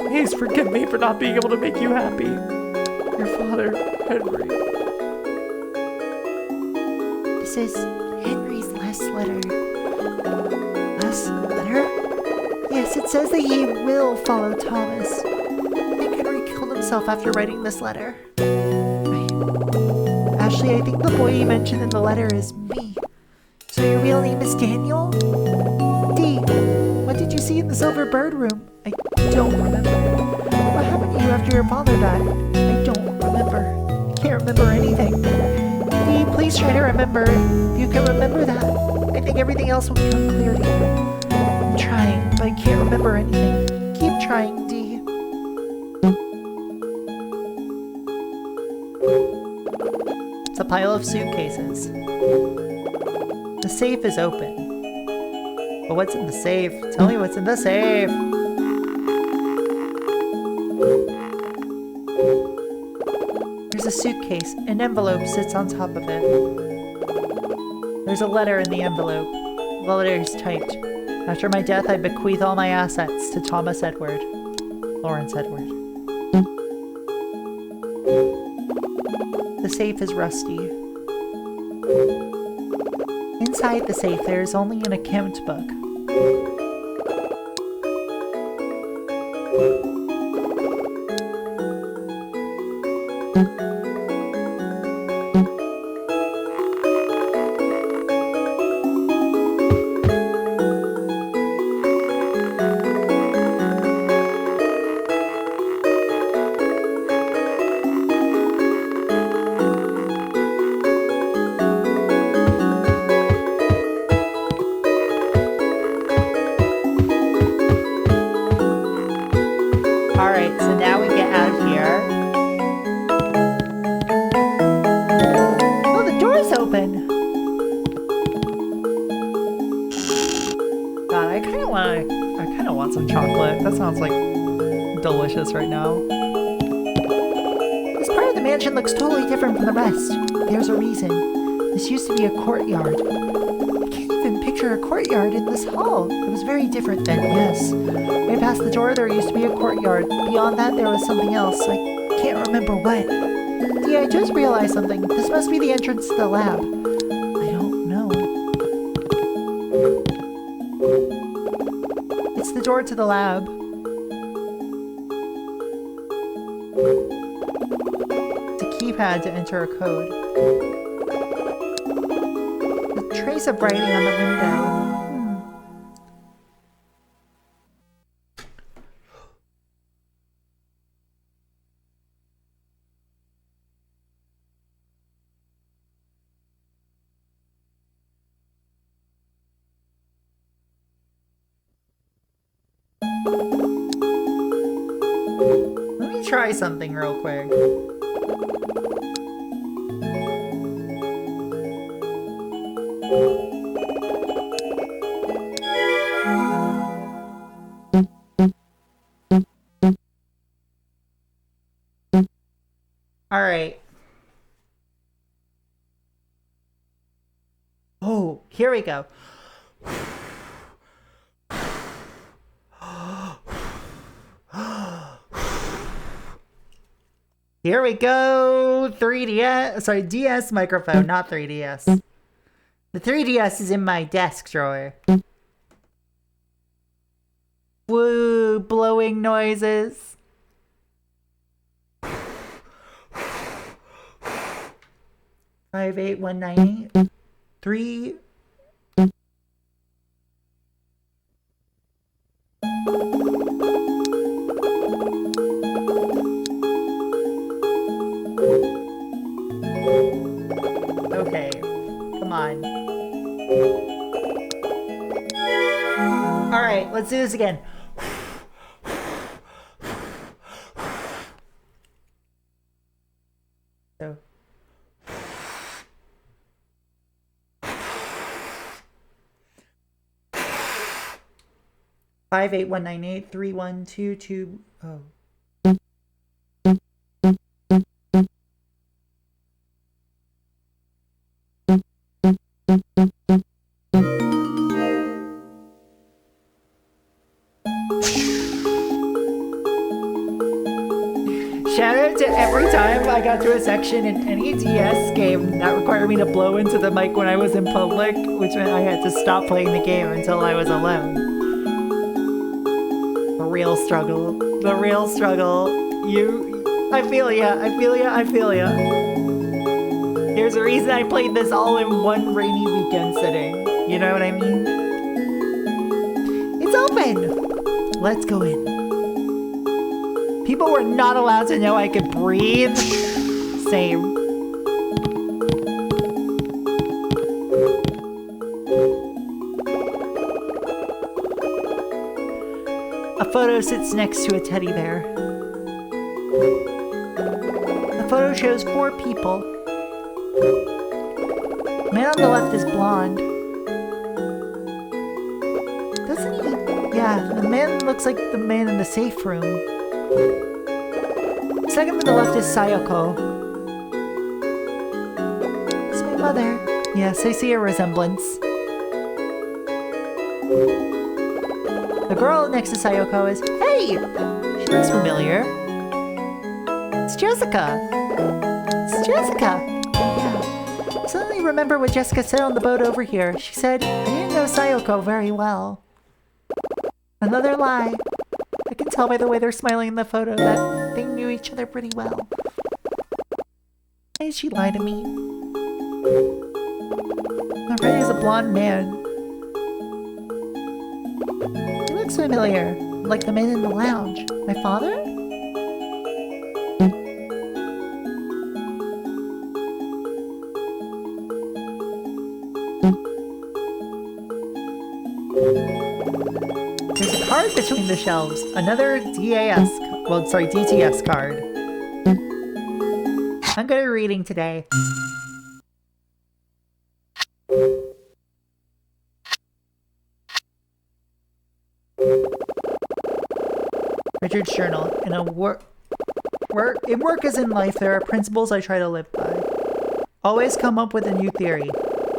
Please forgive me for not being able to make you happy. Your father, Henry. This is Henry's last letter. Last letter? Yes, it says that he will follow Thomas. I think Henry killed himself after writing this letter. Right. Ashley, I think the boy you mentioned in the letter is me. So your real name is Daniel? Dee, what did you see in the Silver Bird room? I don't remember. What happened to you after your father died? I don't remember. I can't remember anything. Dee, please try to remember. If you can remember that, I think everything else will become clear to you. I'm trying, but I can't remember anything. Keep trying, Dee. It's a pile of suitcases. The safe is open. But what's in the safe? Tell me what's in the safe! There's a suitcase. An envelope sits on top of it. There's a letter in the envelope. The letter is typed. After my death, I bequeath all my assets to Thomas Edward. Lawrence Edward. The safe is rusty. Inside the safe, there is only an account book. Alright, so now we get out of here. Oh, the door's open! God, I kinda want some chocolate. That sounds like delicious right now. This part of the mansion looks totally different from the rest. There's a reason. This used to be a courtyard. I can't even picture a courtyard in this hall. It was very different then, yes. Way past the door, there used to be a courtyard. Beyond that, there was something else. I can't remember what. Dee, I just realized something. This must be the entrance to the lab. I don't know. It's the door to the lab. It's a keypad to enter a code. A trace of writing on the window. try something real quick. Alright. Oh, here we go. Here we go. 3DS. Sorry, DS microphone, not 3DS. The 3DS is in my desk drawer. Woo, blowing noises. 58198 3. Okay, come on. All right, let's do this again. So. Five 8198 3122. Oh. Shout out to every time I got to a section in any DS game that required me to blow into the mic when I was in public, which meant I had to stop playing the game until I was alone. The real struggle. The real struggle. I feel ya. I feel ya. I feel ya. There's a reason I played this all in one rainy weekend sitting. You know what I mean? It's open! Let's go in. People were not allowed to know I could breathe. Same. A photo sits next to a teddy bear. The photo shows 4 people. The man on the left is blonde. Doesn't he? Yeah, the man looks like the man in the safe room. Second from the left is Sayoko. It's my mother. Yes, I see a resemblance. The girl next to Sayoko is, hey! She looks familiar. It's Jessica. It's Jessica. Yeah. I suddenly remember what Jessica said on the boat over here. She said, I didn't know Sayoko very well. Another lie. I can tell by the way they're smiling in the photo that they knew each other pretty well. Why did she lie to me? Already is a blonde man. He looks familiar, like the man in the lounge. My father? There's a card between the shelves. Another DTS card. I'm good at reading today. Richard's journal. In work as in life, there are principles I try to live by. Always come up with a new theory.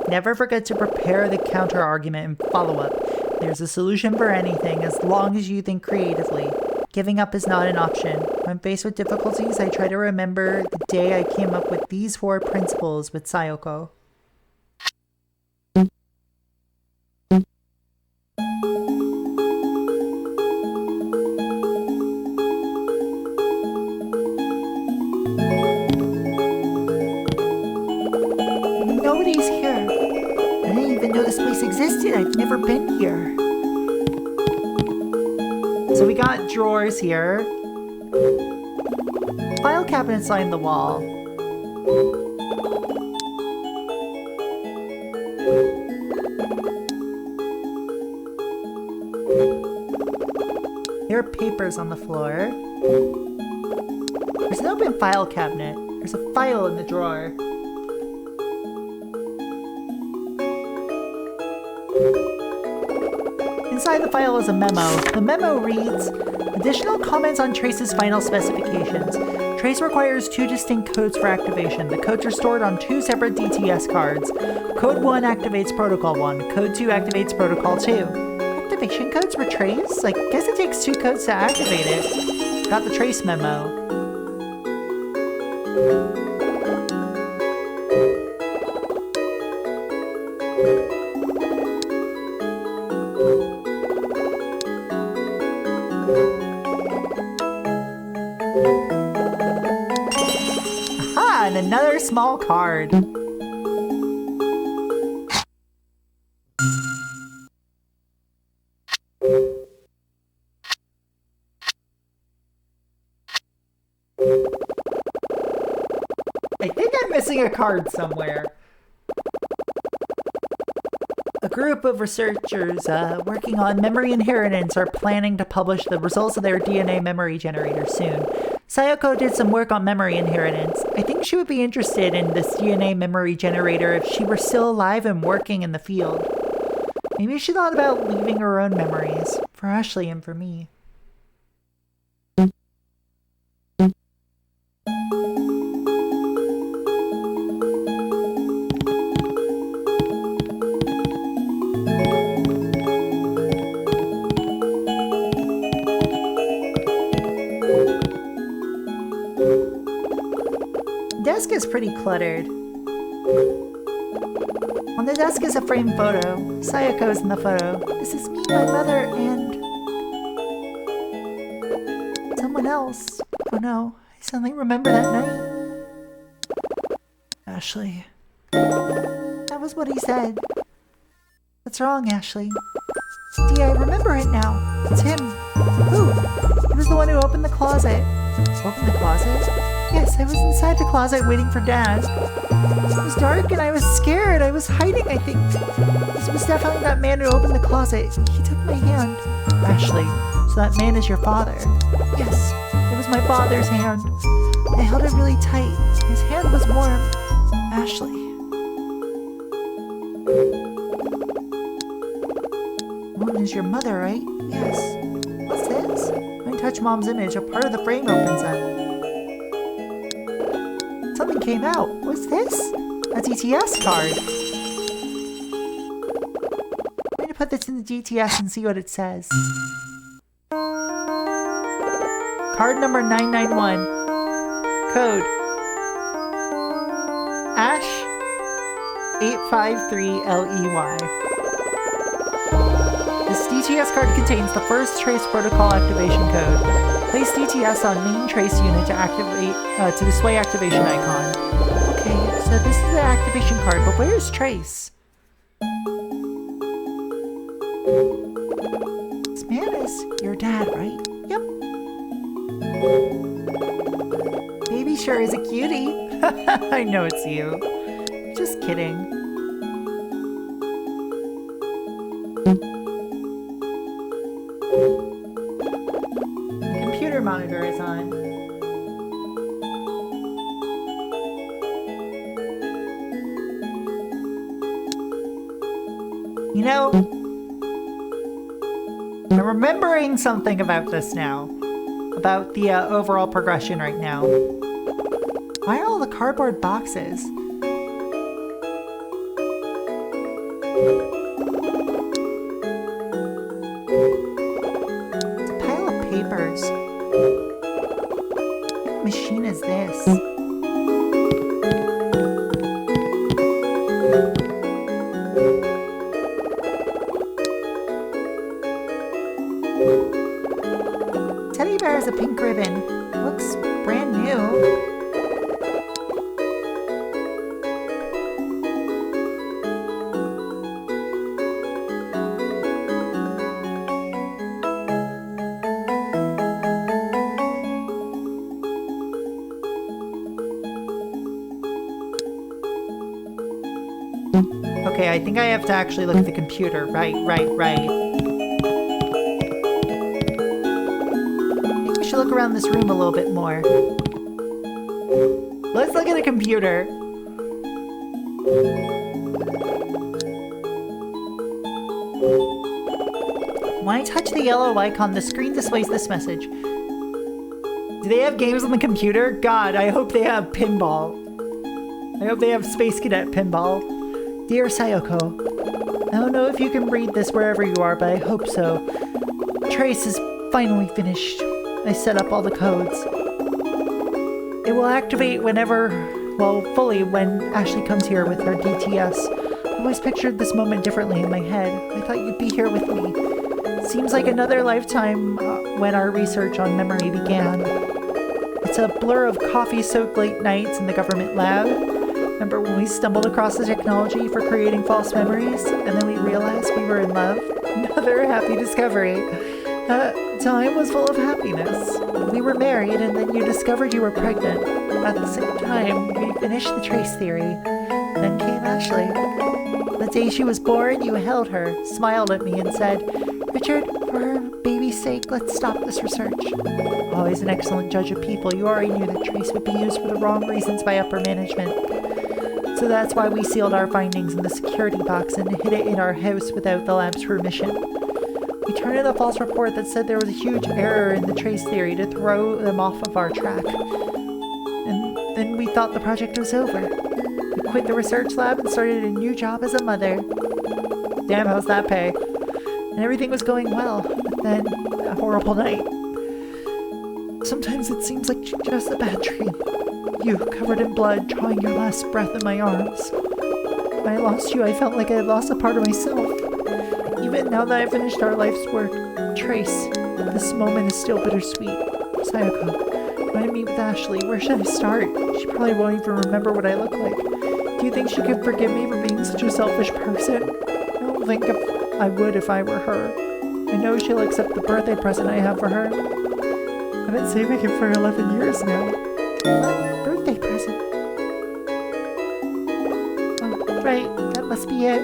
Never forget to prepare the counter argument and follow up. There's a solution for anything as long as you think creatively. Giving up is not an option. When faced with difficulties, I try to remember the day I came up with these 4 principles with Sayoko. Nobody's here. I didn't even know this place existed. I've never been here. So we got drawers here. File cabinets line the wall. There are papers on the floor. There's an open file cabinet. There's a file in the drawer. Inside the file is a memo. The memo reads, additional comments on Trace's final specifications. Trace requires 2 distinct codes for activation. The codes are stored on 2 separate DTS cards. Code 1 activates Protocol 1. Code 2 activates Protocol 2. Activation codes for Trace? I guess it takes 2 codes to activate it. Got the Trace memo. Aha, and another small card. I think I'm missing a card somewhere. A group of researchers working on memory inheritance are planning to publish the results of their DNA memory generator soon. Sayoko did some work on memory inheritance. I think she would be interested in this DNA memory generator if she were still alive and working in the field. Maybe she thought about leaving her own memories, for Ashley and for me. The desk is pretty cluttered. On the desk is a framed photo. Sayoko's in the photo. This is me, my mother, and someone else. Oh no, I suddenly remember that night. Ashley. That was what he said. What's wrong, Ashley? Dee, I remember it now. It's him. Who? He was the one who opened the closet. Opened the closet? Yes, I was inside the closet waiting for Dad. It was dark and I was scared. I was hiding, I think. This was definitely that man who opened the closet. He took my hand. Ashley, so that man is your father? Yes, it was my father's hand. I held it really tight. His hand was warm. Ashley. Mom is your mother, right? Yes. What's this? When I touch Mom's image, a part of the frame opens up. Something came out. What's this? A DTS card. I'm going to put this in the DTS and see what it says. Card number 991. Code. Ash 853LEY. This DTS card contains the first Trace protocol activation code. Place DTS on main Trace unit to activate to display activation icon. Okay, so this is the activation card, but where's Trace? This man is your dad, right? Yep. Baby sure is a cutie. I know it's you. Just kidding. Monitor is on. You know, I'm remembering something about this now. About the overall progression right now. Why are all the cardboard boxes? It's a pile of papers. What machine is this? Teddy bear has a pink ribbon. Looks brand new. Okay, I think I have to actually look at the computer. Right. I think we should look around this room a little bit more. Let's look at a computer. When I touch the yellow icon, the screen displays this message. Do they have games on the computer? God, I hope they have pinball. I hope they have Space Cadet pinball. Dear Sayoko, I don't know if you can read this wherever you are, but I hope so. Trace is finally finished. I set up all the codes. It will activate whenever, well, fully when Ashley comes here with her DTS. I always pictured this moment differently in my head. I thought you'd be here with me. Seems like another lifetime when our research on memory began. It's a blur of coffee-soaked late nights in the government lab. Remember when we stumbled across the technology for creating false memories, and then we realized we were in love? Another happy discovery. Time was full of happiness. We were married, and then you discovered you were pregnant. At the same time, we finished the trace theory. Then came Ashley. The day she was born, you held her, smiled at me, and said, Richard, for her baby's sake, let's stop this research. Always an excellent judge of people, you already knew that trace would be used for the wrong reasons by upper management. So that's why we sealed our findings in the security box and hid it in our house without the lab's permission. We turned in a false report that said there was a huge error in the trace theory to throw them off of our track. And then we thought the project was over. We quit the research lab and started a new job as a mother. Damn, how's that pay? And everything was going well, but then a horrible night. Sometimes it seems like just a bad dream. You, covered in blood, drawing your last breath in my arms. When I lost you, I felt like I had lost a part of myself. Even now that I finished our life's work, Trace, this moment is still bittersweet. Sayoko, when I meet with Ashley, where should I start? She probably won't even remember what I look like. Do you think she could forgive me for being such a selfish person? I don't think I would if I were her. I know she'll accept the birthday present I have for her. I've been saving it for 11 years now. Birthday present? Oh, right, that must be it.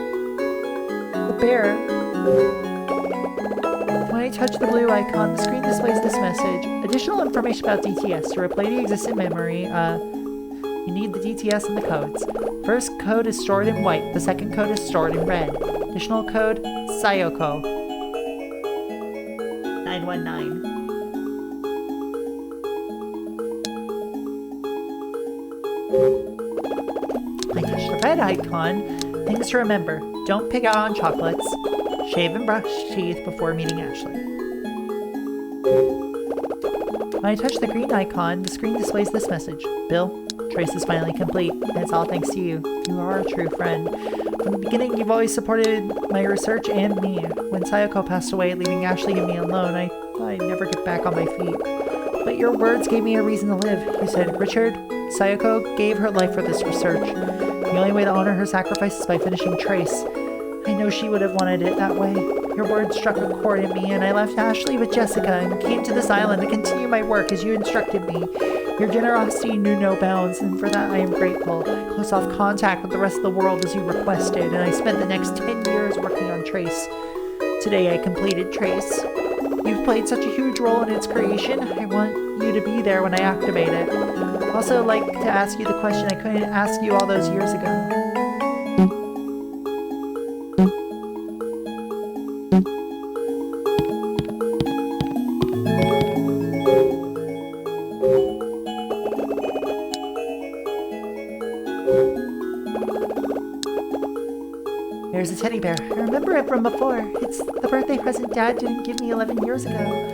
The bear. When I touch the blue icon, the screen displays this message. Additional information about DTS. To replay the existing memory, you need the DTS and the codes. First code is stored in white. The second code is stored in red. Additional code, Sayoko. 919. I touch the red icon. Things to remember. Don't pick out on chocolates. Shave and brush teeth before meeting Ashley. When I touch the green icon, the screen displays this message. Bill, trace is finally complete, and it's all thanks to you. You are a true friend. From the beginning, you've always supported my research and me. When Sayoko passed away, leaving Ashley and me alone, I thought I'd never get back on my feet. But your words gave me a reason to live. You said, Richard, Sayoko gave her life for this research. The only way to honor her sacrifice is by finishing Trace. I know she would have wanted it that way. Your words struck a chord in me, and I left Ashley with Jessica and came to this island to continue my work as you instructed me. Your generosity knew no bounds, and for that I am grateful. I closed off contact with the rest of the world as you requested, and I spent the next 10 years working on Trace. Today I completed Trace. You've played such a huge role in its creation. I want you to be there when I activate it. I'd also like to ask you the question I couldn't ask you all those years ago. There's a teddy bear. I remember it from before. It's the birthday present Dad didn't give me 11 years ago.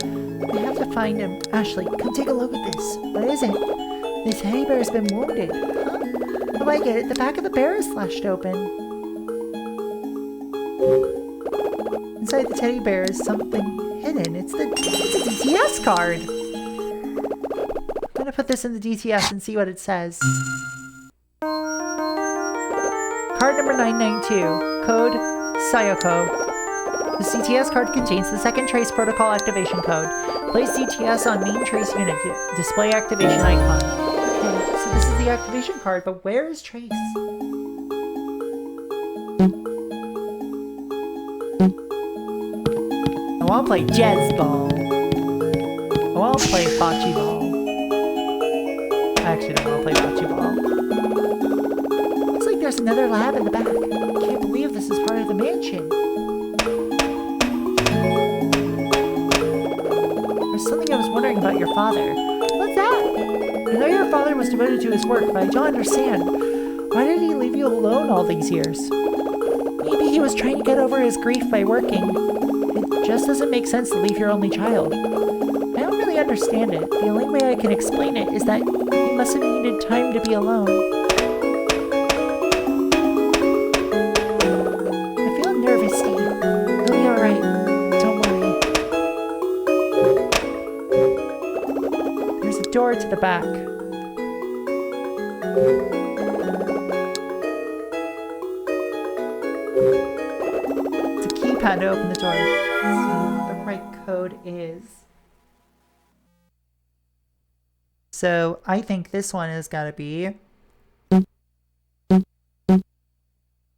I have to find him. Ashley, come take a look at this. What is it? The teddy bear's been wounded. Huh? Oh, I get it. The back of the bear is slashed open. Inside the teddy bear is something hidden. It's a DTS card. I'm gonna put this in the DTS and see what it says. Card number 992. Code Sayoko. The CTS card contains the second trace protocol activation code. Place CTS on main trace unit. Display activation icon. Okay, so this is the activation card, but where is Trace? I want to play jazz ball. I want to play bocce ball. I actually don't want to play bocce ball. Looks like there's another lab in the back. Can't believe this is part of the mansion. There's something I was wondering about your father. What's that? I know your father was devoted to his work, but I don't understand. Why did he leave you alone all these years? Maybe he was trying to get over his grief by working. It just doesn't make sense to leave your only child. I don't really understand it. The only way I can explain it is that he must have needed time to be alone. I feel nervous, Steve. It'll be alright. Don't worry. There's a door to the back. It's a keypad to open the door. Let's see what the right code is. So I think this one has got to be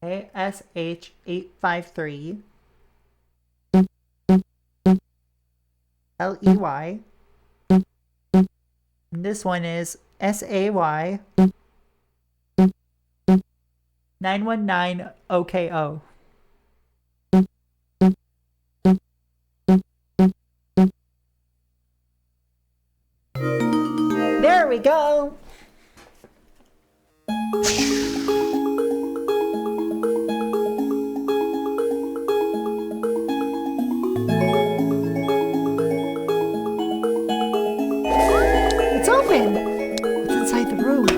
ASH853 LEY. And this one is SAY 919 OKO. There we go. It's open. What's inside the room?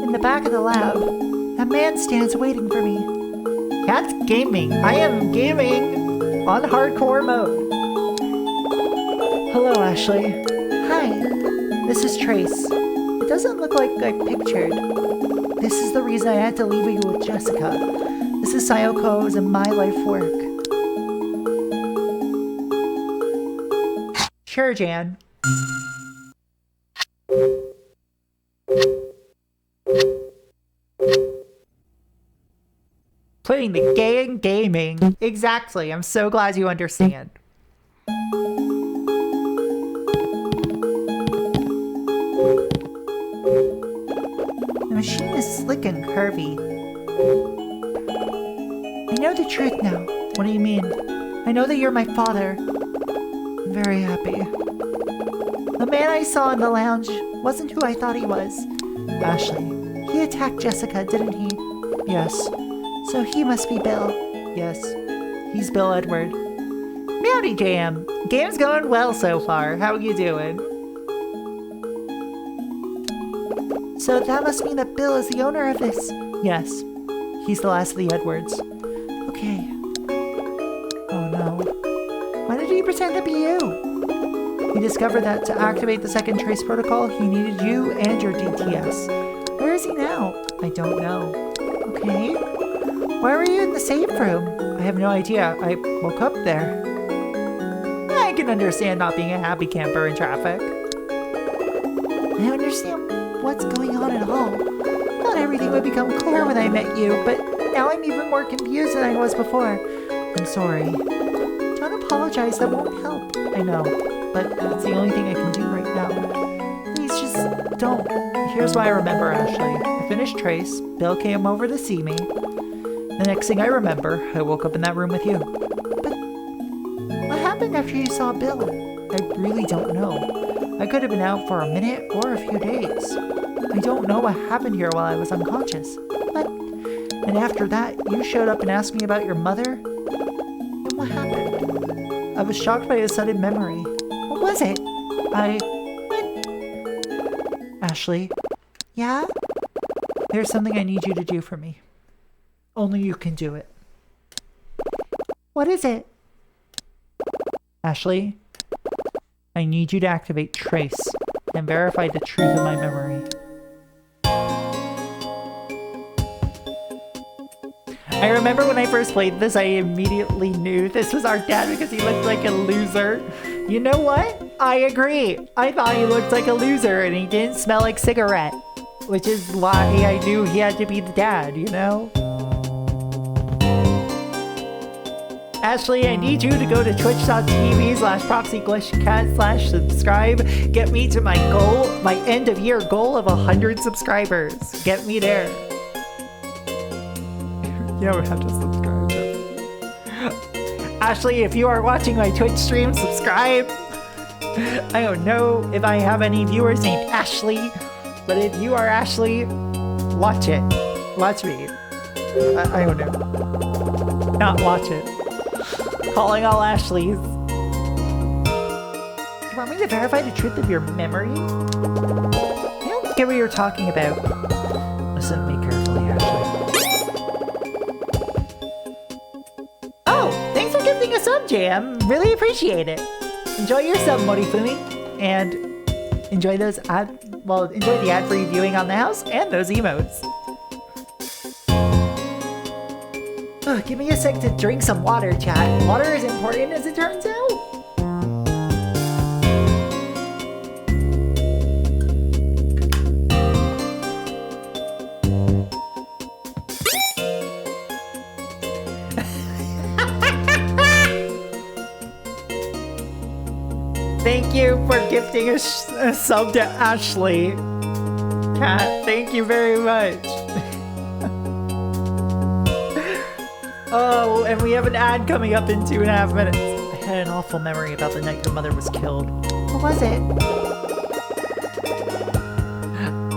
In the back of the lab, a man stands waiting for me. That's gaming. I am gaming on hardcore mode. Hello, Ashley. Hi, this is Trace. It doesn't look like I pictured. This is the reason I had to leave you with Jessica. This is Sayoko's and my life work. Sure, Jan. Putting the gay in gaming. Exactly. I'm so glad you understand. The machine is slick and curvy. I know the truth now. What do you mean? I know that you're my father. I'm very happy. The man I saw in the lounge wasn't who I thought he was. Ashley, he attacked Jessica, didn't he? Yes. So he must be Bill. Yes. He's Bill Edward. Meowdy Jam. Game's going well so far. How you doing? So that must mean that Bill is the owner of this? Yes. He's the last of the Edwards. Okay. Oh no. Why did he pretend to be you? He discovered that to activate the second trace protocol, he needed you and your DTS. Where is he now? I don't know. Okay. Why were you in the safe room? I have no idea. I woke up there. I can understand not being a happy camper in traffic. I don't understand what's going on at all. I thought everything would become clear when I met you, but now I'm even more confused than I was before. I'm sorry. Don't apologize, that won't help. I know, but it's the only thing I can do right now. Please just don't. Here's what I remember, Ashley. I finished Trace, Bill came over to see me. The next thing I remember, I woke up in that room with you. But what happened after you saw Bill? I really don't know. I could have been out for a minute or a few days. I don't know what happened here while I was unconscious. And after that, you showed up and asked me about your mother? And what happened? I was shocked by a sudden memory. What was it? What? Ashley? Yeah? There's something I need you to do for me. Only you can do it. What is it? Ashley, I need you to activate Trace and verify the truth of my memory. I remember when I first played this, I immediately knew this was our dad because he looked like a loser. You know what? I agree. I thought he looked like a loser and he didn't smell like cigarette. Which is why I knew he had to be the dad, you know? Ashley, I need you to go to twitch.tv/proxyglitchcat/subscribe. Get me to my goal, my end of year goal of 100 subscribers. Get me there. You don't have to subscribe. Ashley, if you are watching my Twitch stream, subscribe. I don't know if I have any viewers named Ashley, but if you are Ashley, watch it. Watch me. I don't know. Not watch it. Calling all Ashleys. You want me to verify the truth of your memory? I don't get what you're talking about. Listen to me carefully, Ashley. Oh, thanks for gifting a sub, Jam. Really appreciate it. Enjoy your sub, Morifumi, and enjoy those enjoy the ad-free viewing on the house and those emotes. Give me a sec to drink some water, chat. Water is important as it turns out. Thank you for gifting a sub to Ashley. Cat, thank you very much. Oh, and we have an ad coming up in 2.5 minutes. I had an awful memory about the night your mother was killed. What was it?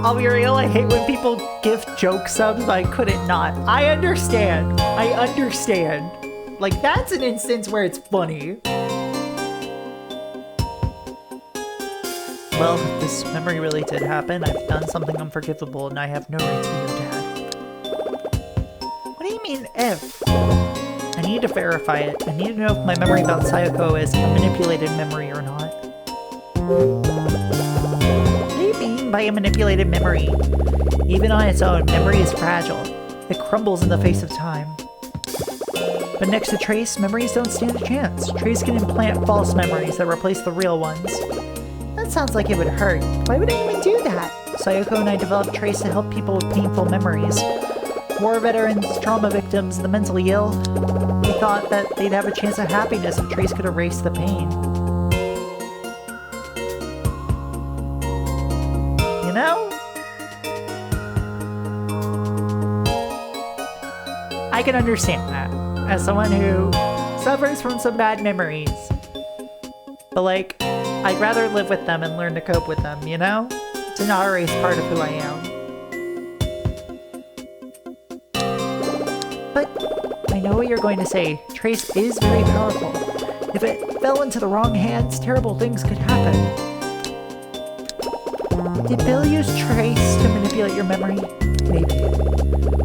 I'll be real, I hate when people gift joke subs, but I couldn't not. I understand. I understand. Like, that's an instance where it's funny. Well, if this memory really did happen, I've done something unforgivable and I have no right to be your dad. What do you mean, if? I need to verify it. I need to know if my memory about Sayoko is a manipulated memory or not. What do you mean by a manipulated memory? Even on its own, memory is fragile. It crumbles in the face of time. But next to Trace, memories don't stand a chance. Trace can implant false memories that replace the real ones. That sounds like it would hurt. Why would anyone do that? Sayoko and I developed Trace to help people with painful memories. War veterans, trauma victims, the mentally ill. We thought that they'd have a chance at happiness if Trace could erase the pain. You know? I can understand that, as someone who suffers from some bad memories. But like, I'd rather live with them and learn to cope with them, you know? To not erase part of who I am. But I know what you're going to say. Trace is very powerful. If it fell into the wrong hands, terrible things could happen. Did Bill use Trace to manipulate your memory? Maybe.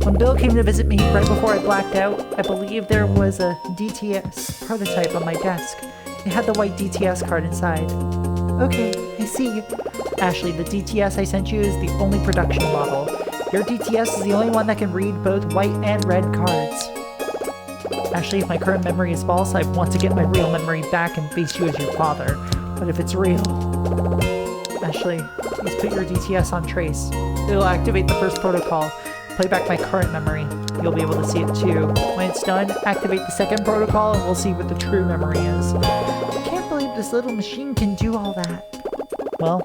When Bill came to visit me right before I blacked out, I believe there was a DTS prototype on my desk. It had the white DTS card inside. Okay, I see. Ashley, the DTS I sent you is the only production model. Your DTS is the only one that can read both white and red cards. Ashley, if my current memory is false, I want to get my real memory back and face you as your father. But if it's real... Ashley, please put your DTS on Trace. It'll activate the first protocol. Play back my current memory. You'll be able to see it too. When it's done, activate the second protocol and we'll see what the true memory is. I can't believe this little machine can do all that. Well,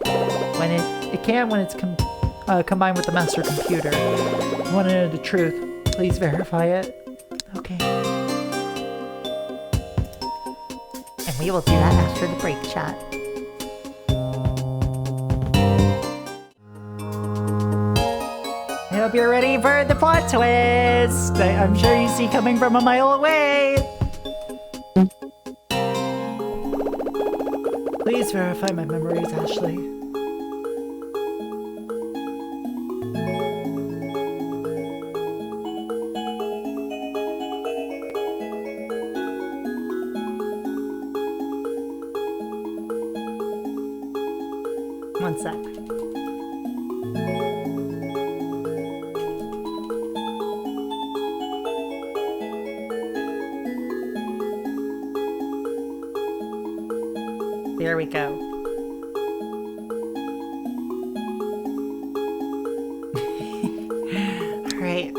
when it can when it's combined with the master computer. You want to know the truth? Please verify it. Okay. And we will do that after the break, chat. I hope you're ready for the plot twist that I'm sure you see coming from a mile away. Please verify my memories, Ashley. One sec. There we go. All right.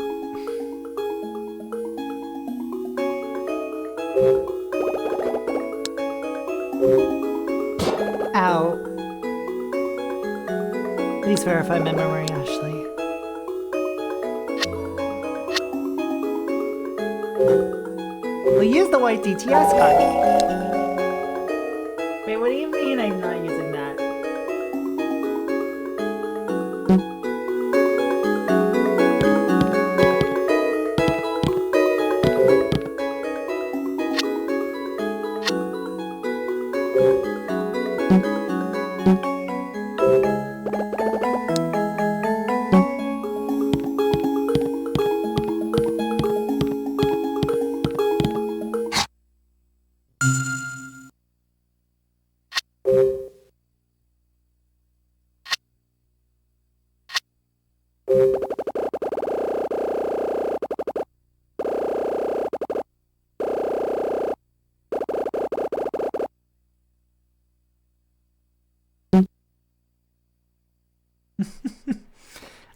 out. Please verify memory, Ashley. We'll use the white DTS card. Wait, what do you mean I'm not using that?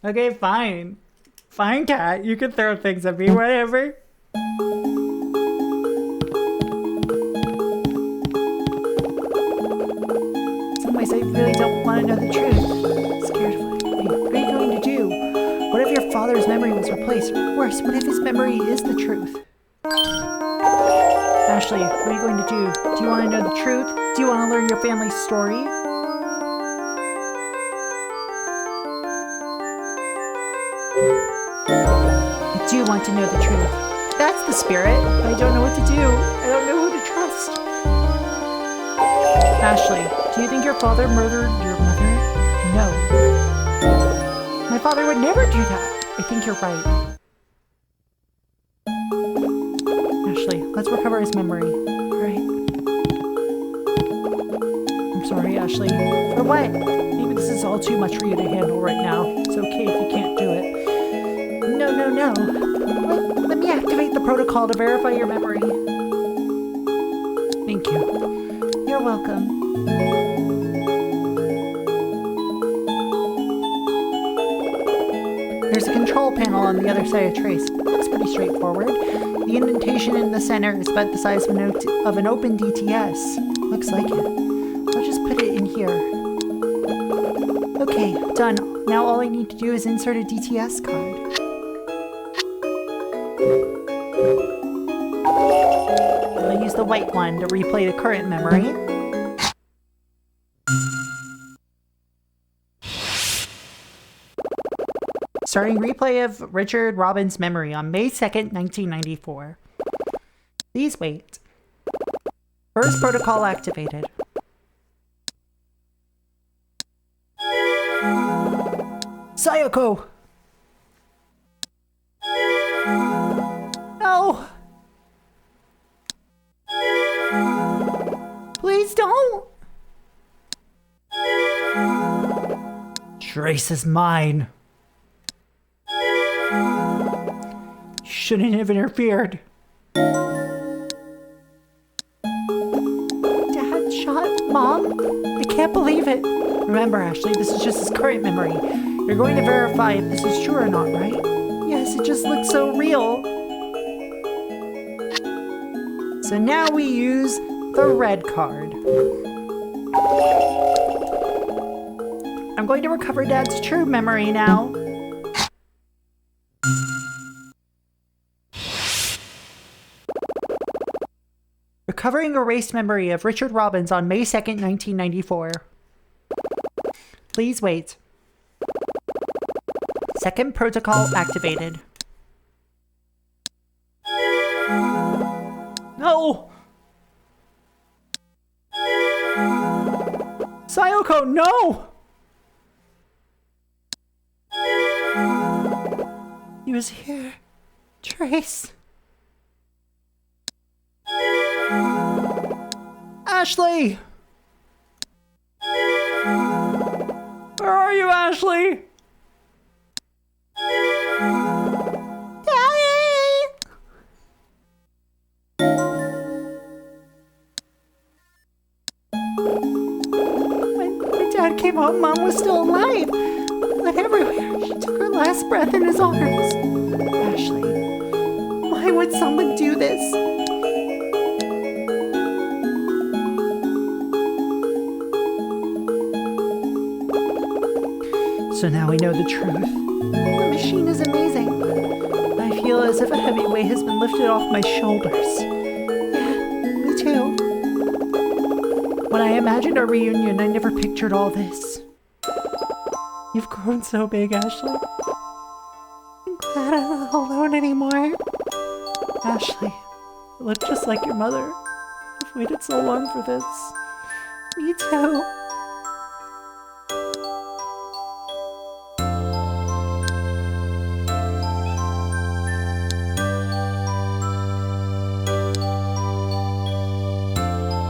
Okay, fine. Fine, cat. You can throw things at me, whatever. Some ways I really don't want to know the truth. Scared of me. What are you going to do? What if your father's memory was replaced? Or worse, what if his memory is the truth? Ashley, what are you going to do? Do you want to know the truth? Do you want to learn your family's story? I do want to know the truth. That's the spirit. I don't know what to do. I don't know who to trust. Ashley, do you think your father murdered your mother? No. My father would never do that. I think you're right. Ashley, let's recover his memory. Alright. I'm sorry, Ashley. For what? Maybe this is all too much for you to handle right now. It's okay if you can't do it. No. Let me activate the protocol to verify your memory. Thank you. You're welcome. There's a control panel on the other side of Trace. Looks pretty straightforward. The indentation in the center is about the size of an open DTS. Looks like it. I'll just put it in here. Okay, done. Now all I need to do is insert a DTS card. I'll use the white one to replay the current memory. Starting replay of Richard Robbins' memory on May 2nd, 1994. Please wait. First protocol activated. Sayoko! No! Please don't! Trace is mine. You shouldn't have interfered. Dad shot Mom? I can't believe it. Remember, Ashley, this is just his current memory. You're going to verify if this is true or not, right? Yes, it just looks so real. So now we use the red card. I'm going to recover Dad's true memory now. Recovering erased memory of Richard Robbins on May 2nd, 1994. Please wait. Second protocol activated. No! Sayoko, no! He was here. Trace. Ashley! Where are you, Ashley? Daddy! When Dad came home, Mom was still alive. Blood everywhere. She took her last breath in his arms. Ashley, why would someone do this? So now I know the truth. The machine is amazing. I feel as if a heavy weight has been lifted off my shoulders. Yeah, me too. When I imagined our reunion, I never pictured all this. You've grown so big, Ashley. I'm glad I'm not alone anymore. Ashley, you look just like your mother. I've waited so long for this. Me too.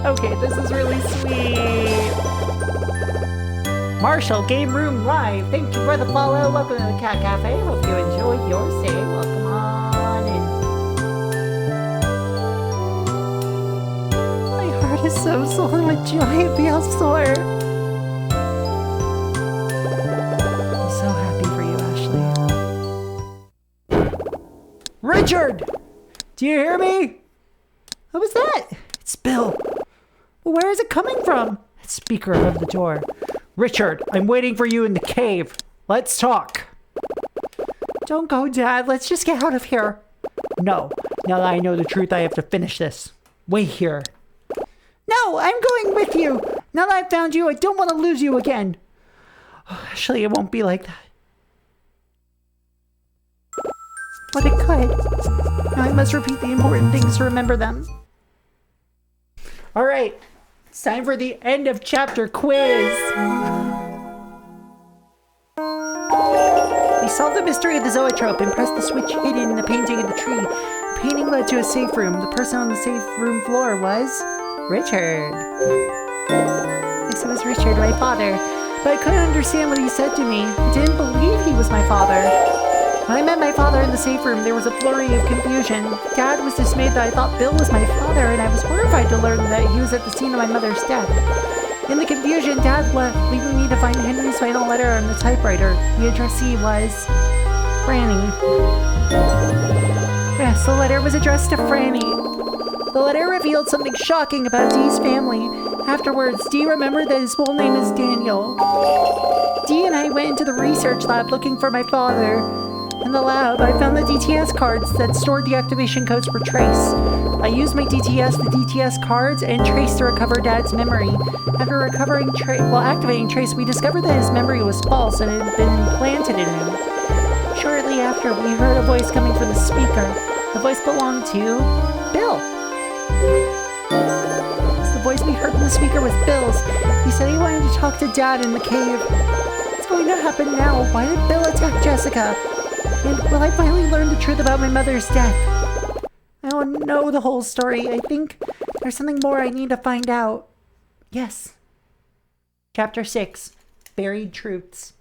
Okay, this is really sweet. Marshall, Game Room Live. Thank you for the follow. Welcome to the Cat Cafe. Hope you enjoyed your stay. Welcome on in. My heart is so swollen with joy. It feels sore. I'm so happy for you, Ashley. Richard! Do you hear me? What was that? It's Bill. Well, where is it coming from? That speaker above the door. Richard, I'm waiting for you in the cave. Let's talk. Don't go, Dad. Let's just get out of here. No. Now that I know the truth, I have to finish this. Wait here. No, I'm going with you. Now that I've found you, I don't want to lose you again. Oh, actually, it won't be like that. But it could. Now I must repeat the important things to remember them. All right. It's time for the end of chapter quiz. We solved the mystery of the zoetrope and pressed the switch hidden in the painting of the tree. The painting led to a safe room. The person on the safe room floor was Richard. Yes, it was Richard, my father. But I couldn't understand what he said to me. I didn't believe he was my father. When I met my father in the safe room, there was a flurry of confusion. Dad was dismayed that I thought Bill was my father, and I was horrified to learn that he was at the scene of my mother's death. In the confusion, Dad left, leaving me to find Henry's final letter on the typewriter. The addressee was Franny. Yes, the letter was addressed to Franny. The letter revealed something shocking about Dee's family. Afterwards, Dee remembered that his full name is Daniel. Dee and I went into the research lab looking for my father. In the lab, I found the DTS cards that stored the activation codes for Trace. I used my the DTS cards, and Trace to recover Dad's memory. After activating Trace, we discovered that his memory was false and it had been implanted in him. Shortly after, we heard a voice coming from the speaker. The voice belonged to Bill. The voice we heard from the speaker was Bill's. He said he wanted to talk to Dad in the cave. What's going to happen now? Why did Bill attack Jessica? And will I finally learn the truth about my mother's death? I don't know the whole story. I think there's something more I need to find out. Yes. Chapter 6. Buried Truths.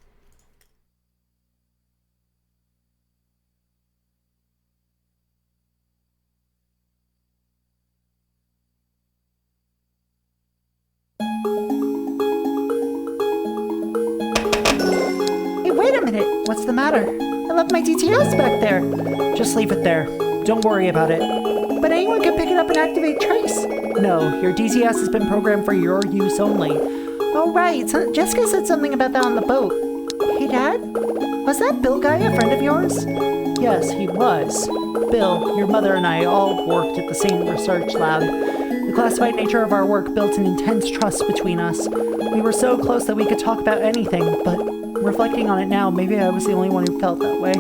Hey, wait a minute. What's the matter? I left my DTS back there. Just leave it there. Don't worry about it. But anyone can pick it up and activate Trace. No, your DTS has been programmed for your use only. Oh, right. Jessica said something about that on the boat. Hey, Dad? Was that Bill guy a friend of yours? Yes, he was. Bill, your mother and I all worked at the same research lab. The classified nature of our work built an intense trust between us. We were so close that we could talk about anything, but reflecting on it now, maybe I was the only one who felt that way.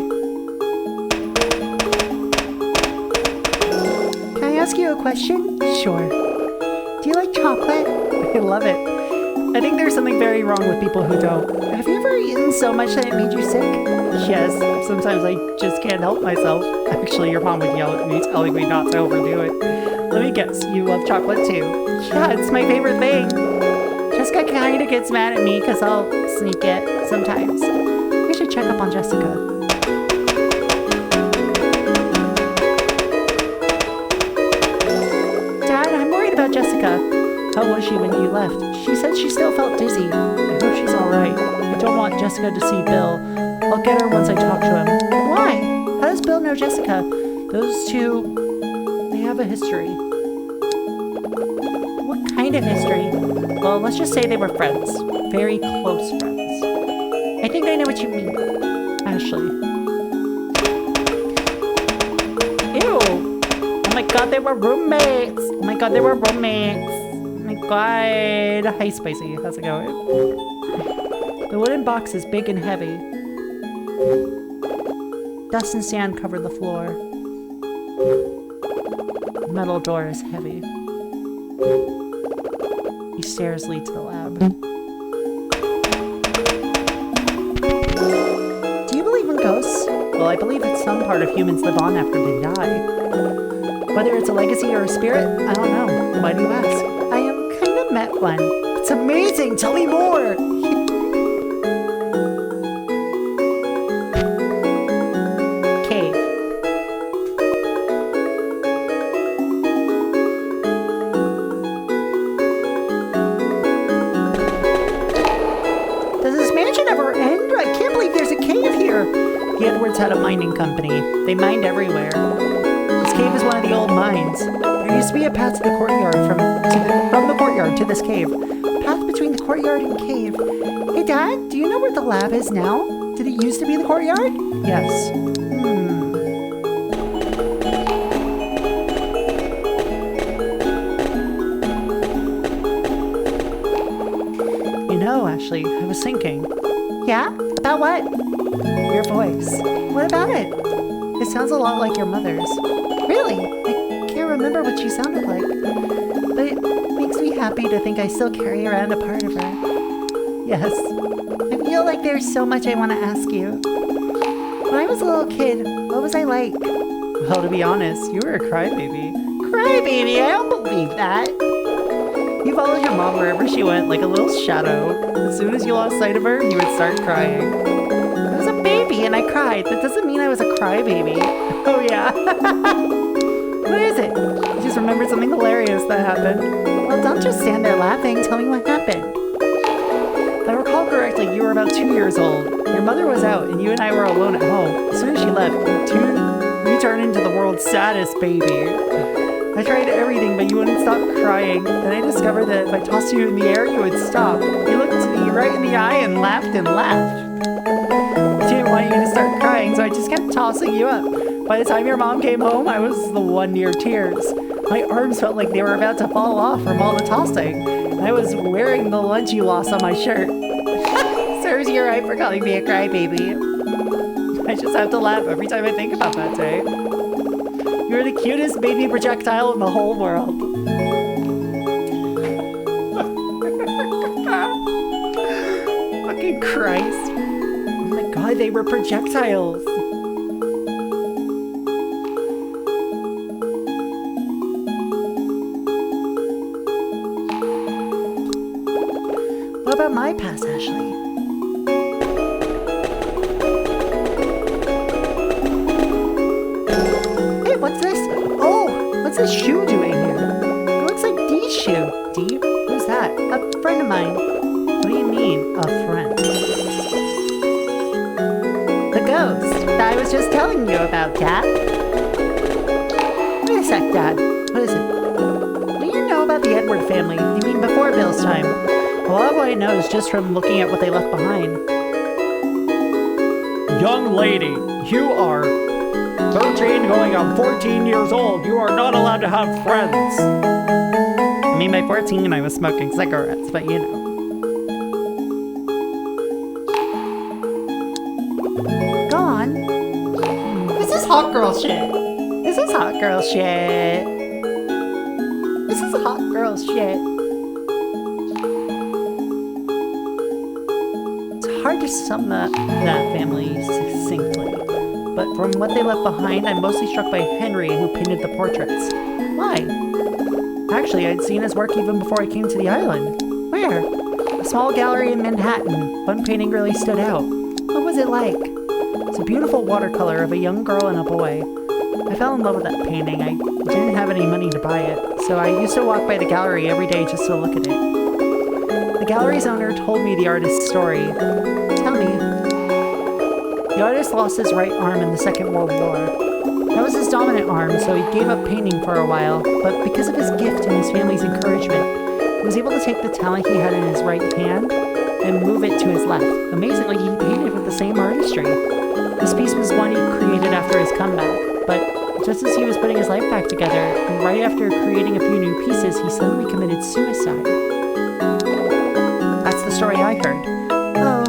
Can I ask you a question? Sure. Do you like chocolate? I love it. I think there's something very wrong with people who don't. Have you ever eaten so much that it made you sick? Yes, sometimes I just can't help myself. Actually, your mom would yell at me telling me not to overdo it. Let me guess, you love chocolate too? Yeah, it's my favorite thing. Jessica kinda gets mad at me because I'll sneak it sometimes. We should check up on Jessica. Dad, I'm worried about Jessica. How was she when you left? She said she still felt dizzy. I hope she's alright. I don't want Jessica to see Bill. I'll get her once I talk to him. Why? How does Bill know Jessica? Those two, they have a history. What kind of history? Well, let's just say they were friends. Very close friends. I think I know know what you mean. Ashley. Ew! Oh my god, they were roommates! Oh my god, they were roommates! Oh my god! Hi, Spicy. How's it going? The wooden box is big and heavy. Dust and sand cover the floor. The metal door is heavy. These stairs lead to the lab. Do you believe in ghosts? Well, I believe that some part of humans live on after they die. Whether it's a legacy or a spirit, I don't know. Why do you ask? I have kind of met one. It's amazing! Tell me more! Cave. Does this mansion ever end? I can't believe there's a cave here! The Edwards had a mining company. They mined everywhere. This cave is one of the old mines. There used to be a path to the courtyard from the courtyard to this cave. A path between the courtyard and cave. Hey Dad, do you know where the lab is now? Did it used to be the courtyard? Yes. You know, Ashley, I was thinking. Yeah? About what? Your voice. What about it? It sounds a lot like your mother's. Really? I can't remember what she sounded like. But it makes me happy to think I still carry around a part of her. Yes. I feel like there's so much I want to ask you. When I was a little kid, what was I like? Well, to be honest, you were a crybaby. Crybaby? I don't believe that. You followed your mom wherever she went like a little shadow. As soon as you lost sight of her, you would start crying. I was a baby and I cried. That doesn't mean I was a crybaby. Oh yeah. What is it? I just remembered something hilarious that happened. Well, don't just stand there laughing. Tell me what happened. If I recall correctly, you were about 2 years old. Your mother was out and you and I were alone at home. As soon as she left, you turned into the world's saddest baby. I tried everything, but you wouldn't stop crying. Then I discovered that if I tossed you in the air, you would stop. You looked me right in the eye and laughed and laughed. I didn't want you to start crying, so I just kept tossing you up. By the time your mom came home, I was the one near tears. My arms felt like they were about to fall off from all the tossing. I was wearing the lunch you lost on my shirt. Serves you right for calling me a crybaby. I just have to laugh every time I think about that day. You're the cutest baby projectile in the whole world. Fucking Christ. Oh my god, they were projectiles. What about my past, Ashley? Hey, what's this? Oh, what's this shoe doing here? It looks like Dee's shoe. Dee? Who's that? A friend of mine. What do you mean, a friend? The ghost that I was just telling you about, Dad. Wait a sec, Dad. What is it? What do you know about the Edward family? You mean before Bill's time? A lot of what I know is just from looking at what they left behind. Young lady, you are 13 going on 14 years old. You are not allowed to have friends. I mean, by 14 I was smoking cigarettes, but you know. Go on. This is hot girl shit. This is hot girl shit. This is hot girl shit. Hard to sum that family succinctly, but from what they left behind, I'm mostly struck by Henry, who painted the portraits. Why? Actually, I'd seen his work even before I came to the island. Where? A small gallery in Manhattan. One painting really stood out. What was it like? It's a beautiful watercolor of a young girl and a boy. I fell in love with that painting. I didn't have any money to buy it, so I used to walk by the gallery every day just to look at it. The gallery's owner told me the artist's story. Tell me. The artist lost his right arm in the Second World War. That was his dominant arm, so he gave up painting for a while, but because of his gift and his family's encouragement, he was able to take the talent he had in his right hand and move it to his left. Amazingly, he painted with the same artistry. This piece was one he created after his comeback, but just as he was putting his life back together, and right after creating a few new pieces, he suddenly committed suicide. That's the story I heard. Oh.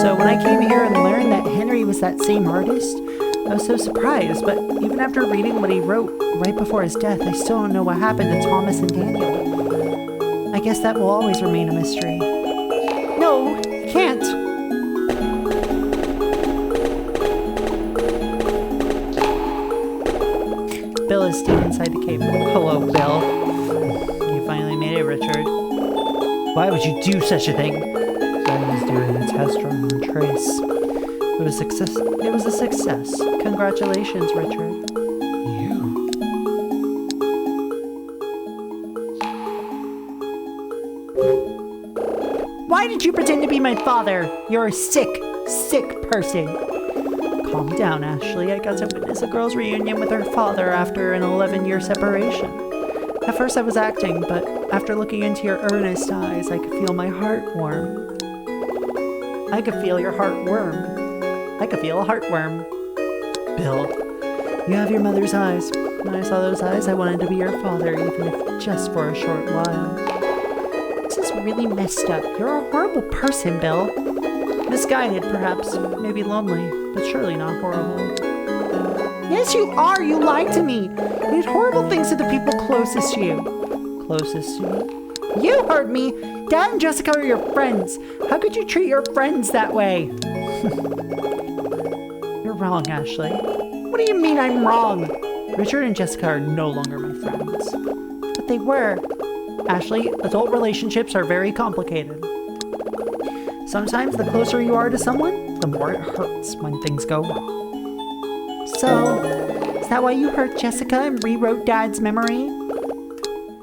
So when I came here and learned that Henry was that same artist, I was so surprised, but even after reading what he wrote right before his death, I still don't know what happened to Thomas and Daniel. I guess that will always remain a mystery. No, you can't! Bill is staying inside the cave. Hello, Bill. You finally made it, Richard. Why would you do such a thing? I was doing a test run on Trace. It was a success. Congratulations, Richard. You? Why did you pretend to be my father? You're a sick person. Calm down, Ashley. I got to witness a girl's reunion with her father after an 11-year separation. At first I was acting, but after looking into your earnest eyes, I could feel my heart warm. I could feel your heart warm. I could feel a heartworm. Bill, you have your mother's eyes. When I saw those eyes, I wanted to be your father, even if just for a short while. This is really messed up. You're a horrible person, Bill. Misguided, perhaps. Maybe lonely, but surely not horrible. Yes, you are! You lied to me! You did horrible things to the people closest to you. Closest to me? You heard me! Dad and Jessica are your friends. How could you treat your friends that way? You're wrong, Ashley. What do you mean I'm wrong? Richard and Jessica are no longer my friends. But they were. Ashley, adult relationships are very complicated. Sometimes the closer you are to someone, the more it hurts when things go wrong. So, is that why you hurt Jessica and rewrote Dad's memory?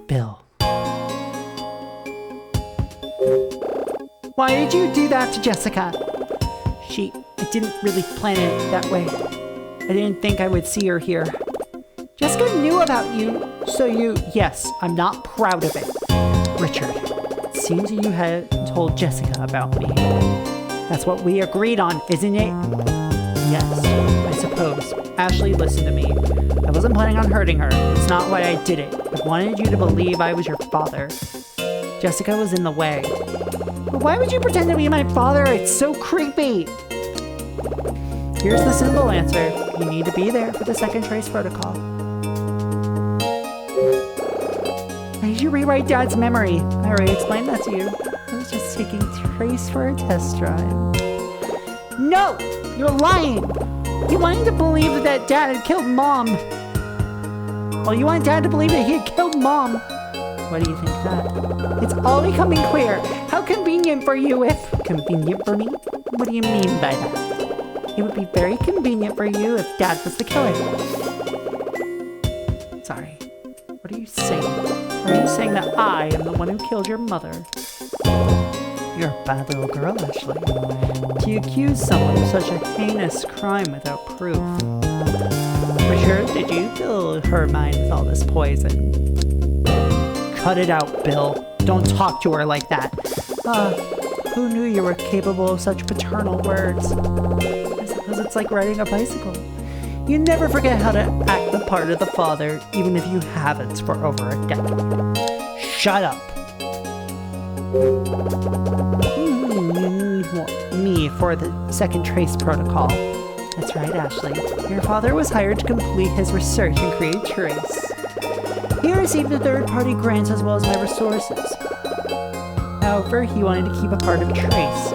Bill. Why did you do that to Jessica? I didn't really plan it that way. I didn't think I would see her here. Jessica knew about you, so yes, I'm not proud of it. Richard, it seems you had told Jessica about me. That's what we agreed on, isn't it? Yes, I suppose. Ashley, listen to me. I wasn't planning on hurting her. It's not why I did it. I wanted you to believe I was your father. Jessica was in the way. But why would you pretend to be my father? It's so creepy. Here's the simple answer. You need to be there for the second trace protocol. Why did you rewrite Dad's memory? I already explained that to you. I was just taking Trace for a test drive. No! You're lying! You wanted to believe that Dad had killed Mom. Well, you want Dad to believe that he had killed Mom. Why do you think that? It's all becoming clear. How convenient for you if... Convenient for me? What do you mean by that? It would be very convenient for you if Dad was the killer. Sorry. What are you saying? Are you saying that I am the one who killed your mother? You're a bad little girl, Ashley. To accuse someone of such a heinous crime without proof. For sure, did you fill her mind with all this poison? Cut it out, Bill. Don't talk to her like that. Who knew you were capable of such paternal words? I suppose it's like riding a bicycle. You never forget how to act the part of the father, even if you haven't for over a decade. Shut up. You need me for the second trace protocol. That's right, Ashley. Your father was hired to complete his research and create Trace. He received a third-party grant as well as my resources. However, he wanted to keep a part of Trace.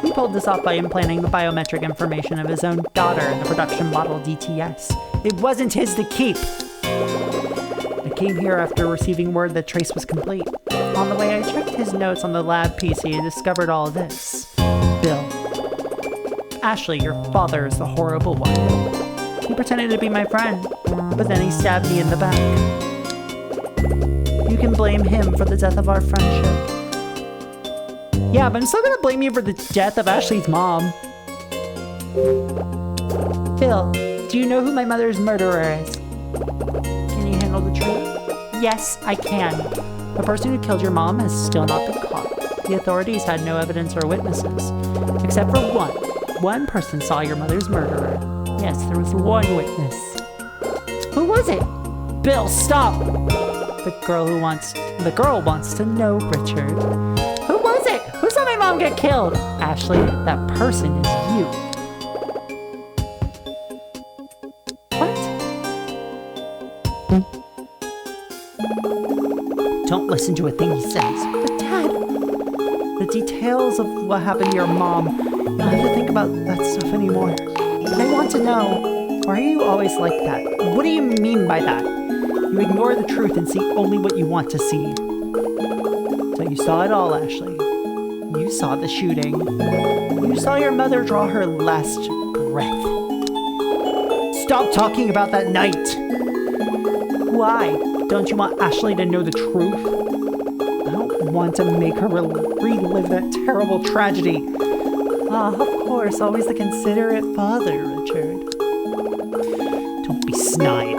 He pulled this off by implanting the biometric information of his own daughter in the production model DTS. It wasn't his to keep! I came here after receiving word that Trace was complete. On the way, I checked his notes on the lab PC and discovered all this. Bill. Ashley, your father is the horrible one. He pretended to be my friend, but then he stabbed me in the back. You can blame him for the death of our friendship. Yeah, but I'm still gonna blame you for the death of Ashley's mom. Bill, do you know who my mother's murderer is? Can you handle the truth? Yes, I can. The person who killed your mom has still not been caught. The authorities had no evidence or witnesses, except for one. One person saw your mother's murderer. Yes, there was one witness. Who was it? Bill, stop! The girl wants to know, Richard. Who was it? Who saw my mom get killed? Ashley, that person is you. What? Don't listen to a thing he says. But Dad, the details of what happened to your mom, I don't have to think about that stuff anymore. I want to know, why are you always like that? What do you mean by that? You ignore the truth and see only what you want to see. So you saw it all, Ashley. You saw the shooting. You saw your mother draw her last breath. Stop talking about that night! Why? Don't you want Ashley to know the truth? I don't want to make her relive that terrible tragedy. Ah, of course, always the considerate father, Richard. Don't be snide.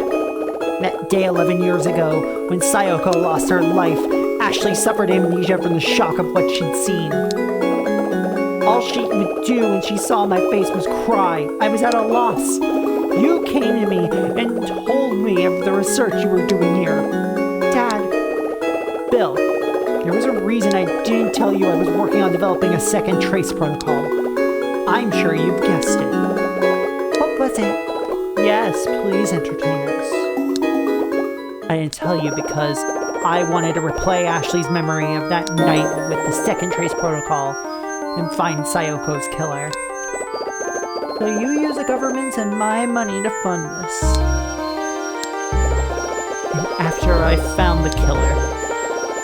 That day 11 years ago, when Sayoko lost her life, Ashley suffered amnesia from the shock of what she'd seen. All she would do when she saw my face was cry. I was at a loss. You came to me and told me of the research you were doing here. Dad, Bill, there was a reason I didn't tell you I was working on developing a second trace protocol. I'm sure you've guessed it. What was it? Yes, please entertain us. I didn't tell you because I wanted to replay Ashley's memory of that night with the second trace protocol and find Sayoko's killer. So you use the government's and my money to fund this. And after I found the killer,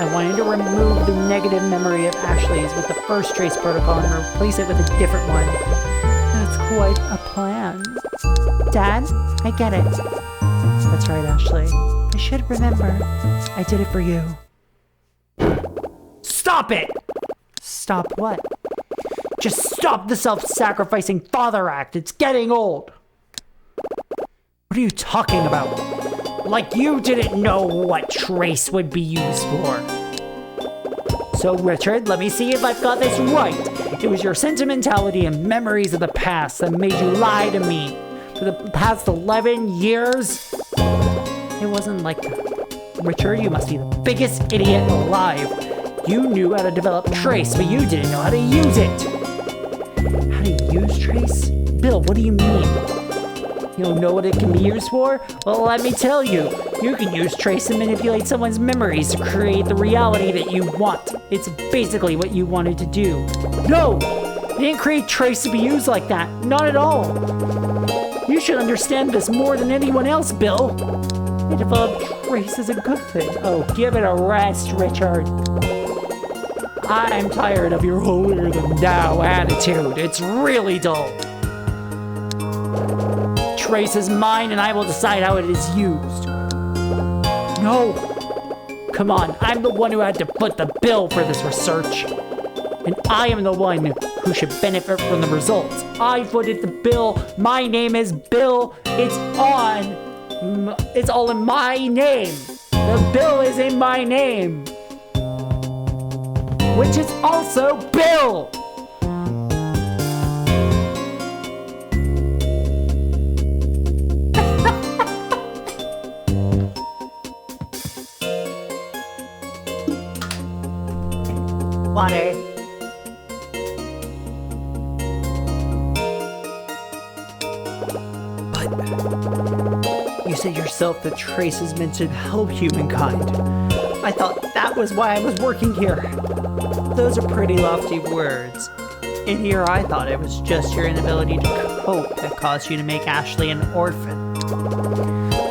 I wanted to remove the negative memory of Ashley's with the first trace protocol and replace it with a different one. That's quite a plan. Dad, I get it. That's right, Ashley. I should remember. I did it for you. Stop it! Stop what? Just stop the self-sacrificing father act. It's getting old. What are you talking about? Like you didn't know what trace would be used for. So, Richard, let me see if I've got this right. It was your sentimentality and memories of the past that made you lie to me for the past 11 years? It wasn't like that. Richard, you must be the biggest idiot alive. You knew how to develop trace, but you didn't know how to use it. How to use trace? Bill, what do you mean? You don't know what it can be used for? Well, let me tell you. You can use trace to manipulate someone's memories to create the reality that you want. It's basically what you wanted to do. No! I didn't create trace to be used like that. Not at all. You should understand this more than anyone else, Bill. I developed trace as a good thing. Oh, give it a rest, Richard. I'm tired of your holier-than-thou attitude. It's really dull. Trace is mine and I will decide how it is used. No. Come on, I'm the one who had to foot the bill for this research. And I am the one who should benefit from the results. I footed the bill. My name is Bill. It's all in my name. The bill is in my name. Which is also Bill. Water. But you said yourself that trace is meant to help humankind. I thought that was why I was working here. Those are pretty lofty words. In here, I thought it was just your inability to cope that caused you to make Ashley an orphan.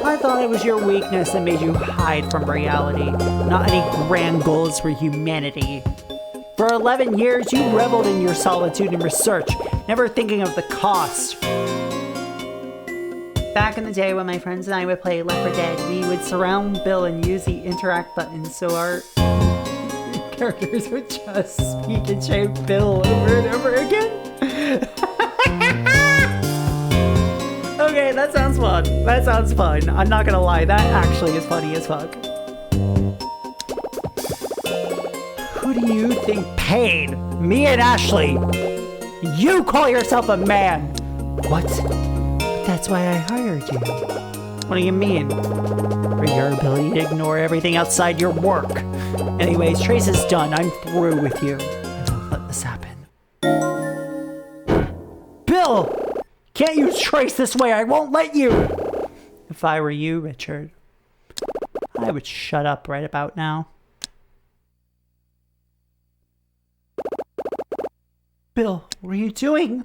I thought it was your weakness that made you hide from reality, not any grand goals for humanity. For 11 years, you reveled in your solitude and research, never thinking of the cost. Back in the day when my friends and I would play Left 4 Dead, we would surround Bill and use the interact button so our characters would just speak and shout Bill over and over again. Okay, that sounds fun. That sounds fun. I'm not gonna lie, that actually is funny as fuck. Who Who do you think paid me and Ashley? You call yourself a man. What? That's why I hired you. What do you mean? For your ability to ignore everything outside your work. Anyways, Trace is done. I'm through with you. I won't let this happen. Bill! Can't use Trace this way. I won't let you. If I were you, Richard, I would shut up right about now. Bill, what are you doing?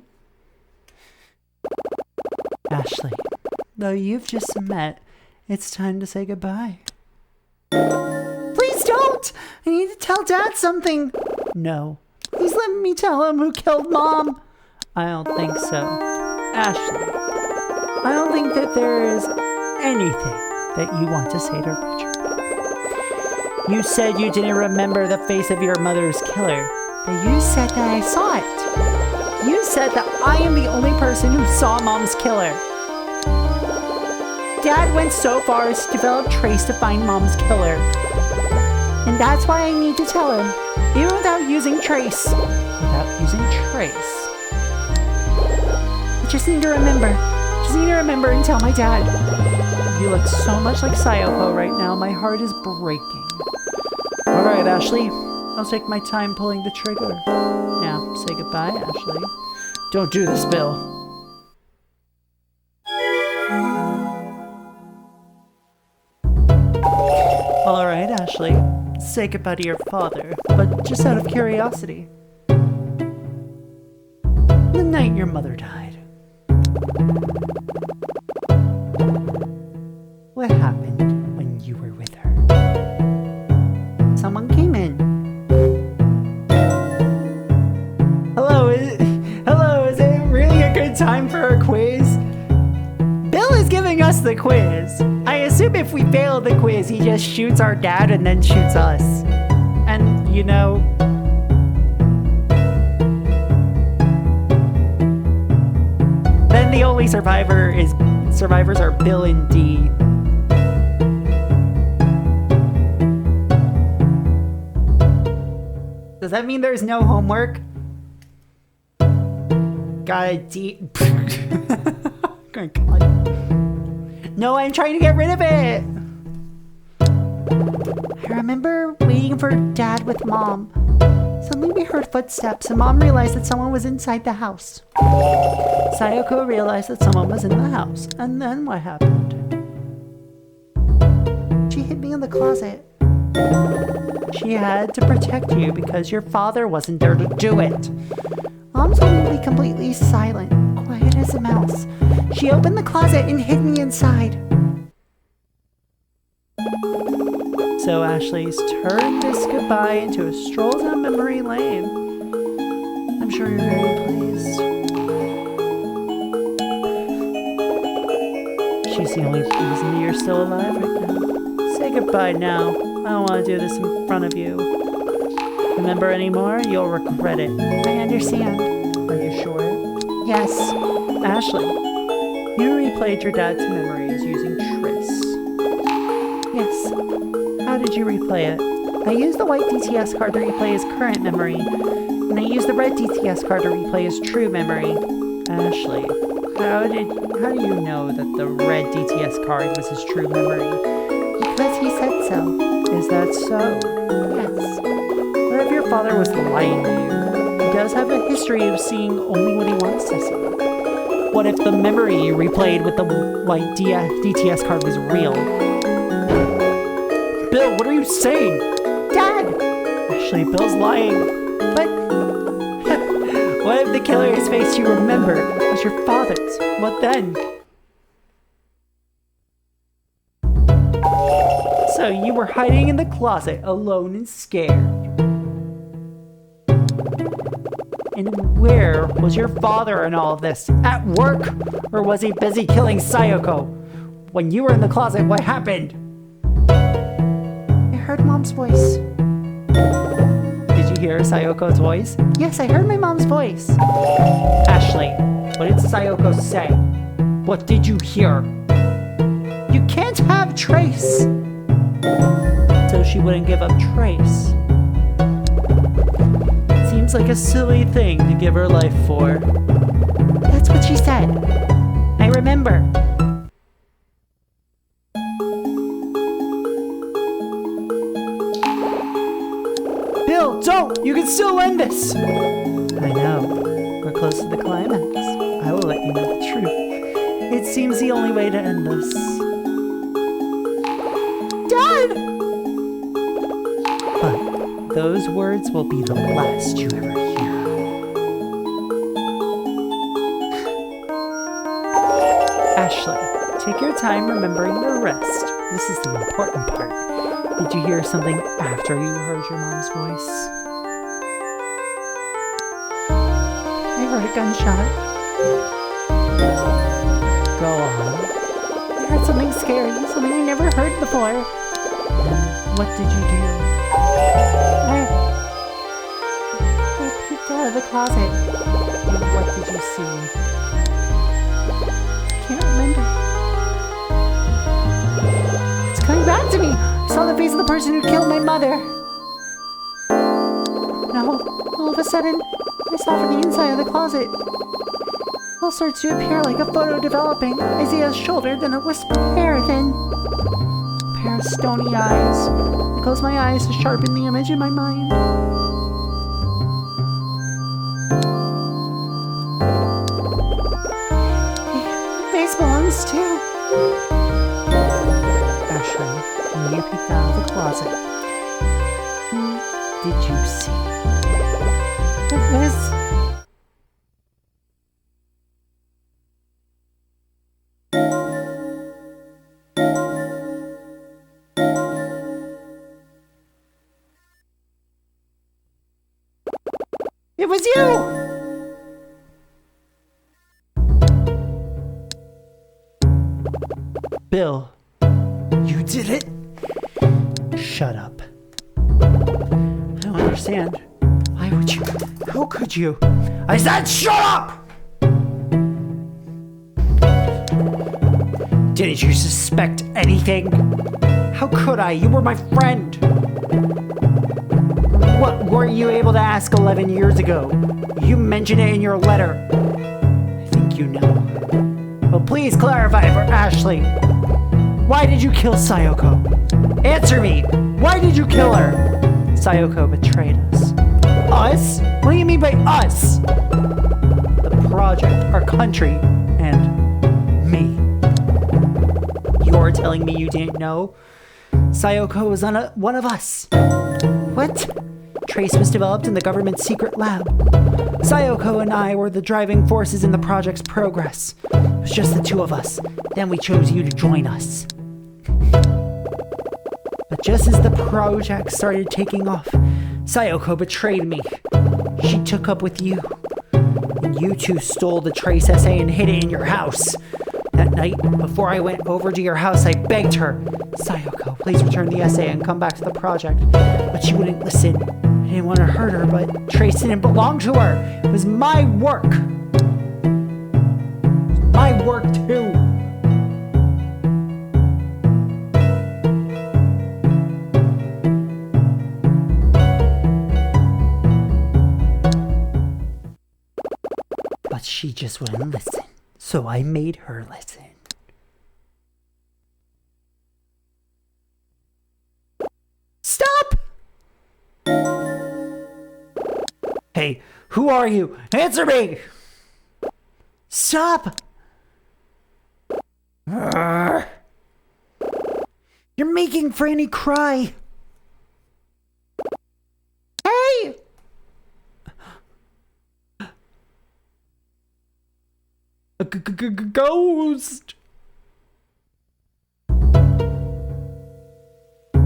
Ashley, though you've just met, it's time to say goodbye. Please don't! I need to tell Dad something. No. Please let me tell him who killed Mom. I don't think so. Ashley, I don't think that there is anything that you want to say to Richard. You said you didn't remember the face of your mother's killer, but you said that I saw it. You said that I am the only person who saw Mom's killer. Dad went so far as to develop Trace to find Mom's killer. And that's why I need to tell him, even without using Trace. Without using Trace. I just need to remember. And tell my dad. You look so much like Sayoko right now. My heart is breaking. Alright, Ashley. I'll take my time pulling the trigger. Now, say goodbye, Ashley. Don't do this, Bill. Alright, Ashley. Say goodbye to your father, but just out of curiosity. The night your mother died. What happened when you were with her? Someone came in. Hello, is it really a good time for a quiz? Bill is giving us the quiz. I assume if we fail the quiz, he just shoots our dad and then shoots us. And, you know... then the only survivors are Bill and Dee. Does that mean there's no homework? Got a D. God. No, I'm trying to get rid of it. I remember waiting for Dad with Mom. Suddenly we heard footsteps and Mom realized that someone was inside the house. Sayoko realized that someone was in the house. And then what happened? She hid me in the closet. She had to protect you because your father wasn't there to do it. Mom told me to be completely silent, quiet as a mouse. She opened the closet and hid me inside. So Ashley's turned this goodbye into a stroll down memory lane. I'm sure you're very pleased. She's the only reason that you're still alive right now. Say goodbye now. I don't want to do this in front of you. Remember anymore? You'll regret it. I understand. Are you sure? Yes. Ashley, you replayed your dad's memories using Triss. Yes. How did you replay it? I used the white DTS card to replay his current memory, and I used the red DTS card to replay his true memory. Ashley, how do you know that the red DTS card was his true memory? Because he said so. Is that so? Yes. What if your father was lying to you? He does have a history of seeing only what he wants to see. What if the memory you replayed with the white DTS card was real? Bill, what are you saying? Dad! Actually, Bill's lying. But... what if the killer's face you remember was your father's? What then? So you were hiding in the closet, alone and scared. And where was your father in all of this? At work? Or was he busy killing Sayoko? When you were in the closet, what happened? I heard Mom's voice. Did you hear Sayoko's voice? Yes, I heard my mom's voice. Ashley, what did Sayoko say? What did you hear? You can't have Trace! So she wouldn't give up Trace. seems like a silly thing to give her life for. That's what she said. I remember. Bill, don't! You can still end this! I know. We're close to the climax. I will let you know the truth. It seems the only way to end this. Dad! But those words will be the last you ever hear. Ashley, take your time remembering the rest. This is the important part. Did you hear something after you heard your mom's voice? I heard a gunshot. Go on. I heard something scary, something I never heard before. And what did you do? I peeked out of the closet. And what did you see? I can't remember. It's coming back to me. I saw the face of the person who killed my mother. No, all of a sudden, I saw from the inside of the closet. It all starts to appear like a photo developing. I see a shoulder, then a wisp of hair, then a pair of stony eyes. I close my eyes to sharpen the image in my mind. The face belongs too. Ashley, when you peeked out of the closet, who did you see? It was... It was you! Bill, you did it? Shut up. I don't understand. Why would you? How could you? I said shut up! Didn't you suspect anything? How could I? You were my friend. What weren't you able to ask 11 years ago? You mentioned it in your letter. I think you know. Well, please clarify for Ashley. Why did you kill Sayoko? Answer me! Why did you kill her? Sayoko betrayed us. Us? What do you mean by us? The project, our country, and me. You're telling me you didn't know? Sayoko was one of us. What? Trace was developed in the government's secret lab. Sayoko and I were the driving forces in the project's progress. It was just the two of us. Then we chose you to join us. But just as the project started taking off, Sayoko betrayed me. She took up with you. And you two stole the Trace essay and hid it in your house. That night, before I went over to your house, I begged her, Sayoko, please return the essay and come back to the project. But she wouldn't listen. I didn't want to hurt her, but Trace didn't belong to her. It was my work. It was my work, too. But she just wouldn't listen. So I made her listen. Stop! Hey, who are you? Answer me! Stop! You're making Franny cry. Hey! A ghost!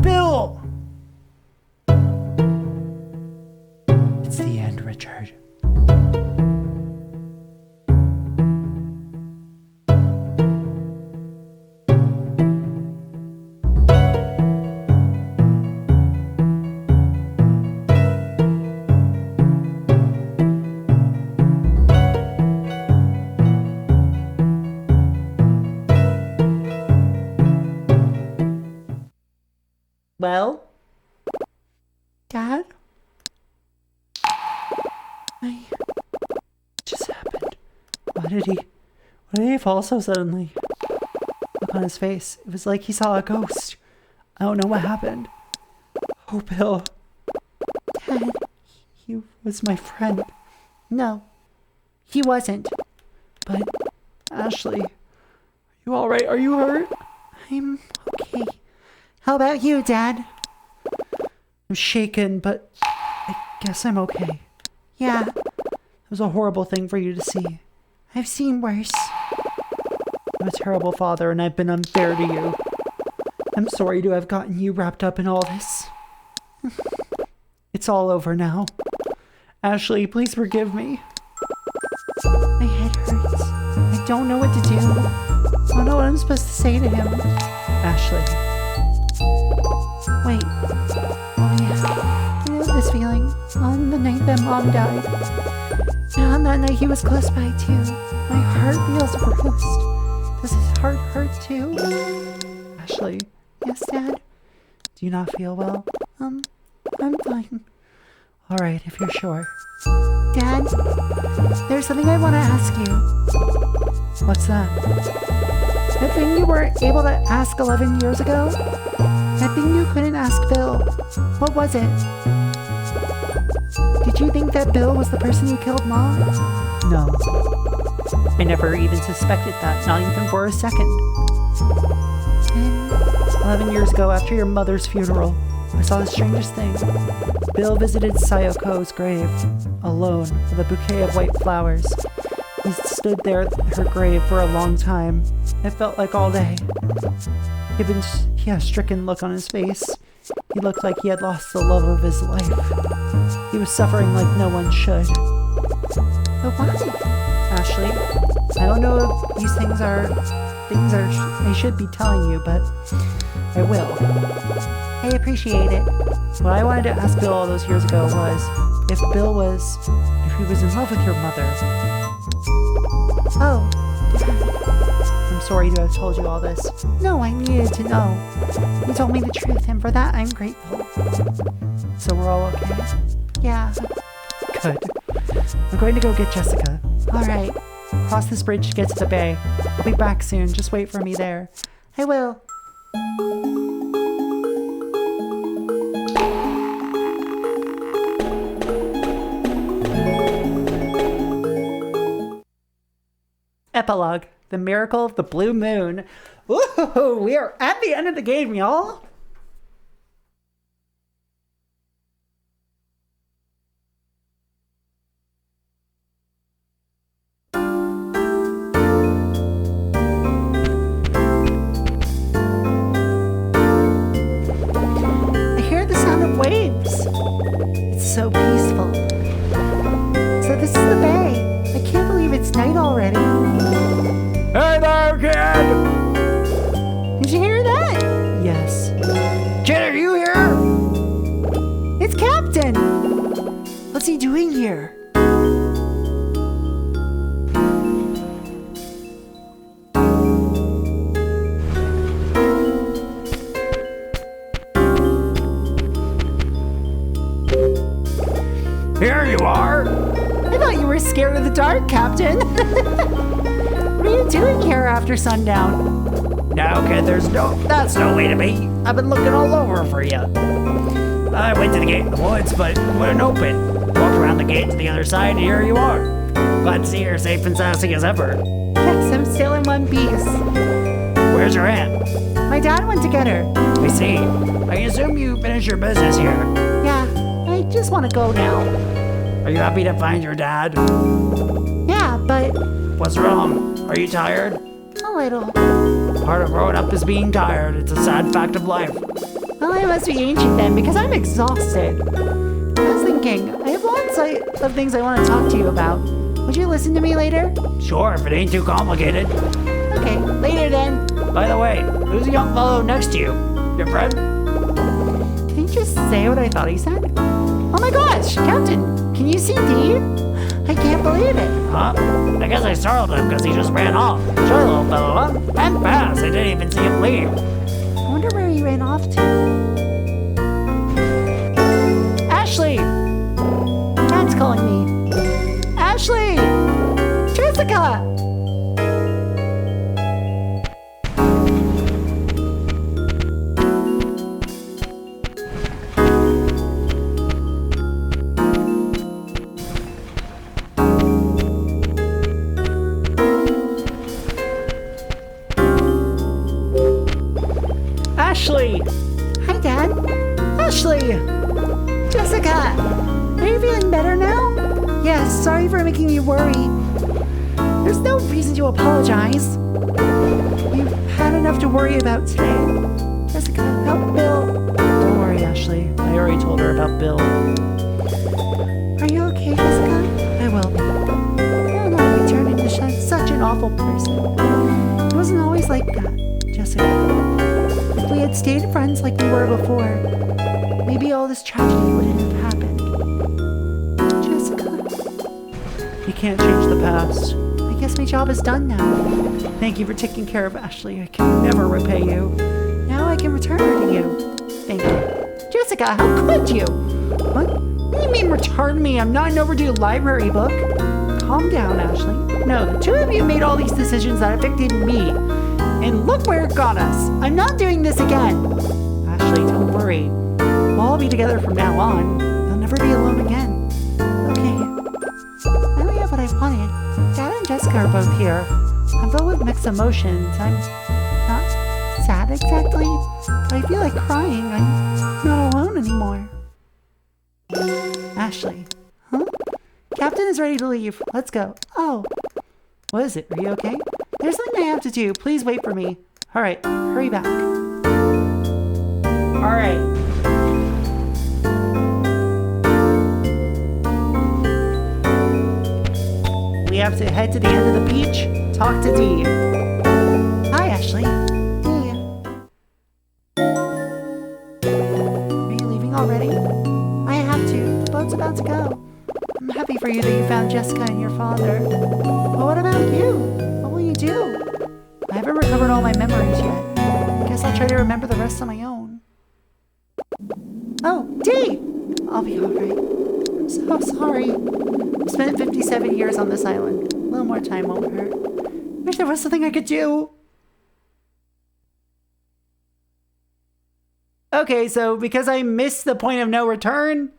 Bill! It's the end, Richard. Well, Dad? Why did he fall so suddenly? Look on his face. It was like he saw a ghost. I don't know what happened. Oh, Bill. Dad, He was my friend. no, he wasn't. But, Ashley, are you alright? Are you hurt? I'm okay. How about you, Dad? I'm shaken, but I guess I'm okay. Yeah, It was a horrible thing for you to see. I've seen worse. I'm a terrible father, and I've been unfair to you. I'm sorry to have gotten you wrapped up in all this. It's all over now. Ashley, please forgive me. My head hurts. I don't know what to do. I don't know what I'm supposed to say to him. Ashley. Wait. Oh yeah. I know this feeling. On the night that Mom died. And on that night he was close by too. My heart feels bruised. Does his heart hurt too? Ashley, Yes, Dad? do you not feel well? I'm fine. Alright, if you're sure. Dad, there's something I want to ask you. What's that? That thing you weren't able to ask 11 years ago? That thing you couldn't ask Bill. What was it? Did you think that Bill was the person who killed Mom? No. I never even suspected that, not even for a second. And 11 years ago, after your mother's funeral, I saw the strangest thing. Bill visited Sayoko's grave, alone, with a bouquet of white flowers. He stood there at her grave for a long time. It felt like all day. He had a stricken look on his face. He looked like he had lost the love of his life. He was suffering like no one should. but why? Ashley, I don't know if these things are I should be telling you, but I will. I appreciate it. What I wanted to ask Bill all those years ago was if he was in love with your mother. Oh, I'm sorry to have told you all this. no, I needed to know. You told me the truth, and for that I'm grateful. So we're all okay? Yeah. Good. I'm going to go get Jessica. Alright, Cross this bridge to get to the bay. I'll be back soon. Just wait for me there. I will. Epilogue. The Miracle of the Blue Moon. Woohoo! We are at the end of the game, y'all! I hear the sound of waves. It's so peaceful. So this is the bay. I can't believe it's night already. Hey there, kid! Did you hear that? Yes. Kid, are you here? It's Captain! What's he doing here? Here you are! I thought you were scared of the dark, Captain. What are you doing here after sundown? No, kid, that's no way to be. I've been looking all over for you. I went to the gate in the woods, but it wouldn't open. Walked around the gate to the other side, and here you are. Glad to see you're safe and sassy as ever. Yes, I'm still in one piece. Where's your aunt? My dad went to get her. I see. I assume you finished your business here. Yeah, I just want to go now. Are you happy to find your dad? Yeah, but What's wrong? Are you tired? a little. Part of growing up is being tired. It's a sad fact of life. Well, I must be ancient then, because I'm exhausted. I was thinking, I have lots of things I want to talk to you about. Would you listen to me later? Sure, if it ain't too complicated. Okay, later then. By the way, who's the young fellow next to you? Your friend? Did he just say what I thought he said? Oh my gosh, Captain, can you see D? I can't believe it. Huh? I guess I startled him because he just ran off. Sure, little fellow, huh? And fast. I didn't even see him leave. I wonder where he ran off to. Ashley! Dad's calling me. Ashley! Jessica! Ashley! Jessica! Are you feeling better now? Yes, sorry for making you worry. There's no reason to apologize. You've had enough to worry about today. Jessica, help Bill. Don't worry, Ashley. I already told her about Bill. Are you okay, Jessica? I will be. I don't know if you turned into such an awful person. It wasn't always like that, Jessica. If we had stayed friends like we were before, maybe all this tragedy wouldn't have happened. Jessica. You can't change the past. I guess my job is done now. Thank you for taking care of Ashley. I can never repay you. Now I can return her to you. Thank you. Jessica, how could you? What? What do you mean return me? I'm not an overdue library book. Calm down, Ashley. No, the two of you made all these decisions that affected me. And look where it got us. I'm not doing this again. Ashley, don't worry. We'll all be together from now on. You'll never be alone again. Okay. Finally have what I wanted. Dad and Jessica are both here. I'm filled with mixed emotions. I'm not sad exactly, but I feel like crying. I'm not alone anymore. Ashley. Huh? Captain is ready to leave. Let's go. Oh, What is it? Are you okay? there's something I have to do. Please wait for me. All right. Hurry back. All right. We have to head to the end of the beach, talk to Dee. Hi, Ashley. Hey. Are you leaving already? I have to. The boat's about to go. I'm happy for you that you found Jessica and your father. But what about you? What will you do? I haven't recovered all my memories yet. Guess I'll try to remember the rest on my own. Oh, Dee! I'll be alright. I'm so sorry. I've spent 57 years on this island. A little more time won't hurt. Wish there was something I could do. Okay, so because I missed the point of no return,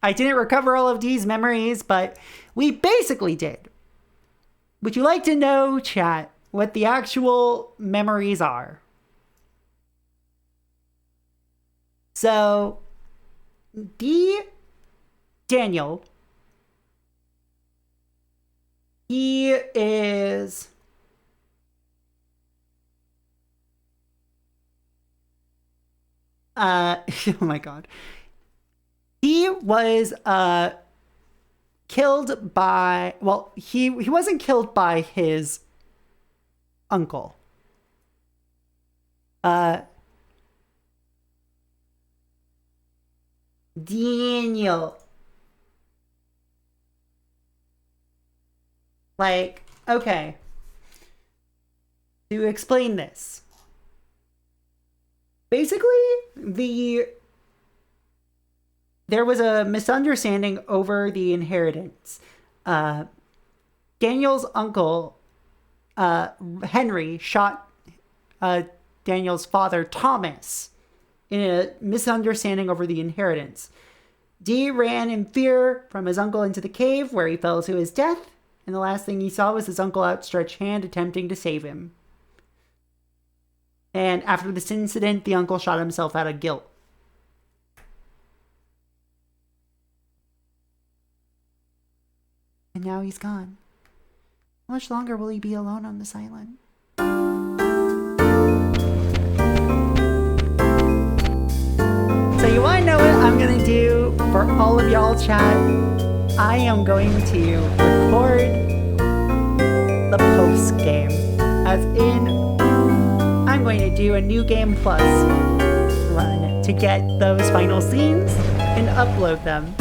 I didn't recover all of Dee's memories, but we basically did. Would you like to know, chat, what the actual memories are? So, Daniel, he is oh my god. He was killed by, well, he wasn't killed by his uncle. Daniel. Like, okay. To explain this. Basically, there was a misunderstanding over the inheritance. Daniel's uncle, Henry, shot Daniel's father, Thomas, in a misunderstanding over the inheritance. Dee ran in fear from his uncle into the cave, where he fell to his death, and the last thing he saw was his uncle outstretched hand attempting to save him. And after this incident, the uncle shot himself out of guilt. And now he's gone. How much longer will he be alone on this island? So you want to know what I'm going to do for all of y'all chat? I am going to record the post game. As in, I'm going to do a new game plus run to get those final scenes and upload them.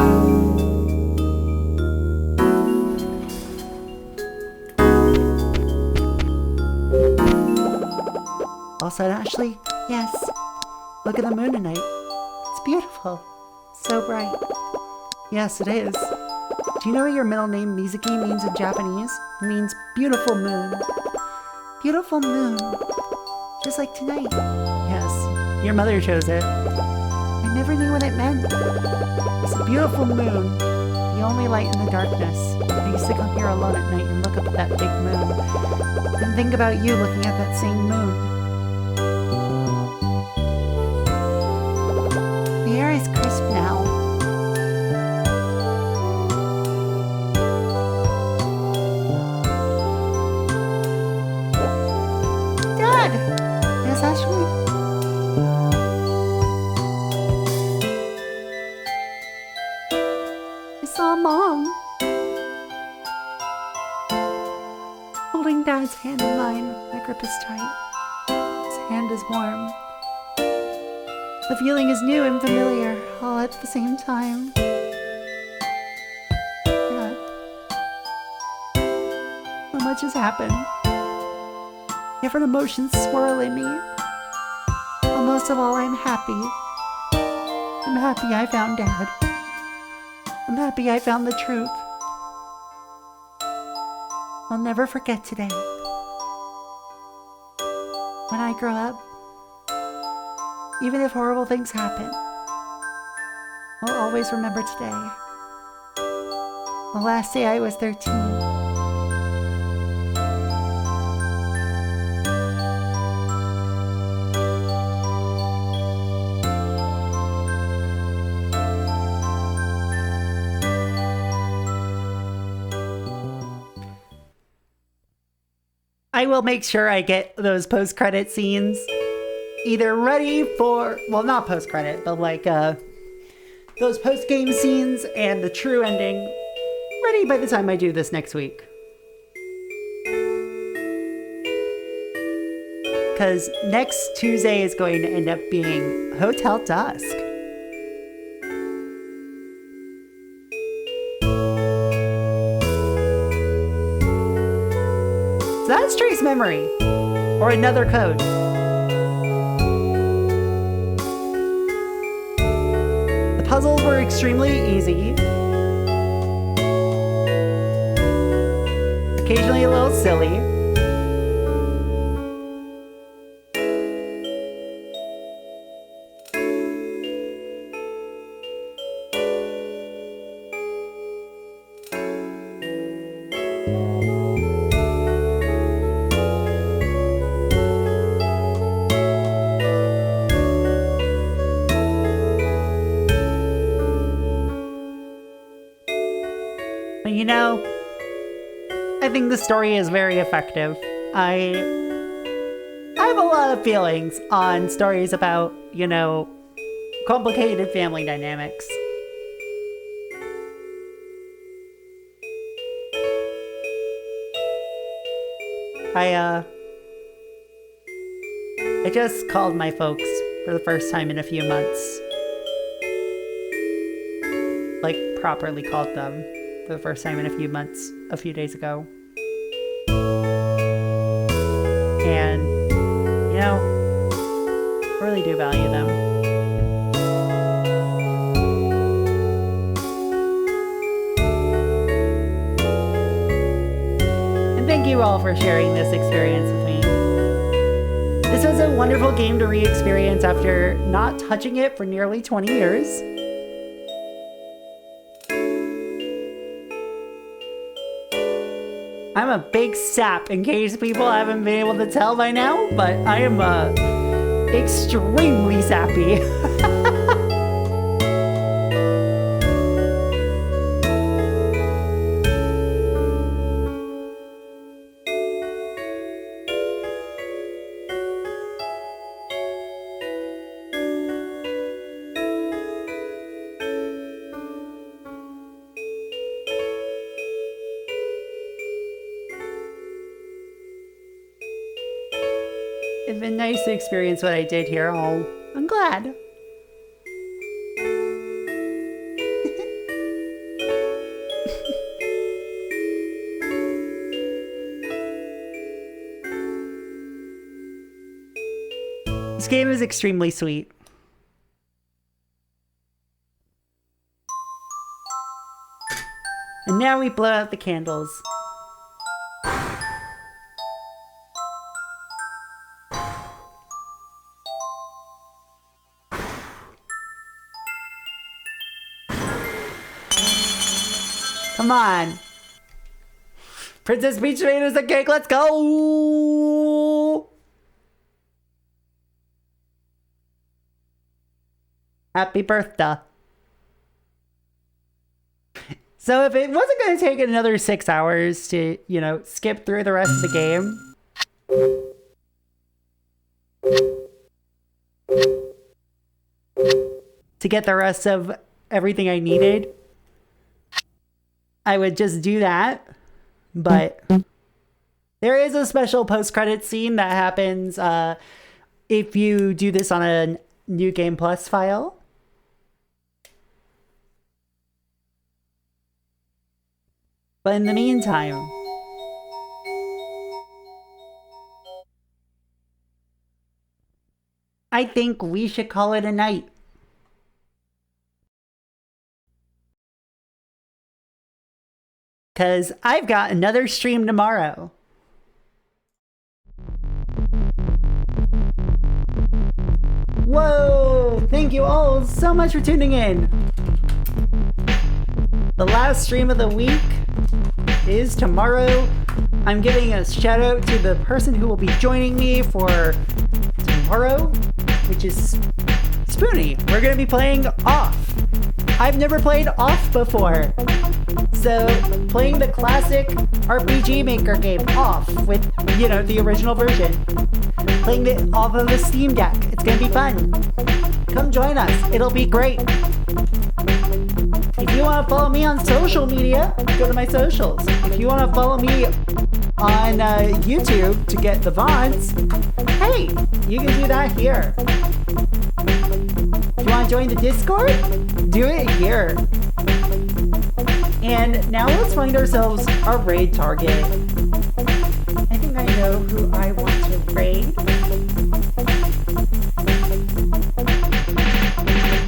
All set, Ashley? Yes. Look at the moon tonight. It's beautiful. So bright. Yes, it is. Do you know what your middle name Mizuki means in Japanese? It means beautiful moon. Beautiful moon. Just like tonight. Yes, your mother chose it. I never knew what it meant. It's a beautiful moon. The only light in the darkness. I used to come here alone at night and look up at that big moon. And think about you looking at that same moon. The air is crisp now. Dad! Yes, Ashley? I saw Mom holding Dad's hand in mine. My grip is tight. His hand is warm. The feeling is new and familiar, all at the same time. Yeah. So much has happened. Different emotions swirl in me. But most of all, I'm happy. I'm happy I found Dad. I'm happy I found the truth. I'll never forget today. When I grow up, even if horrible things happen, I'll always remember today. The last day I was 13. I will make sure I get those post-credit scenes either ready for, well, not post-credit, but like those post-game scenes and the true ending ready by the time I do this next week. Because next Tuesday is going to end up being Hotel Dusk. So that's Trace Memory, or Another Code. The puzzles were extremely easy, occasionally a little silly. You know, I think the story is very effective. I have a lot of feelings on stories about, you know, complicated family dynamics. I just called my folks for the first time in a few months. Like, properly called them for the first time in a few months, a few days ago. And, you know, I really do value them. And thank you all for sharing this experience with me. This was a wonderful game to re-experience after not touching it for nearly 20 years. I'm a big sap, in case people haven't been able to tell by now, but I am extremely sappy. It's been nice to experience what I did here. I'm glad. This game is extremely sweet. And now we blow out the candles. Come on. Princess Peach made us a cake. Let's go. Happy birthday. So if it wasn't going to take another 6 hours to, you know, skip through the rest of the game, to get the rest of everything I needed, I would just do that. But there is a special post-credit scene that happens if you do this on a New Game Plus file. But in the meantime, I think we should call it a night. Because I've got another stream tomorrow. Whoa! Thank you all so much for tuning in. The last stream of the week is tomorrow. I'm giving a shout out to the person who will be joining me for tomorrow, which is Spoony. We're going to be playing Off. I've never played Off before. So, playing the classic RPG Maker game Off with, you know, the original version. Playing it off of the Steam Deck. It's going to be fun. Come join us. It'll be great. If you want to follow me on social media, go to my socials. If you want to follow me on YouTube to get the VODs, hey, you can do that here. If you want to join the Discord, do it here. And now let's find ourselves a raid target. I think I know who I want to raid.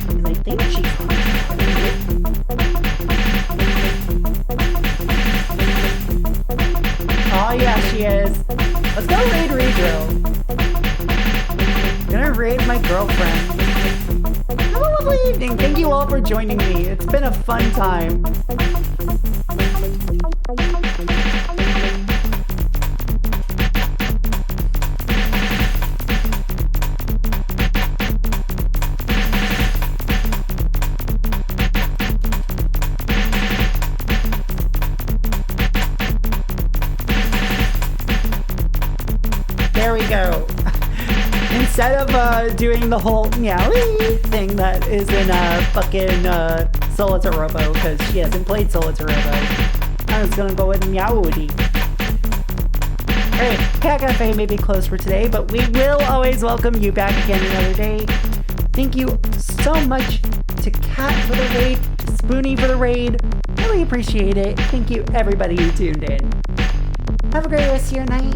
And I think she's oh yeah, she is. Let's go raid Redrill. I'm gonna raid my girlfriend. Have a lovely evening. Thank you all for joining me. It's been a fun time. There we go. Instead of doing the whole meowie thing that is in fucking Solitaire Robo, because she hasn't played Solitaire Robo, I was gonna go with meowdy. Alright, Cat Cafe may be closed for today, but we will always welcome you back again another day. Thank you so much to Cat for the raid, to Spoony for the raid. Really appreciate it. Thank you everybody who tuned in. Have a great rest of your night.